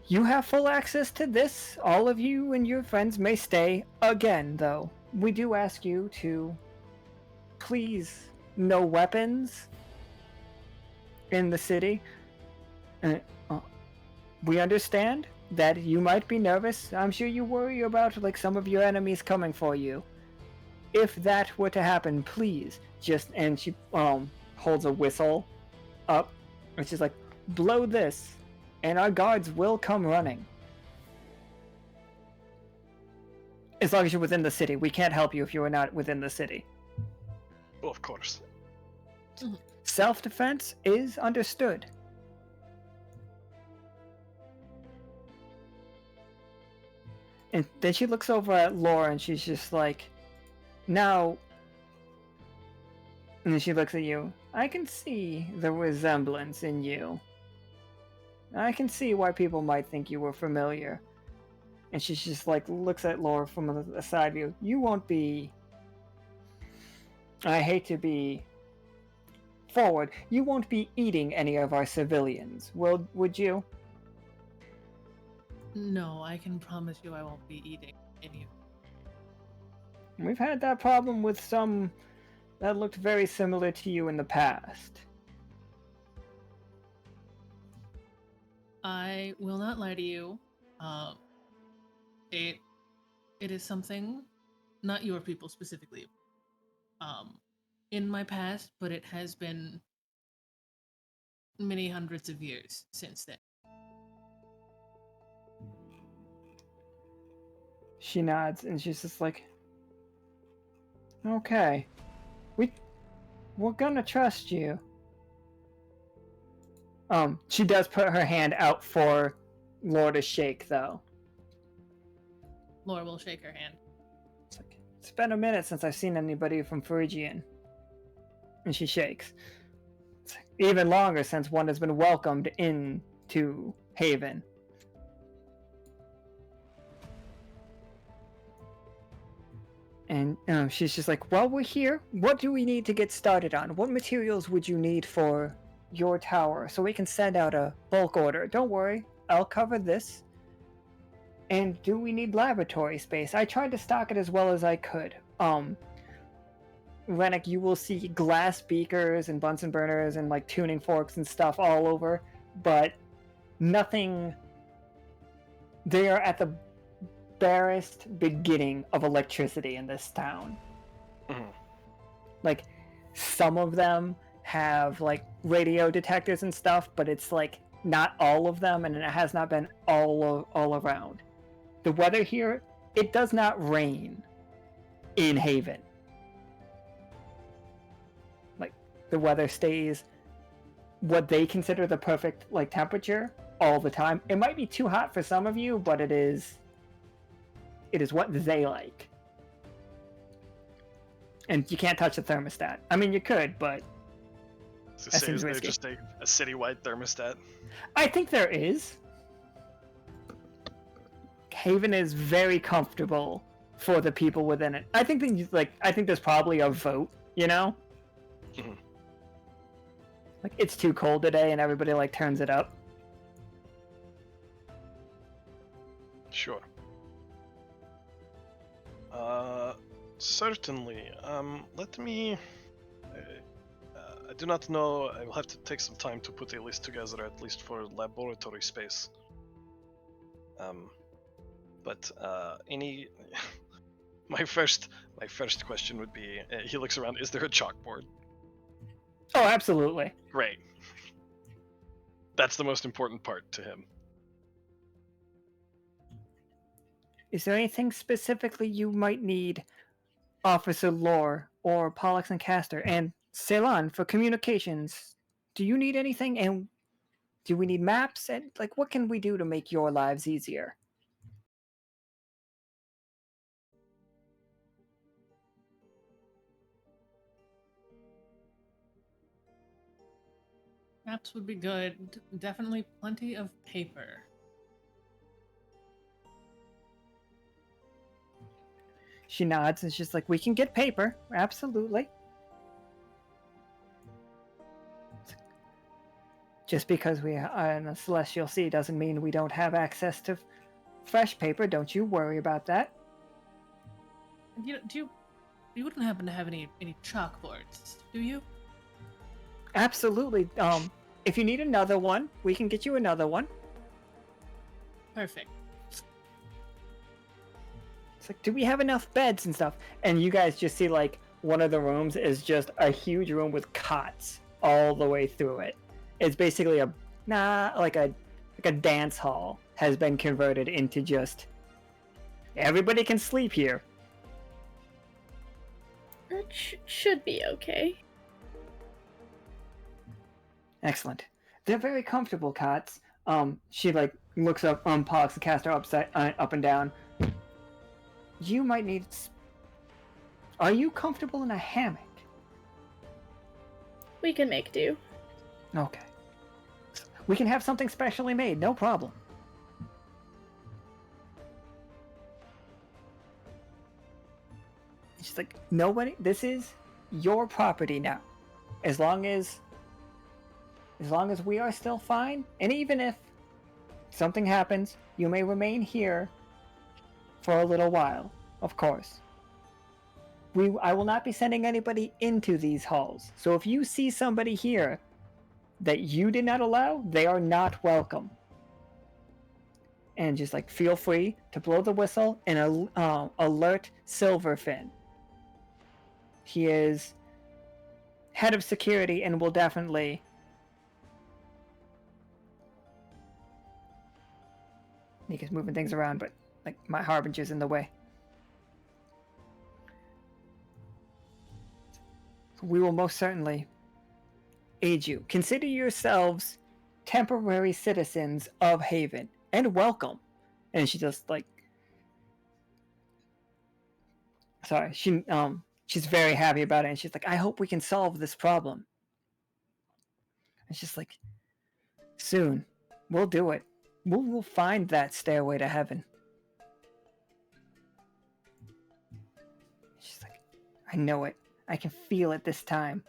you have full access to this. All of you and your friends may stay. Again, though, we do ask you to please no weapons in the city. We understand that you might be nervous. I'm sure you worry about like some of your enemies coming for you. If that were to happen, please just, and she holds a whistle up, and she's like, blow this, and our guards will come running. As long as you're within the city. We can't help you if you are not within the city. Well, of course. Self-defense is understood. And then she looks over at Laura and she's just like, now, and then she looks at you. I can see the resemblance in you. I can see why people might think you were familiar. And she's just like, looks at Laura from a side view. You won't be, I hate to be forward, you won't be eating any of our civilians, would you? No, I can promise you I won't be eating any of We've had that problem with some that looked very similar to you in the past. I will not lie to you. It is something, not your people specifically, in my past, but it has been many hundreds of years since then. She nods and she's just like, okay, we're gonna trust you. She does put her hand out for Laura to shake, though. Laura will shake her hand. It's like, it's been a minute since I've seen anybody from Phrygian. And she shakes. It's like, even longer since one has been welcomed into Haven. And she's just like, well, we're here. What do we need to get started on? What materials would you need for your tower so we can send out a bulk order? Don't worry, I'll cover this. And do we need laboratory space? I tried to stock it as well as I could. Renic, you will see glass beakers and Bunsen burners and like tuning forks and stuff all over, but nothing. They are at the barest beginning of electricity in this town. Mhm. Like, some of them have like radio detectors and stuff, but it's like not all of them, and it has not been all around. The weather here, it does not rain in Haven. Like, the weather stays what they consider the perfect like temperature all the time. It might be too hot for some of you, but it is what they like. And you can't touch the thermostat. I mean, you could, but So that say, seems is there risky. just a citywide thermostat? I think there is. Haven is very comfortable for the people within it. I think there's probably a vote, you know? Mhm. Like, it's too cold today and everybody like turns it up. Sure. Certainly. Let me. I do not know. I will have to take some time to put a list together, at least for laboratory space. But any. My first question would be, he looks around, is there a chalkboard? Oh, absolutely. Great. That's the most important part to him. Is there anything specifically you might need, Officer Lore or Pollux and Castor and Ceylon for communications? Do you need anything? And do we need maps? And like, what can we do to make your lives easier? Maps would be good. Definitely plenty of paper. She nods and she's like, we can get paper. Absolutely. Just because we are in the Celestial Sea doesn't mean we don't have access to fresh paper. Don't you worry about that. You wouldn't happen to have any chalkboards, do you? Absolutely. If you need another one, we can get you another one. Perfect. It's like, do we have enough beds and stuff? And you guys just see like one of the rooms is just a huge room with cots all the way through it. It's basically like a dance hall has been converted into just everybody can sleep here. That should be okay. Excellent. They're very comfortable cots. She like looks up Pollux and Castor up and down. You might need. Are you comfortable in a hammock? We can make do. Okay. We can have something specially made. No problem. She's like, nobody. This is your property now. As long as we are still fine, and even if something happens, you may remain here for a little while, of course. I will not be sending anybody into these halls. So if you see somebody here that you did not allow, they are not welcome. And just like feel free to blow the whistle and alert Silverfin. He is head of security and will definitely Nika's moving things around, but like my harbinger's in the way. We will most certainly aid you. Consider yourselves temporary citizens of Haven and welcome. And she just like, sorry, she's very happy about it, and she's like, I hope we can solve this problem. It's just like, soon we'll do it. We'll find that stairway to heaven. She's like, I know it. I can feel it this time.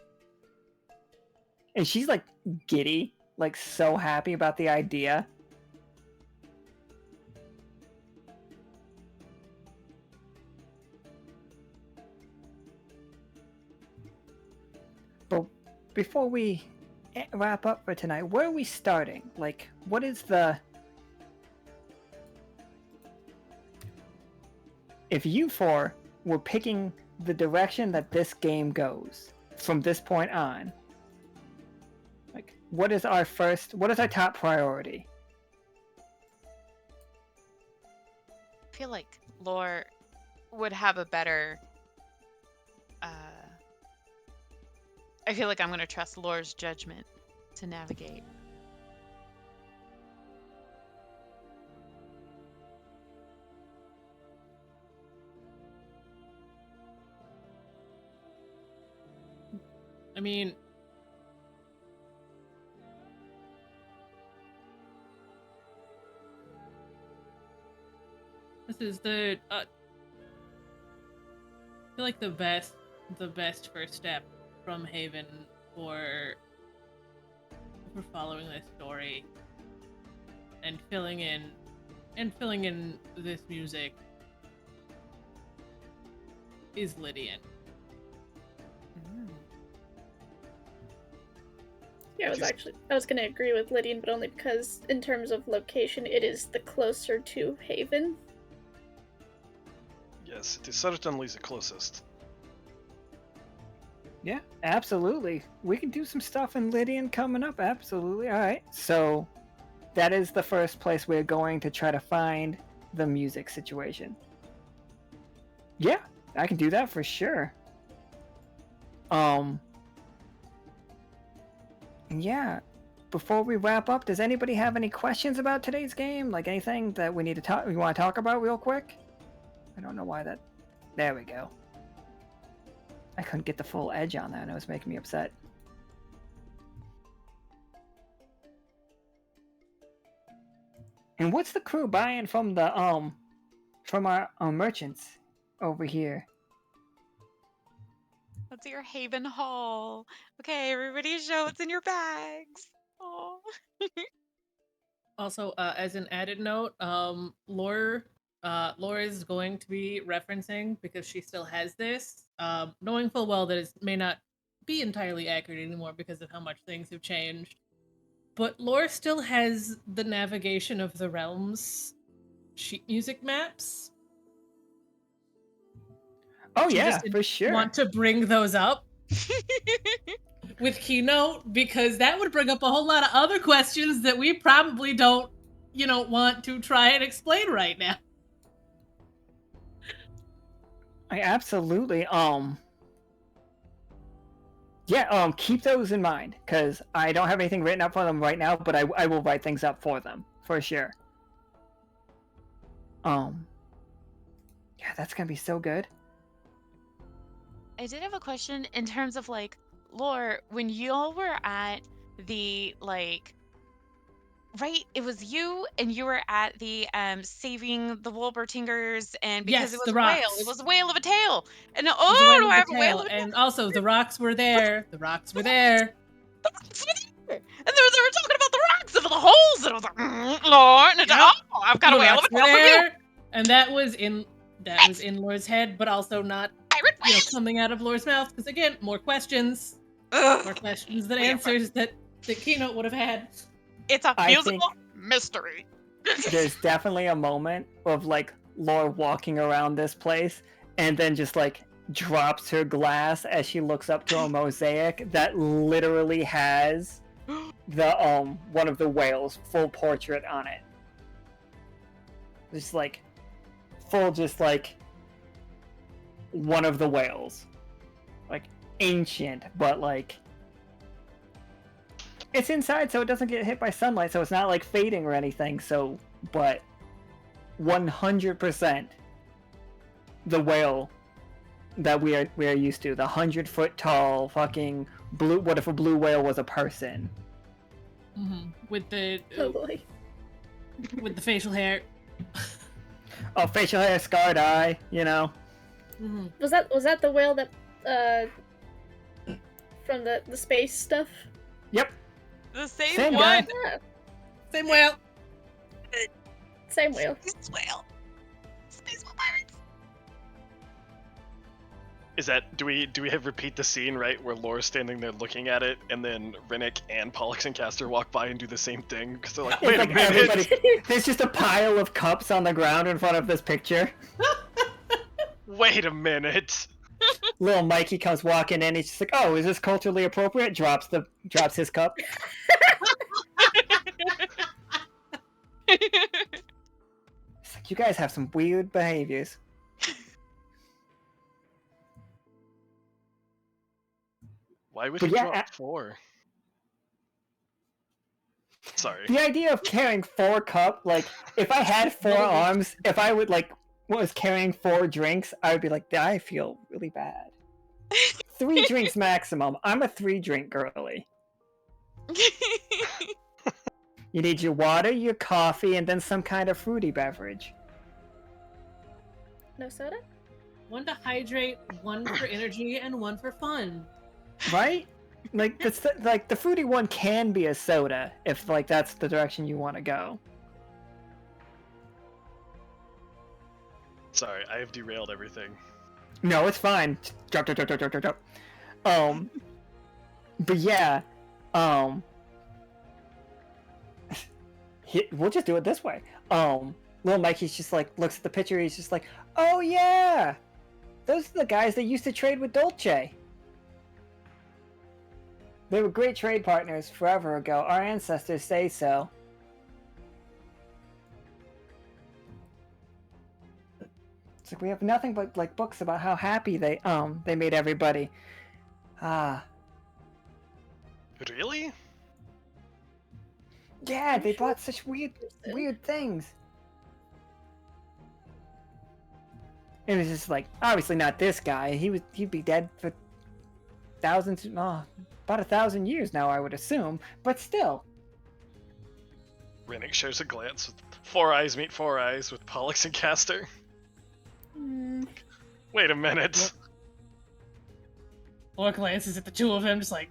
And she's like giddy, like so happy about the idea. But before we wrap up for tonight, where are we starting? Like, what is the... If you four were picking the direction that this game goes from this point on, like, what is our top priority? I feel like Lore would have a better. I feel like I'm going to trust Lore's judgment to navigate. I mean, this is I feel like the best first step from Haven for following this story and filling in this music is Lydian. Yeah, I was gonna agree with Lydian, but only because in terms of location, it is the closer to Haven. Yeah, Yes, it is certainly the closest. Yeah, absolutely. We can do some stuff in Lydian coming up. Absolutely. All right. So that is the first place we're going to try to find the music situation. Yeah, I can do that for sure. Yeah. Before we wrap up, does anybody have any questions about today's game? Like anything that we need to we want to talk about real quick? I don't know why that. There we go. I couldn't get the full edge on that, and it was making me upset. And what's the crew buying from the from our merchants over here? That's your Haven Hall. Okay, everybody show what's in your bags. Oh. Also, as an added note, Lore is going to be referencing, because she still has this, knowing full well that it may not be entirely accurate anymore because of how much things have changed. But Lore still has the Navigation of the Realms sheet music maps. Oh She yeah, just didn't for sure. want to bring those up with Keynote, because that would bring up a whole lot of other questions that we probably don't, want to try and explain right now. I absolutely yeah, keep those in mind, because I don't have anything written up for them right now, but I will write things up for them for sure. Yeah, that's gonna be so good. I did have a question in terms of like Lore, when y'all were at the right, it was you and you were at the saving the Wolvertingers, and because Yes, it was the a whale, rocks. it was a whale of a tail. And It was a oh, whale do of I the have a whale tail, of a tail? and also the rocks were there. The rocks were there. The rocks were there. And they were talking about the rocks and the holes, and I was like, Lore, and Yep. oh, I've got a The whale of rocks a were tail for you. there, and that was in Lore's head, but also not, Pirate whale. coming out of Lore's mouth. Because again, more questions Ugh. than We have answers that the Keynote would have had. It's a I musical think mystery. there's definitely a moment of like Laura walking around this place and then just like drops her glass as she looks up to a mosaic that literally has the one of the whales full portrait on it. Just like full, just like one of the whales, like ancient, but like it's inside so it doesn't get hit by sunlight, so it's not like fading or anything. So, but 100% the whale that we are used to, the 100-foot tall fucking blue. What if a blue whale was a person? Mm-hmm. With the Oh boy. with the facial hair. Oh, facial hair, scarred eye, you know. Mm-hmm. Was that the whale that from the space stuff? Yep. The same Same one. guy. Yeah, Same whale. same whale. Space whale. Space whale pirates. Is that do we have repeat the scene, right, where Laura's standing there looking at it, and then Renic and Pollux and Castor walk by and do the same thing because they're like, It's wait a like minute. everybody. There's just a pile of cups on the ground in front of this picture. Wait a minute. Little Mikey comes walking in. He's just like, "Oh, is this culturally appropriate?" Drops his cup. It's like, you guys have some weird behaviors. Why would But he yeah, drop 4? Sorry. The idea of carrying 4 cups, like, if I had 4 arms, if I would, like, was carrying 4 drinks, I would be like, I feel really bad. 3 drinks maximum. I'm a 3-drink girly. You need your water, your coffee, and then some kind of fruity beverage. No soda? 1 to hydrate, 1 for energy, and 1 for fun. Right? Like, the fruity one can be a soda, if, like, that's the direction you want to go. Sorry, I have derailed everything. No, it's fine. Drop. But yeah, we'll just do it this way. little Mikey's just like looks at the picture. He's just like, "Oh yeah, those are the guys that used to trade with Dolce. They were great trade partners forever ago. Our ancestors say so." It's like we have nothing but like books about how happy they made everybody. Ah. Really? Yeah, they bought such weird things. It was just like, obviously not this guy. He'd be dead for thousands, about 1,000 years now, I would assume. But still. Renic shares a glance with Four Eyes meet Four Eyes with Pollux and Castor. Wait a minute. Laura glances at the two of them, just like,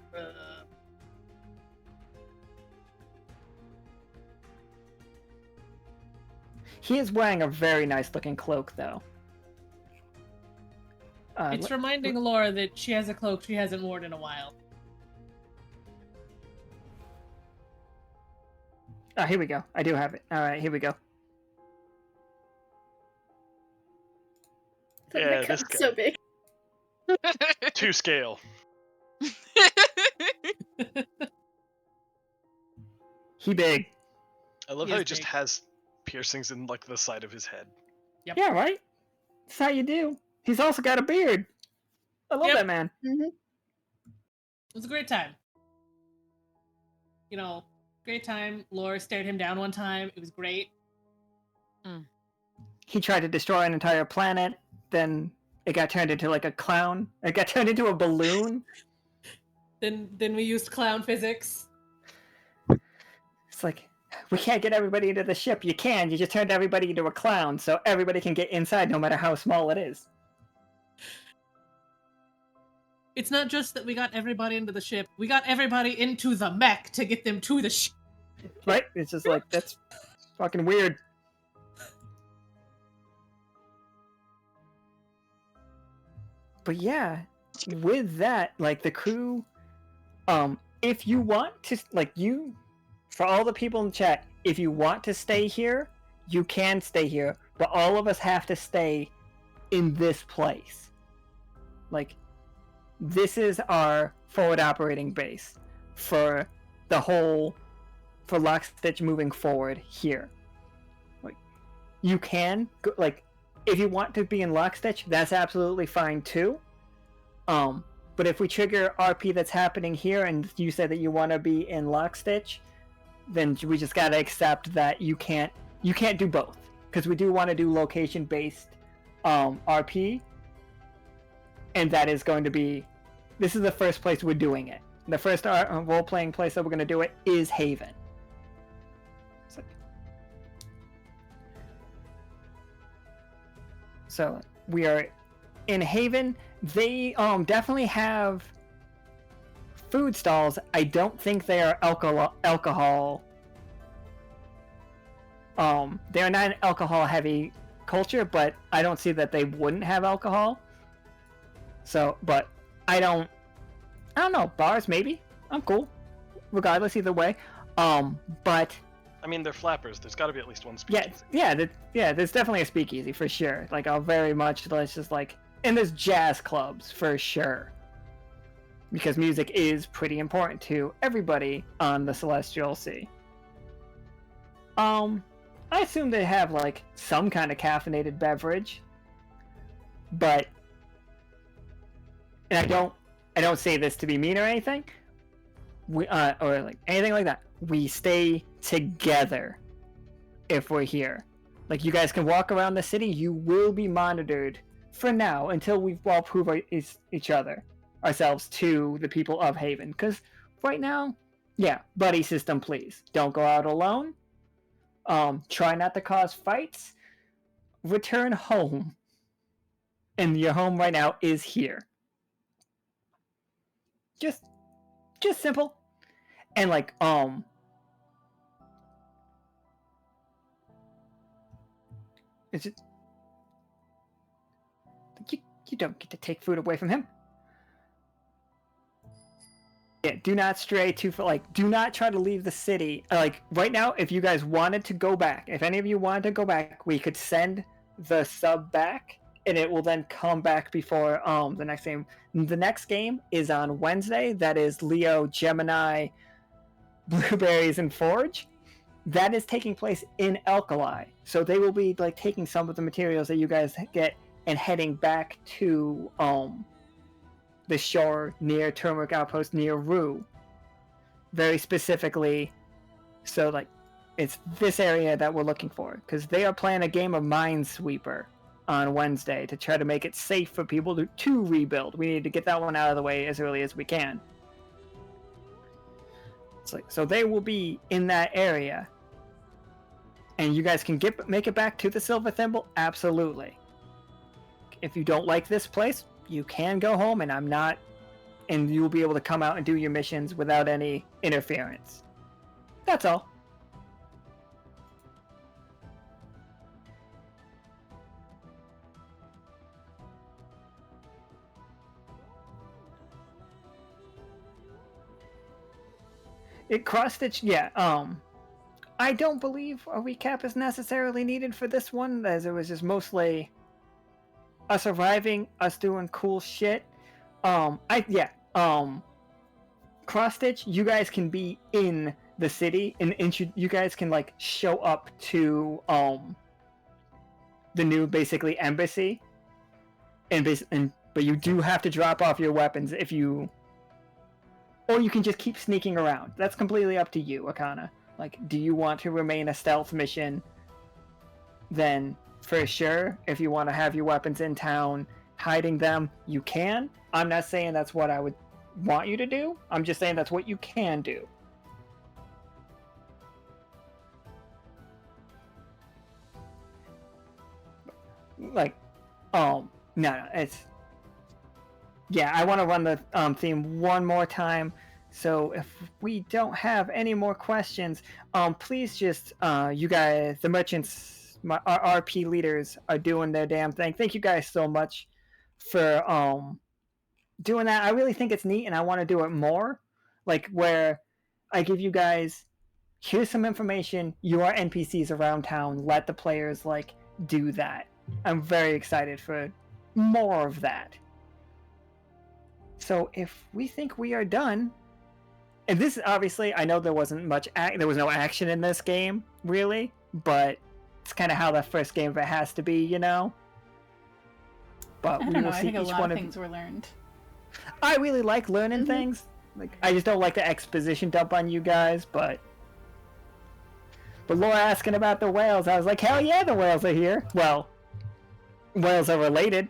He is wearing a very nice looking cloak, though. It's reminding Laura that she has a cloak she hasn't worn in a while. Oh, here we go. I do have it. Alright, here we go. Yeah, The this cup's guy. so big. 2 scale. He big. I love He how is he just big. has piercings in like the side of his head. Yep. Yeah, right? That's how you do. He's also got a beard. I love Yep. that man. Mm-hmm. It was a great time. You know, great time. Laura stared him down one time. It was great. He tried to destroy an entire planet, then it got turned into like a clown. It got turned into a balloon. Then we used clown physics. It's like, we can't get everybody into the ship. You can. You just turned everybody into a clown, so everybody can get inside no matter how small it is. It's not just that we got everybody into the ship. We got everybody into the mech to get them to the ship. Right? It's just like, that's fucking weird. But yeah, with that, like the crew, if you want to, like for all the people in the chat, if you want to stay here, you can stay here, but all of us have to stay in this place. Like, this is our forward operating base for the whole, for Lockstitch moving forward here. Like, you can, go, like, if you want to be in Lockstitch, that's absolutely fine too. But if we trigger RP that's happening here and you said that you want to be in Lockstitch, then we just gotta accept that you can't do both, because we do want to do location-based RP, and that is going to be, this is the first place we're doing it. The first role-playing place that we're going to do it is Haven. So we are in Haven. They definitely have food stalls. I don't think they are alcohol. They're not an alcohol-heavy culture, but I don't see that they wouldn't have alcohol. So, but I don't know. Bars, maybe. I'm cool. Regardless, either way. But I mean, they're flappers. There's got to be at least one speakeasy. yeah. There's definitely a speakeasy for sure. Like, I'll very much, let's just like, and there's jazz clubs for sure. Because music is pretty important to everybody on the Celestial Sea. I assume they have like some kind of caffeinated beverage, but, and I don't say this to be mean or anything, or like anything like that. We stay together if we're here. Like, you guys can walk around the city. You will be monitored for now until we've all prove ourselves to the people of Haven. Because right now, yeah, buddy system, please. Don't go out alone. Try not to cause fights. Return home. And your home right now is here. Just simple. And like, it's just, you don't get to take food away from him. do not stray too far. Like, do not try to leave the city. Like, right now, if you guys wanted to go back, if any of you wanted to go back, we could send the sub back, and it will then come back before the next game. The next game is on Wednesday. That is Leo, Gemini, Blueberries, and Forge. That is taking place in Alkali. So they will be like taking some of the materials that you guys get and heading back to the shore near Turmeric Outpost near Rue. Very specifically, so like it's this area that we're looking for, because they are playing a game of Minesweeper on Wednesday to try to make it safe for people to rebuild. We need to get that one out of the way as early as we can. It's like, so they will be in that area. And you guys can make it back to the Silver Thimble? Absolutely. If you don't like this place, you can go home, and you'll be able to come out and do your missions without any interference. That's all. Cross-stitch, yeah, I don't believe a recap is necessarily needed for this one, as it was just mostly us arriving, us doing cool shit. Cross-stitch, you guys can be in the city, and you guys can like show up to the new basically embassy, but you do have to drop off your weapons or you can just keep sneaking around. That's completely up to you, Akana. Like, do you want to remain a stealth mission? Then, for sure, if you want to have your weapons in town, hiding them, you can. I'm not saying that's what I would want you to do. I'm just saying that's what you can do. Like, no, it's... Yeah, I want to run the theme one more time. So if we don't have any more questions, please just, you guys, the merchants, our RP leaders are doing their damn thing. Thank you guys so much for doing that. I really think it's neat, and I want to do it more. Like, where I give you guys, here's some information, you are NPCs around town, let the players, like, do that. I'm very excited for more of that. So if we think we are done, and this obviously, I know there wasn't much, there was no action in this game, really, but it's kind of how that first game of it has to be, you know? But I we don't will know, I see think a each lot one of things were learned. I really like learning things. Like, I just don't like the exposition dump on you guys, but Laura asking about the whales, I was like, hell yeah, the whales are here. Well, whales are related.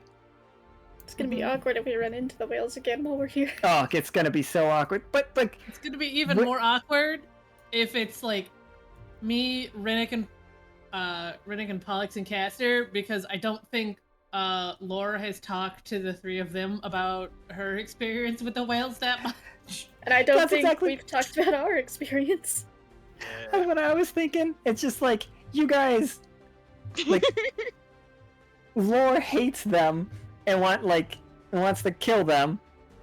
It's gonna be awkward if we run into the whales again while we're here. Oh, it's gonna be so awkward. But like, it's gonna be even more awkward if it's like me, Renic, and Pollux and Castor, because I don't think Laura has talked to the three of them about her experience with the whales that much. And I don't think we've talked about our experience. That's what I was thinking. It's just like, you guys, like, Laura hates them and wants to kill them,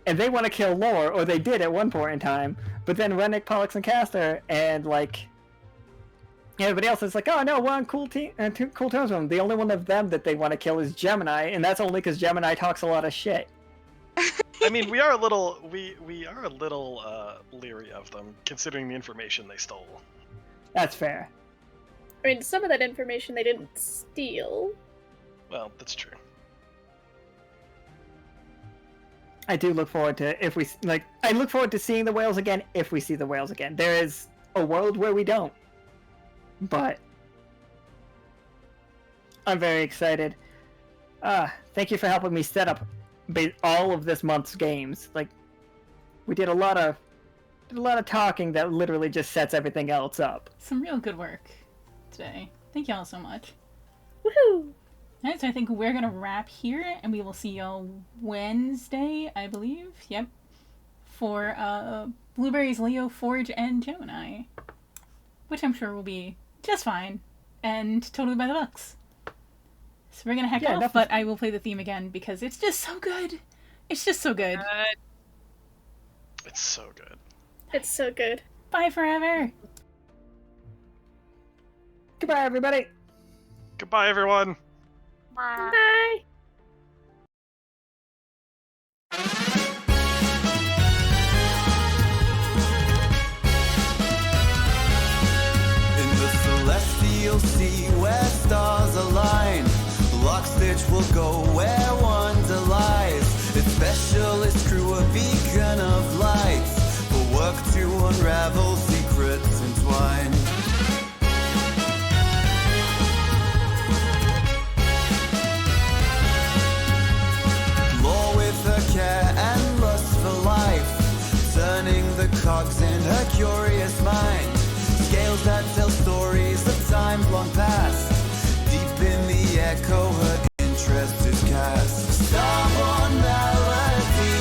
and they want to kill Lore, or they did at one point in time. But then Renic, Pollux, and Castor, and like everybody else is like, oh no, we're on cool terms with them. The only one of them that they want to kill is Gemini, and that's only because Gemini talks a lot of shit. I mean, we are a little leery of them, considering the information they stole. That's fair. I mean, some of that information they didn't steal. Well, that's true. I do look forward to I look forward to seeing the whales again if we see the whales again. There is a world where we don't. But I'm very excited. Thank you for helping me set up all of this month's games. Like, we did a lot of talking that literally just sets everything else up. Some real good work today. Thank y'all so much. Woohoo! Alright, so I think we're gonna wrap here, and we will see y'all Wednesday, I believe. Yep. For Blueberries, Leo, Forge, and Gemini. Which I'm sure will be just fine. And totally by the books. So we're gonna heck off, but I will play the theme again because it's just so good. It's just so good. It's so good. It's so good. Bye forever. Goodbye, everybody. Goodbye, everyone. Bye. In the celestial sea where stars align, Lockstitch will go where wonder lies. Its specialist crew a beacon of light, will work to unravel secrets entwined. Lore with her care and lust for life, turning the cogs in her curious mind. Scales that tell stories of times long past. Deep in the echo, her interest is cast. Starborne Melody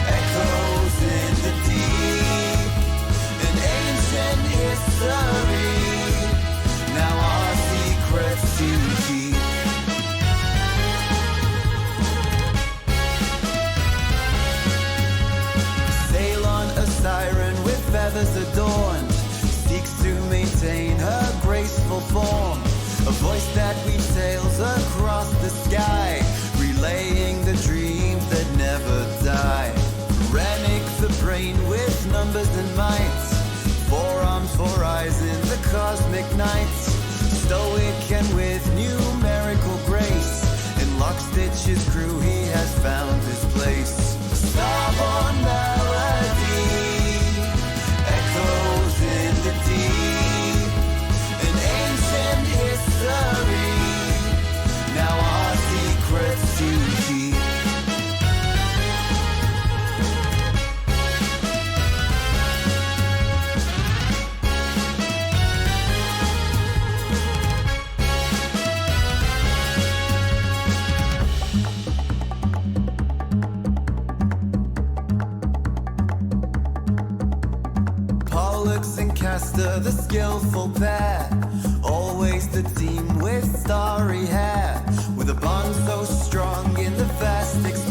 echoes in the deep. An ancient history, now our secrets to keep. Ceylon, a siren with feathers adorned, seeks to maintain her graceful form. A voice that weaves tales across the sky, relaying the dreams that never die. Renic, the brain with numbers and might, 4 arms, 4 eyes in the cosmic night. Stoic and with numerical grace, in Lockstitch's crew he has found his place. Starborne Melody echoes in the deep. An ancient history, now our secrets to keep. Pollux and Castor, the skillful pair, always the team with starry hair, with a bond so strong in the vast expanse.